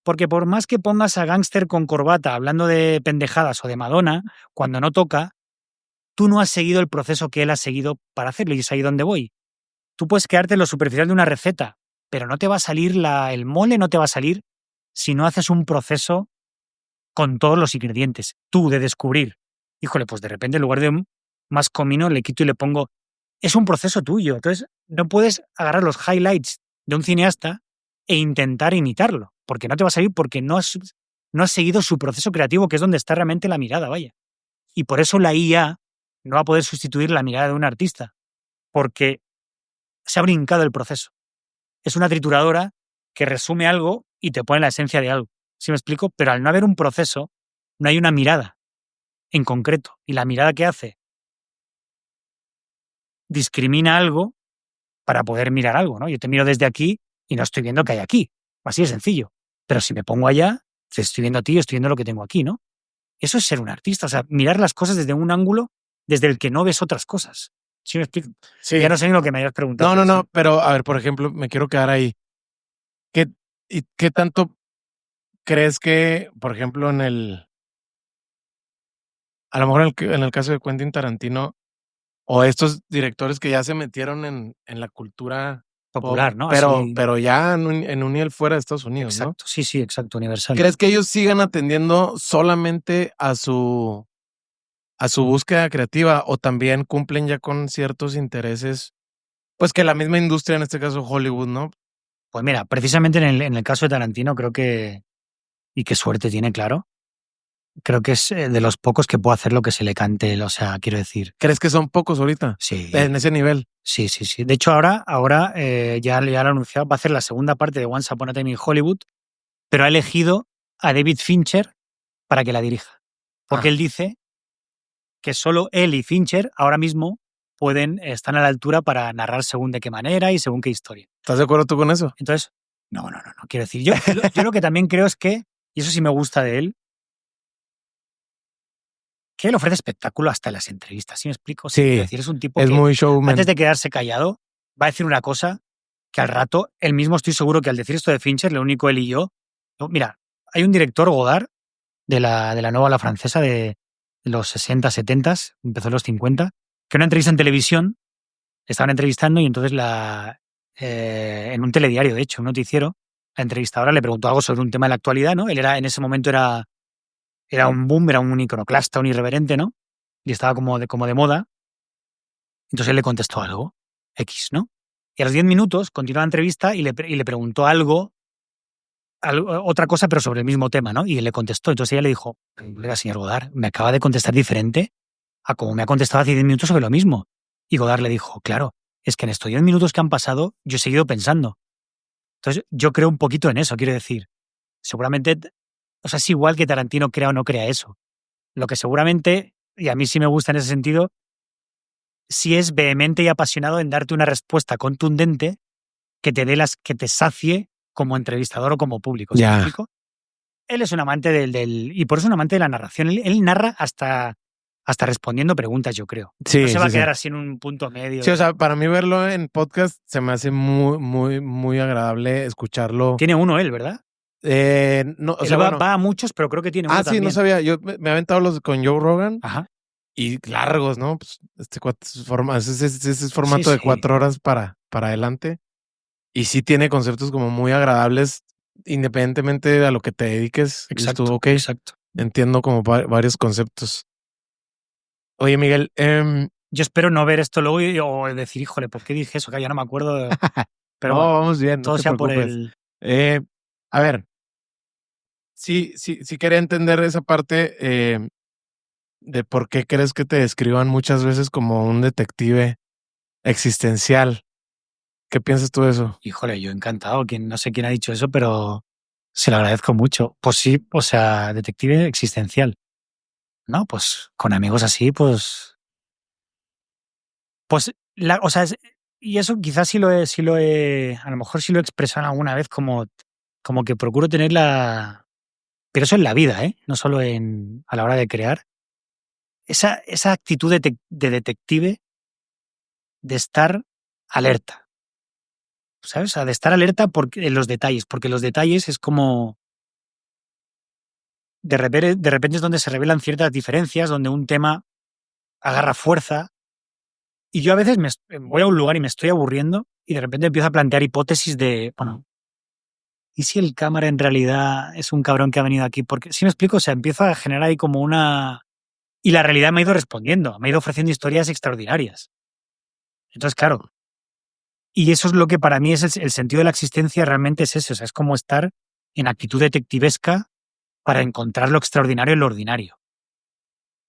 Porque por más que pongas a gángster con corbata hablando de pendejadas o de Madonna, cuando no toca, tú no has seguido el proceso que él ha seguido para hacerlo, y es ahí donde voy. Tú puedes quedarte en lo superficial de una receta, pero no te va a salir el mole, no te va a salir si no haces un proceso con todos los ingredientes, tú de descubrir. Híjole, pues de repente en lugar de más comino le quito y le pongo. Es un proceso tuyo, entonces no puedes agarrar los highlights de un cineasta e intentar imitarlo, porque no te va a salir porque no has seguido su proceso creativo, que es donde está realmente la mirada, vaya. Y por eso la IA no va a poder sustituir la mirada de un artista, porque se ha brincado el proceso. Es una trituradora que resume algo y te pone la esencia de algo. ¿Sí me explico? Pero al no haber un proceso, no hay una mirada en concreto. Y la mirada que hace discrimina algo para poder mirar algo, ¿no? Yo te miro desde aquí y no estoy viendo que hay aquí. Así de sencillo. Pero si me pongo allá, te estoy viendo a ti y estoy viendo lo que tengo aquí, ¿no? Eso es ser un artista. O sea, mirar las cosas desde un ángulo desde el que no ves otras cosas. ¿Sí me explico? Sí. Ya no sé ni lo que me hayas preguntado. No, pero a ver, por ejemplo, me quiero quedar ahí. ¿Qué tanto crees que, por ejemplo, a lo mejor en el caso de Quentin Tarantino, o estos directores que ya se metieron en la cultura Popular, pop, ¿no? pero ya en un nivel fuera de Estados Unidos, ¿no? Exacto, sí, exacto, universal. ¿Crees que ellos sigan atendiendo solamente a su búsqueda creativa o también cumplen ya con ciertos intereses, pues que la misma industria, en este caso Hollywood, ¿no? Pues mira, precisamente en el caso de Tarantino creo que, y qué suerte tiene, claro, creo que es de los pocos que puede hacer lo que se le cante, o sea, quiero decir. ¿Crees que son pocos ahorita? Sí. En ese nivel. Sí. De hecho, ahora ya lo ha anunciado, va a hacer la segunda parte de Once Upon a Time in Hollywood, pero ha elegido a David Fincher para que la dirija. Porque él dice que solo él y Fincher ahora mismo están a la altura para narrar según de qué manera y según qué historia. ¿Estás de acuerdo tú con eso? Entonces, no. Quiero decir, yo lo que también creo es que, y eso sí me gusta de él, que él ofrece espectáculo hasta en las entrevistas, ¿sí me explico? Sí, quiero decir, es un tipo es que muy showman. antes de quedarse callado va a decir una cosa que al rato, él mismo estoy seguro que al decir esto de Fincher, lo único él y yo, mira, hay un director, Godard, de la nueva ola francesa de los 60, 70, empezó en los 50, que una entrevista en televisión, estaban entrevistando y entonces en un telediario, de hecho, un noticiero, la entrevistadora le preguntó algo sobre un tema de la actualidad, ¿no? Él en ese momento era un boom, era un iconoclasta, un irreverente, ¿no? Y estaba como de moda. Entonces él le contestó algo, X, ¿no? Y a los 10 minutos continuó la entrevista y le preguntó algo, otra cosa, pero sobre el mismo tema, ¿no? Y él le contestó. Entonces ella le dijo, oiga, señor Godard, me acaba de contestar diferente a como me ha contestado hace 10 minutos sobre lo mismo. Y Godard le dijo, claro, es que en estos 10 minutos que han pasado yo he seguido pensando. Entonces yo creo un poquito en eso, quiero decir. Seguramente, o sea, es igual que Tarantino crea o no crea eso. Lo que seguramente, y a mí sí me gusta en ese sentido, sí es vehemente y apasionado en darte una respuesta contundente que te sacie como entrevistador o como público. ¿Sí me explico? Él es un amante y por eso es un amante de la narración. Él narra hasta respondiendo preguntas, yo creo. Sí, no se va a quedar sí. así en un punto medio. Sí, o sea, para mí verlo en podcast se me hace muy, muy, muy agradable escucharlo. Tiene uno él, ¿verdad? No, o él sea, va a muchos, pero creo que tiene uno también. Sí, no sabía. Yo me he aventado los con Joe Rogan. Ajá. Y largos, ¿no? Pues ese es formato de 4 horas para adelante. Y sí tiene conceptos como muy agradables, independientemente de a lo que te dediques. Exacto, Ok. exacto. Entiendo como varios conceptos. Oye, Miguel, yo espero no ver esto luego o decir, híjole, ¿por qué dije eso? Que ya no me acuerdo. Pero no, bueno, vamos bien. todo No te sea preocupes. por el... A ver, sí quería entender esa parte de por qué crees que te describan muchas veces como un detective existencial. ¿Qué piensas tú de eso? Híjole, yo encantado. No sé quién ha dicho eso, pero se lo agradezco mucho. Pues sí, o sea, detective existencial. No, pues con amigos así, pues... o sea, y eso quizás sí lo he, a lo mejor sí lo he expresado alguna vez como que procuro tener pero eso en la vida, no solo a la hora de crear. Esa actitud de detective de estar alerta, ¿sabes? O sea, de estar alerta en los detalles, porque los detalles es como... De repente es donde se revelan ciertas diferencias, donde un tema agarra fuerza. Y yo a veces voy a un lugar y me estoy aburriendo y de repente empiezo a plantear hipótesis de, bueno, ¿y si el cámara en realidad es un cabrón que ha venido aquí? Porque, ¿sí me explico? O sea, empiezo a generar ahí como una... Y la realidad me ha ido respondiendo, me ha ido ofreciendo historias extraordinarias. Entonces, claro, y eso es lo que para mí es el sentido de la existencia, realmente es eso, o sea, es como estar en actitud detectivesca para encontrar lo extraordinario en lo ordinario.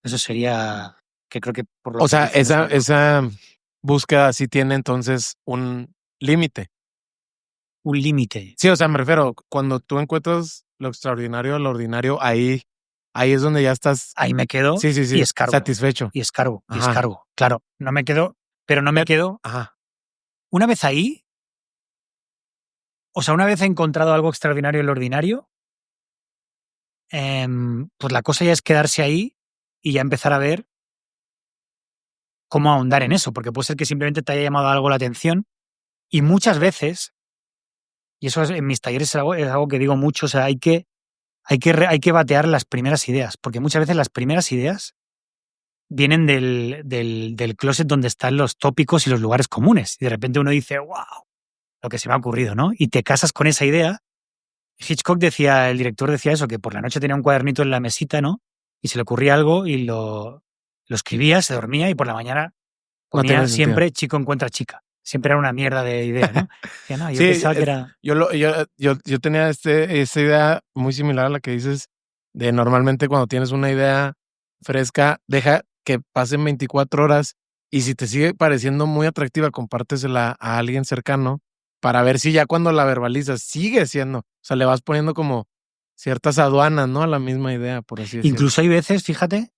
Eso sería, que creo que por lo O que sea, dices, esa búsqueda sí tiene entonces un límite. un límite. Sí, o sea, me refiero, cuando tú encuentras lo extraordinario de lo ordinario, ahí es donde ya estás. Ahí me quedo Sí, y escarbo. satisfecho. Y escarbo, y Ajá. escarbo. Claro, no me quedo, pero no me quedo. Ajá. Una vez ahí, o sea, una vez he encontrado algo extraordinario en lo ordinario, pues la cosa ya es quedarse ahí y ya empezar a ver cómo ahondar en eso, porque puede ser que simplemente te haya llamado algo la atención y muchas veces, y eso en mis talleres es algo que digo mucho, o sea, hay que batear las primeras ideas, porque muchas veces las primeras ideas vienen del closet donde están los tópicos y los lugares comunes. Y de repente uno dice, wow, lo que se me ha ocurrido, ¿no? Y te casas con esa idea. Hitchcock el director decía eso, que por la noche tenía un cuadernito en la mesita, ¿no? Y se le ocurría algo y lo escribía, se dormía y por la mañana ponía siempre chico encuentra chica. Siempre era una mierda de idea, ¿no? Decía, no, yo pensaba que era... Yo tenía esa idea muy similar a la que dices, de normalmente cuando tienes una idea fresca, deja que pasen 24 horas y si te sigue pareciendo muy atractiva, compártesela a alguien cercano para ver si ya cuando la verbalizas sigue siendo, o sea, le vas poniendo como ciertas aduanas, ¿no? A la misma idea, por así decirlo. Incluso hay veces, fíjate,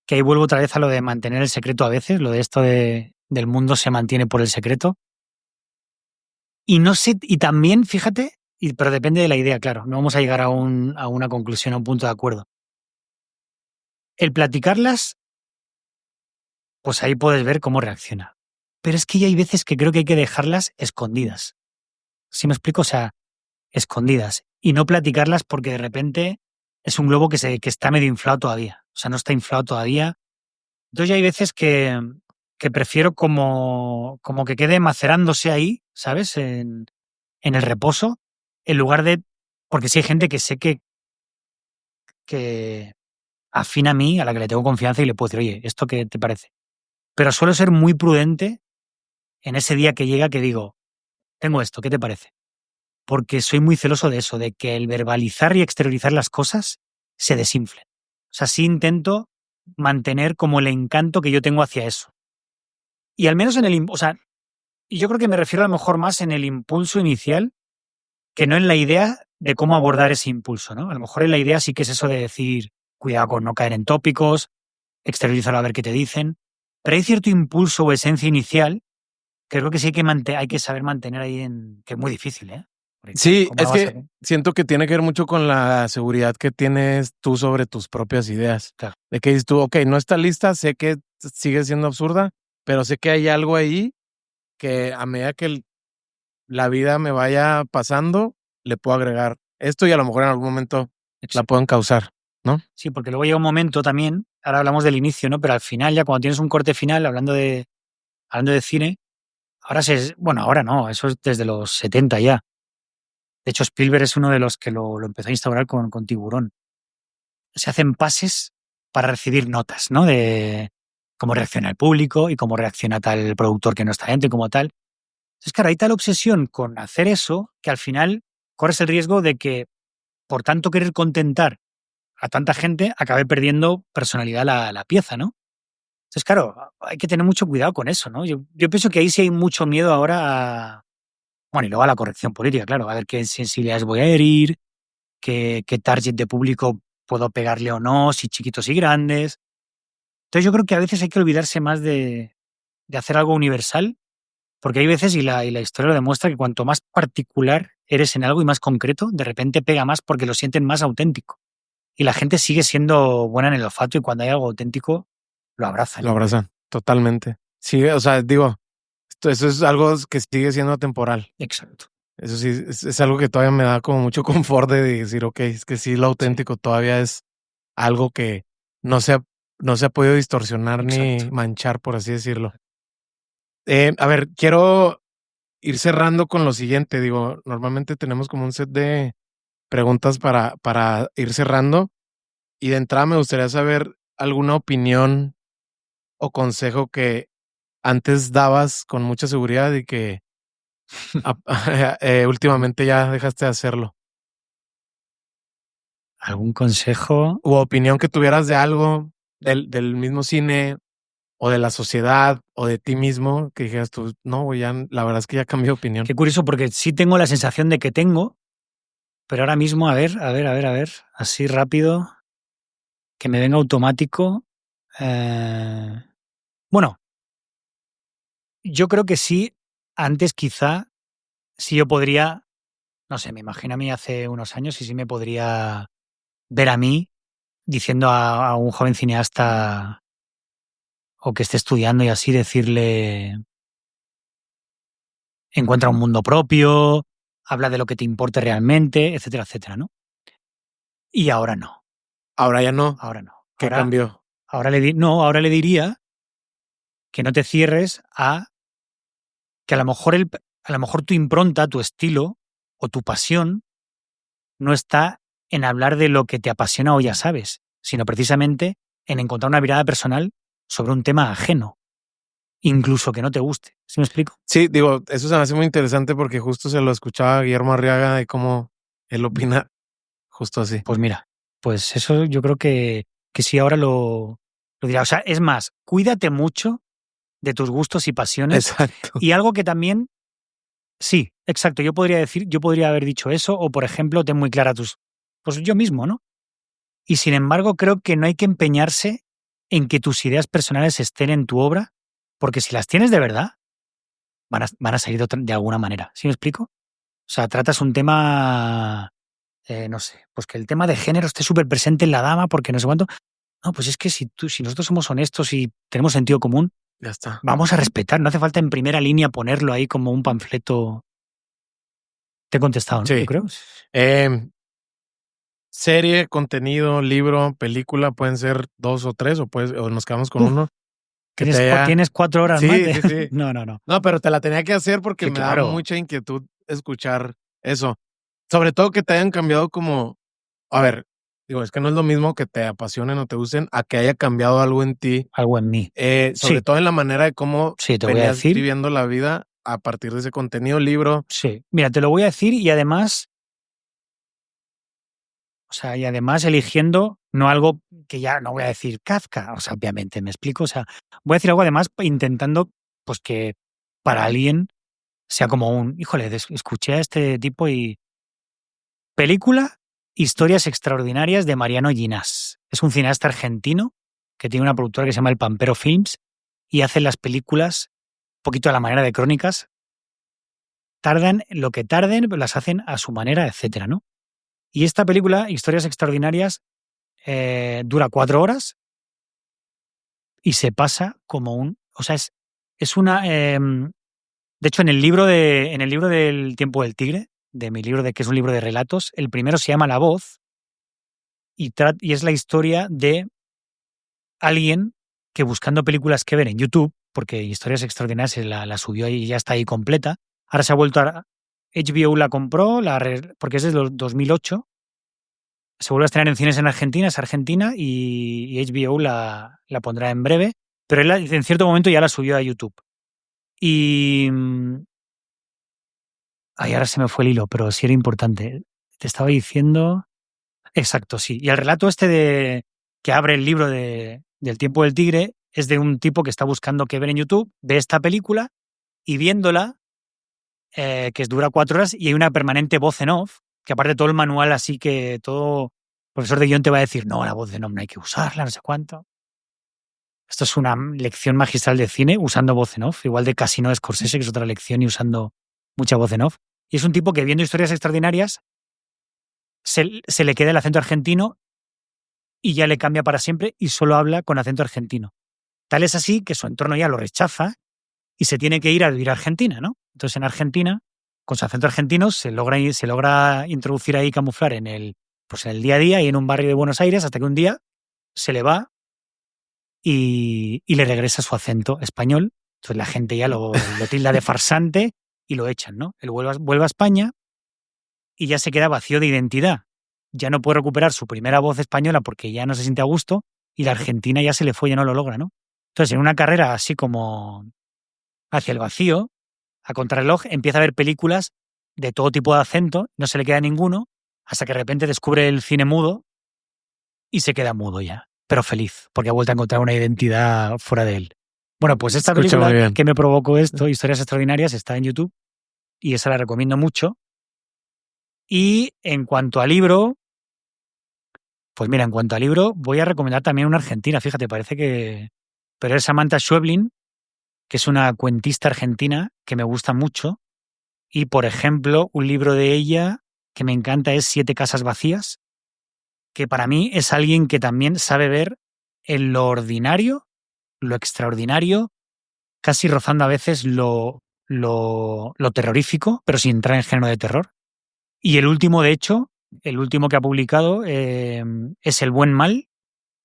que ahí vuelvo otra vez a lo de mantener el secreto a veces, lo de esto del mundo se mantiene por el secreto. Y no sé, y también, fíjate, pero depende de la idea, claro, no vamos a llegar a una conclusión, a un punto de acuerdo. El platicarlas, pues ahí puedes ver cómo reacciona. Pero es que ya hay veces que creo que hay que dejarlas escondidas. ¿Sí me explico? O sea, escondidas. Y no platicarlas porque de repente es un globo que está medio inflado todavía. O sea, no está inflado todavía. Entonces ya hay veces que prefiero como que quede macerándose ahí, ¿sabes? En el reposo, en lugar de... Porque sí hay gente que sé que afina a mí, a la que le tengo confianza y le puedo decir, oye, ¿esto qué te parece? Pero suelo ser muy prudente en ese día que llega que digo, tengo esto, ¿qué te parece? Porque soy muy celoso de eso, de que el verbalizar y exteriorizar las cosas se desinflen. O sea, sí intento mantener como el encanto que yo tengo hacia eso. Y al menos o sea, y yo creo que me refiero a lo mejor más en el impulso inicial que no en la idea de cómo abordar ese impulso, ¿no? A lo mejor en la idea sí que es eso de decir, cuidado con no caer en tópicos, exteriorizarlo a ver qué te dicen, pero hay cierto impulso o esencia inicial que creo que sí hay que saber mantener ahí que es muy difícil, ¿eh? Porque Sí, ¿cómo es la vas que siento que tiene que ver mucho con la seguridad que tienes tú sobre tus propias ideas. Claro. De que dices tú, ok, no está lista, sé que sigue siendo absurda, pero sé que hay algo ahí que a medida que la vida me vaya pasando, le puedo agregar esto y a lo mejor en algún momento la pueden causar, ¿no? Sí, porque luego llega un momento también, ahora hablamos del inicio, ¿no? Pero al final, ya cuando tienes un corte final, hablando de cine, bueno, ahora no, eso es desde los 70 ya. De hecho, Spielberg es uno de los que lo empezó a instaurar con Tiburón. Se hacen pases para recibir notas, ¿no? De cómo reacciona el público y cómo reacciona tal productor que no está dentro y como tal. Entonces, claro, hay tal obsesión con hacer eso que al final corres el riesgo de que, por tanto querer contentar a tanta gente, acabe perdiendo personalidad la pieza, ¿no? Entonces, claro, hay que tener mucho cuidado con eso, ¿no? Yo pienso que ahí sí hay mucho miedo ahora a... Bueno, y luego a la corrección política, claro, a ver qué sensibilidades voy a herir, qué target de público puedo pegarle o no, si chiquitos y grandes. Entonces yo creo que a veces hay que olvidarse más de hacer algo universal, porque hay veces, y la historia lo demuestra, que cuanto más particular eres en algo y más concreto, de repente pega más porque lo sienten más auténtico. Y la gente sigue siendo buena en el olfato y cuando hay algo auténtico, lo abrazan. Lo abrazan, totalmente. Sí, o sea, digo, eso es algo que sigue siendo atemporal. Exacto. Eso sí, es algo que todavía me da como mucho confort de decir, ok, es que sí, lo auténtico todavía es algo que no se ha podido distorsionar ni manchar, por así decirlo. A ver, quiero ir cerrando con lo siguiente. Digo, normalmente tenemos como un set de preguntas para ir cerrando. Y de entrada me gustaría saber alguna opinión o consejo que antes dabas con mucha seguridad y que últimamente ya dejaste de hacerlo. ¿Algún consejo? U opinión que tuvieras de algo del mismo cine o de la sociedad o de ti mismo que dijeras tú, no, güey, ya la verdad es que ya cambié de opinión. Qué curioso, porque sí tengo la sensación de que tengo, pero ahora mismo, a ver, así rápido, que me venga automático. Bueno, yo creo que sí, antes quizá, sí yo podría, no sé, me imagino a mí hace unos años y sí me podría ver a mí diciendo a un joven cineasta o que esté estudiando y así decirle, encuentra un mundo propio, habla de lo que te importe realmente, etcétera, etcétera, ¿no? Y ahora no. Ahora ya no. Ahora no. ¿Qué cambió? Ahora le diría que no te cierres a que a lo mejor tu impronta, tu estilo o tu pasión no está en hablar de lo que te apasiona o ya sabes, sino precisamente en encontrar una mirada personal sobre un tema ajeno, incluso que no te guste. ¿Sí me explico? Sí, digo, eso se me hace muy interesante porque justo se lo escuchaba a Guillermo Arriaga de cómo él opina justo así. Pues mira, pues eso yo creo que sí ahora lo dirá. O sea, es más, cuídate mucho de tus gustos y pasiones. Exacto. Y algo que también, sí, exacto, yo podría haber dicho eso, o por ejemplo, ten muy clara pues yo mismo, ¿no? Y sin embargo, creo que no hay que empeñarse en que tus ideas personales estén en tu obra, porque si las tienes de verdad, van a salir de alguna manera. ¿Sí me explico? O sea, tratas un tema, no sé, pues que el tema de género esté súper presente en la dama, porque no sé cuánto. No, pues es que si nosotros somos honestos y tenemos sentido común, Ya está. vamos a respetar. No hace falta en primera línea ponerlo ahí como un panfleto. Te he contestado, ¿no? Sí. Yo creo. serie, contenido, libro, película, pueden ser 2 o 3 o nos quedamos con uno. Que ¿Tienes 4 horas más? Sí, sí. No. No, pero te la tenía que hacer porque Sí, me claro. da mucha inquietud escuchar eso. Sobre todo que te hayan cambiado como, a ver, digo, es que no es lo mismo que te apasionen o te gusten a que haya cambiado algo en ti. Algo en mí. Sobre todo en la manera de cómo Sí, te voy a venías decir. viviendo la vida a partir de ese contenido, libro. Sí, mira, te lo voy a decir y además eligiendo no algo que ya no voy a decir Kafka, o sea, obviamente, me explico, o sea, voy a decir algo además intentando pues que para alguien sea como híjole, escuché a este tipo y película Historias extraordinarias de Mariano Ginás. Es un cineasta argentino que tiene una productora que se llama El Pampero Films y hace las películas un poquito a la manera de Crónicas. Tardan lo que tarden, las hacen a su manera, etcétera, ¿no? Y esta película, Historias extraordinarias, dura 4 horas y se pasa como o sea, es una. De hecho, en el libro del Tiempo del Tigre, de mi libro, que es un libro de relatos, el primero se llama La Voz y es la historia de alguien que buscando películas que ver en YouTube, porque Historias extraordinarias la subió y ya está ahí completa. Ahora se ha vuelto a. HBO la compró, porque es de 2008. Se vuelve a estrenar en cines en Argentina, es argentina, y HBO la pondrá en breve, pero él en cierto momento ya la subió a YouTube. Y ahora se me fue el hilo, pero sí era importante. Te estaba diciendo. Exacto, sí. Y el relato que abre el libro del Tiempo del Tigre es de un tipo que está buscando qué ver en YouTube, ve esta película y viéndola, que dura 4 horas, y hay una permanente voz en off, que aparte todo el manual así que todo profesor de guión te va a decir, no, la voz en off no hay que usarla, no sé cuánto. Esto es una lección magistral de cine usando voz en off, igual de Casino de Scorsese, que es otra lección, y usando mucha voz en off. Y es un tipo que viendo Historias extraordinarias se le queda el acento argentino y ya le cambia para siempre y solo habla con acento argentino. Tal es así que su entorno ya lo rechaza y se tiene que ir a vivir a Argentina, ¿no? Entonces en Argentina, con su acento argentino, se logra introducir ahí, camuflar en el día a día y en un barrio de Buenos Aires, hasta que un día se le va y le regresa su acento español. Entonces la gente ya lo tilda de farsante y lo echan, ¿no? Él vuelve a España y ya se queda vacío de identidad. Ya no puede recuperar su primera voz española porque ya no se siente a gusto y la Argentina ya se le fue, ya no lo logra, ¿no? Entonces, en una carrera así como hacia el vacío, a contrarreloj, empieza a ver películas de todo tipo de acento, no se le queda ninguno, hasta que de repente descubre el cine mudo y se queda mudo ya, pero feliz, porque ha vuelto a encontrar una identidad fuera de él. Bueno, pues esta película que me provocó esto, Historias extraordinarias, está en YouTube y esa la recomiendo mucho. Y en cuanto al libro, pues mira, en cuanto al libro, voy a recomendar también una argentina, fíjate, parece que. Pero es Samantha Schweblin, que es una cuentista argentina que me gusta mucho. Y, por ejemplo, un libro de ella que me encanta es Siete casas vacías, que para mí es alguien que también sabe ver en lo ordinario, lo extraordinario, casi rozando a veces lo terrorífico, pero sin entrar en género de terror. Y el último, de hecho, el último que ha publicado es El buen mal,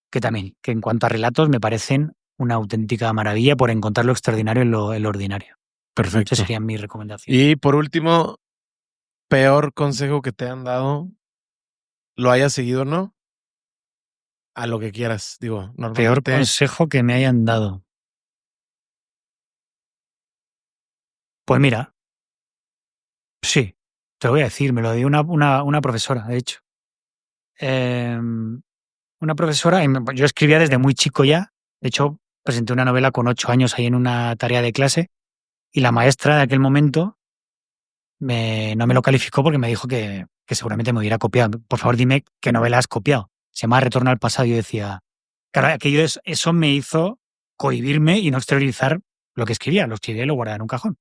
que también, que en cuanto a relatos me parecen una auténtica maravilla por encontrar lo extraordinario en lo ordinario. Perfecto. Esa sería mi recomendación. Y por último, peor consejo que te han dado, lo hayas seguido o no, a lo que quieras, digo, normalmente. Peor consejo que me hayan dado. Pues mira, sí, te lo voy a decir, me lo dio una profesora, de hecho. Una profesora, yo escribía desde muy chico ya, de hecho presenté una novela con 8 años ahí en una tarea de clase y la maestra de aquel momento no me lo calificó porque me dijo que seguramente me hubiera copiado. Por favor, dime qué novela has copiado. Se llama Retorno al pasado y yo decía, claro, eso me hizo cohibirme y no exteriorizar lo que escribía. Lo escribía y lo guardaba en un cajón.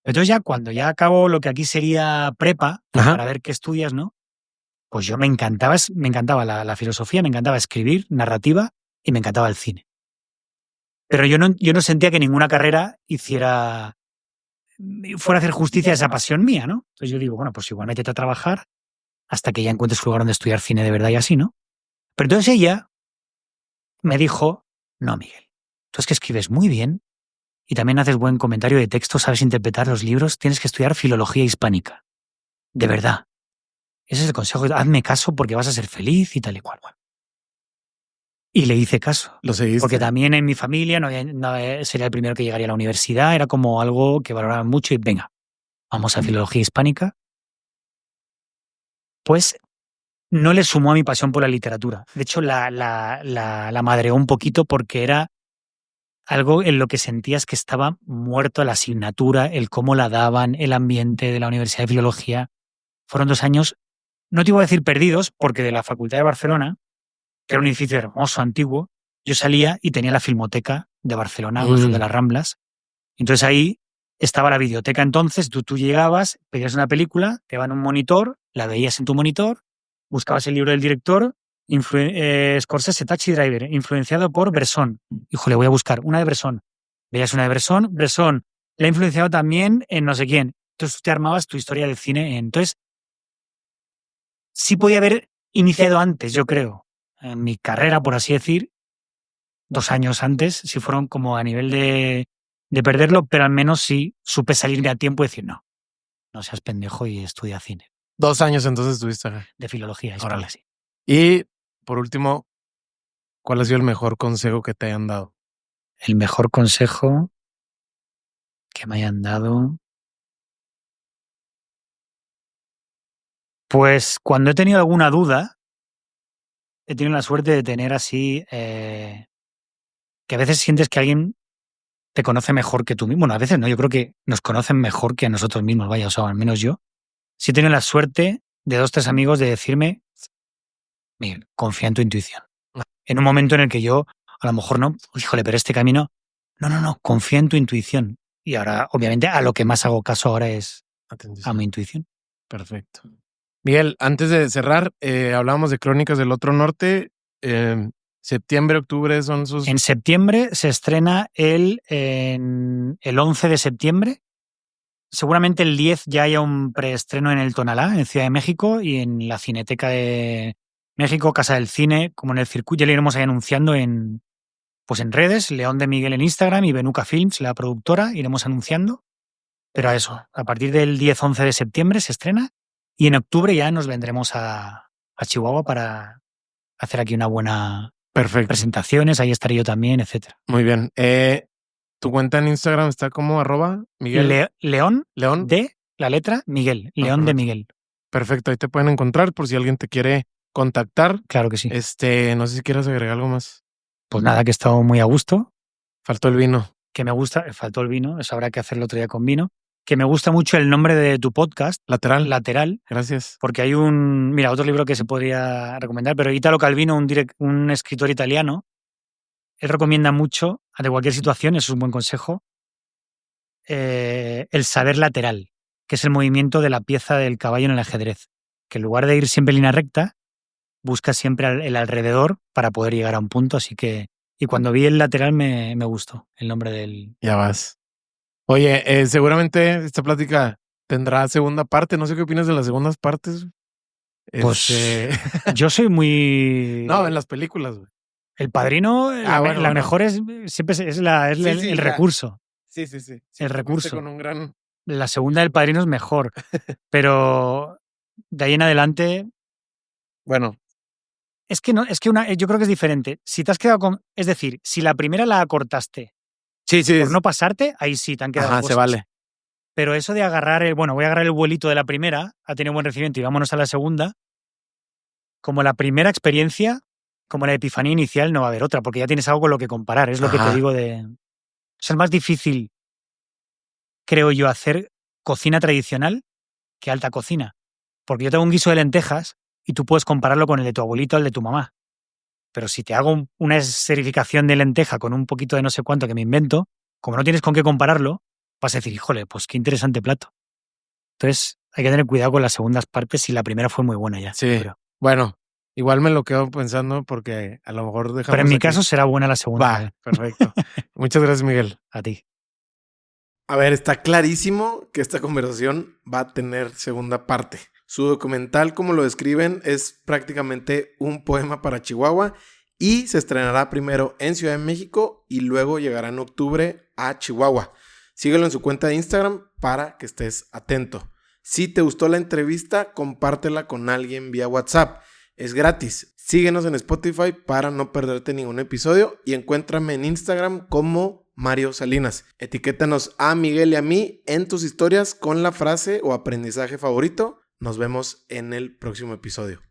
Entonces ya cuando ya acabo lo que aquí sería prepa, para ver qué estudias, ¿no? Pues yo me encantaba la filosofía, me encantaba escribir, narrativa y me encantaba el cine. Pero yo no sentía que ninguna carrera fuera a hacer justicia a esa pasión mía, ¿no? Entonces yo digo, bueno, pues igual métete a trabajar hasta que ya encuentres un lugar donde estudiar cine de verdad y así, ¿no? Pero entonces ella me dijo, no, Miguel, tú es que escribes muy bien y también haces buen comentario de texto, sabes interpretar los libros, tienes que estudiar filología hispánica. De verdad. Ese es el consejo, hazme caso porque vas a ser feliz y tal y cual. Bueno. Y le hice caso. ¿Lo seguiste? Porque también en mi familia sería el primero que llegaría a la universidad, era como algo que valoraban mucho y venga, vamos a filología hispánica. Pues no le sumó a mi pasión por la literatura. De hecho, la madreó un poquito porque era algo en lo que sentías que estaba muerto la asignatura, el cómo la daban, el ambiente de la Universidad de Filología. Fueron 2 años, no te iba a decir perdidos, porque de la Facultad de Barcelona, que era un edificio hermoso, antiguo, yo salía y tenía la Filmoteca de Barcelona, de las Ramblas. Entonces ahí estaba la videoteca entonces, tú llegabas, pedías una película, te daban un monitor, la veías en tu monitor, buscabas el libro del director, Scorsese, Taxi Driver, influenciado por Bresson. Híjole, voy a buscar una de Bresson. Veías una de Bresson, Bresson le ha influenciado también en no sé quién. Entonces tú te armabas tu historia del cine. Entonces, sí podía haber iniciado antes, yo creo, en mi carrera, por así decir, 2 años antes, si fueron como a nivel de perderlo, pero al menos sí supe salirme a tiempo y decir, no seas pendejo y estudia cine. 2 años entonces estuviste acá. De filología hispánica, sí. Y, por último, ¿cuál ha sido el mejor consejo que te hayan dado? El mejor consejo que me hayan dado... Pues cuando he tenido alguna duda, he tenido la suerte de tener así... que a veces sientes que alguien te conoce mejor que tú mismo. Bueno, a veces no, yo creo que nos conocen mejor que a nosotros mismos, vaya, o sea, al menos yo. Sí he tenido la suerte de 2, 3 amigos de decirme, Miguel, confía en tu intuición. En un momento en el que yo, a lo mejor no, híjole, pero este camino, no, confía en tu intuición. Y ahora, obviamente, a lo que más hago caso ahora es a mi intuición. Perfecto. Miguel, antes de cerrar, hablábamos de Crónicas del Otro Norte. Septiembre, octubre son sus... En septiembre se estrena el 11 de septiembre. Seguramente el 10 ya haya un preestreno en el Tonalá, en Ciudad de México, y en la Cineteca de México, Casa del Cine, como en el circuito. Ya lo iremos ahí anunciando en redes, León de Miguel en Instagram y Benuca Films, la productora, iremos anunciando. Pero a eso, a partir del 10-11 de septiembre se estrena y en octubre ya nos vendremos a Chihuahua para hacer aquí una buena presentaciones, ahí estaré yo también, etcétera. Muy bien. ¿Tu cuenta en Instagram está como @Miguel? León de la letra Miguel, León de Miguel. Perfecto, ahí te pueden encontrar por si alguien te quiere contactar. Claro que sí. No sé si quieres agregar algo más. Pues nada, que he estado muy a gusto. Faltó el vino. Que me gusta, faltó el vino, eso habrá que hacerlo otro día con vino. Que me gusta mucho el nombre de tu podcast. Lateral. Gracias. Porque hay otro libro que se podría recomendar, pero Italo Calvino, un escritor italiano, él recomienda mucho, ante cualquier situación, eso es un buen consejo, el saber lateral, que es el movimiento de la pieza del caballo en el ajedrez. Que en lugar de ir siempre en línea recta, busca siempre el alrededor para poder llegar a un punto, así que... Y cuando vi el lateral me gustó el nombre del... Ya vas. Oye, seguramente esta plática tendrá segunda parte. No sé qué opinas de las segundas partes. Pues yo soy muy... No, en las películas, güey. El Padrino, la mejor es siempre es el recurso. Sí. El recurso. Con un gran... La segunda del Padrino es mejor, pero de ahí en adelante... Bueno. Es que yo creo que es diferente. Si te has quedado con... Es decir, si la primera la acortaste por no pasarte, ahí sí te han quedado cosas. Se vale. Pero eso de agarrar voy a agarrar el vuelito de la primera, ha tenido buen recibimiento y vámonos a la segunda, como la primera experiencia, como la epifanía inicial, no va a haber otra, porque ya tienes algo con lo que comparar. Es lo que te digo de... Es más difícil, creo yo, hacer cocina tradicional que alta cocina. Porque yo tengo un guiso de lentejas y tú puedes compararlo con el de tu abuelito o el de tu mamá. Pero si te hago una esferificación de lenteja con un poquito de no sé cuánto que me invento, como no tienes con qué compararlo, vas a decir, híjole, pues qué interesante plato. Entonces hay que tener cuidado con las segundas partes si la primera fue muy buena ya. Sí, bueno, igual me lo quedo pensando porque a lo mejor dejamos... Pero en mi caso será buena la segunda. Va, perfecto. Muchas gracias, Miguel. A ti. A ver, está clarísimo que esta conversación va a tener segunda parte. Su documental, como lo describen, es prácticamente un poema para Chihuahua y se estrenará primero en Ciudad de México y luego llegará en octubre a Chihuahua. Síguelo en su cuenta de Instagram para que estés atento. Si te gustó la entrevista, compártela con alguien vía WhatsApp. Es gratis. Síguenos en Spotify para no perderte ningún episodio y encuéntrame en Instagram como Mario Salinas. Etiquétanos a Miguel y a mí en tus historias con la frase o aprendizaje favorito. Nos vemos en el próximo episodio.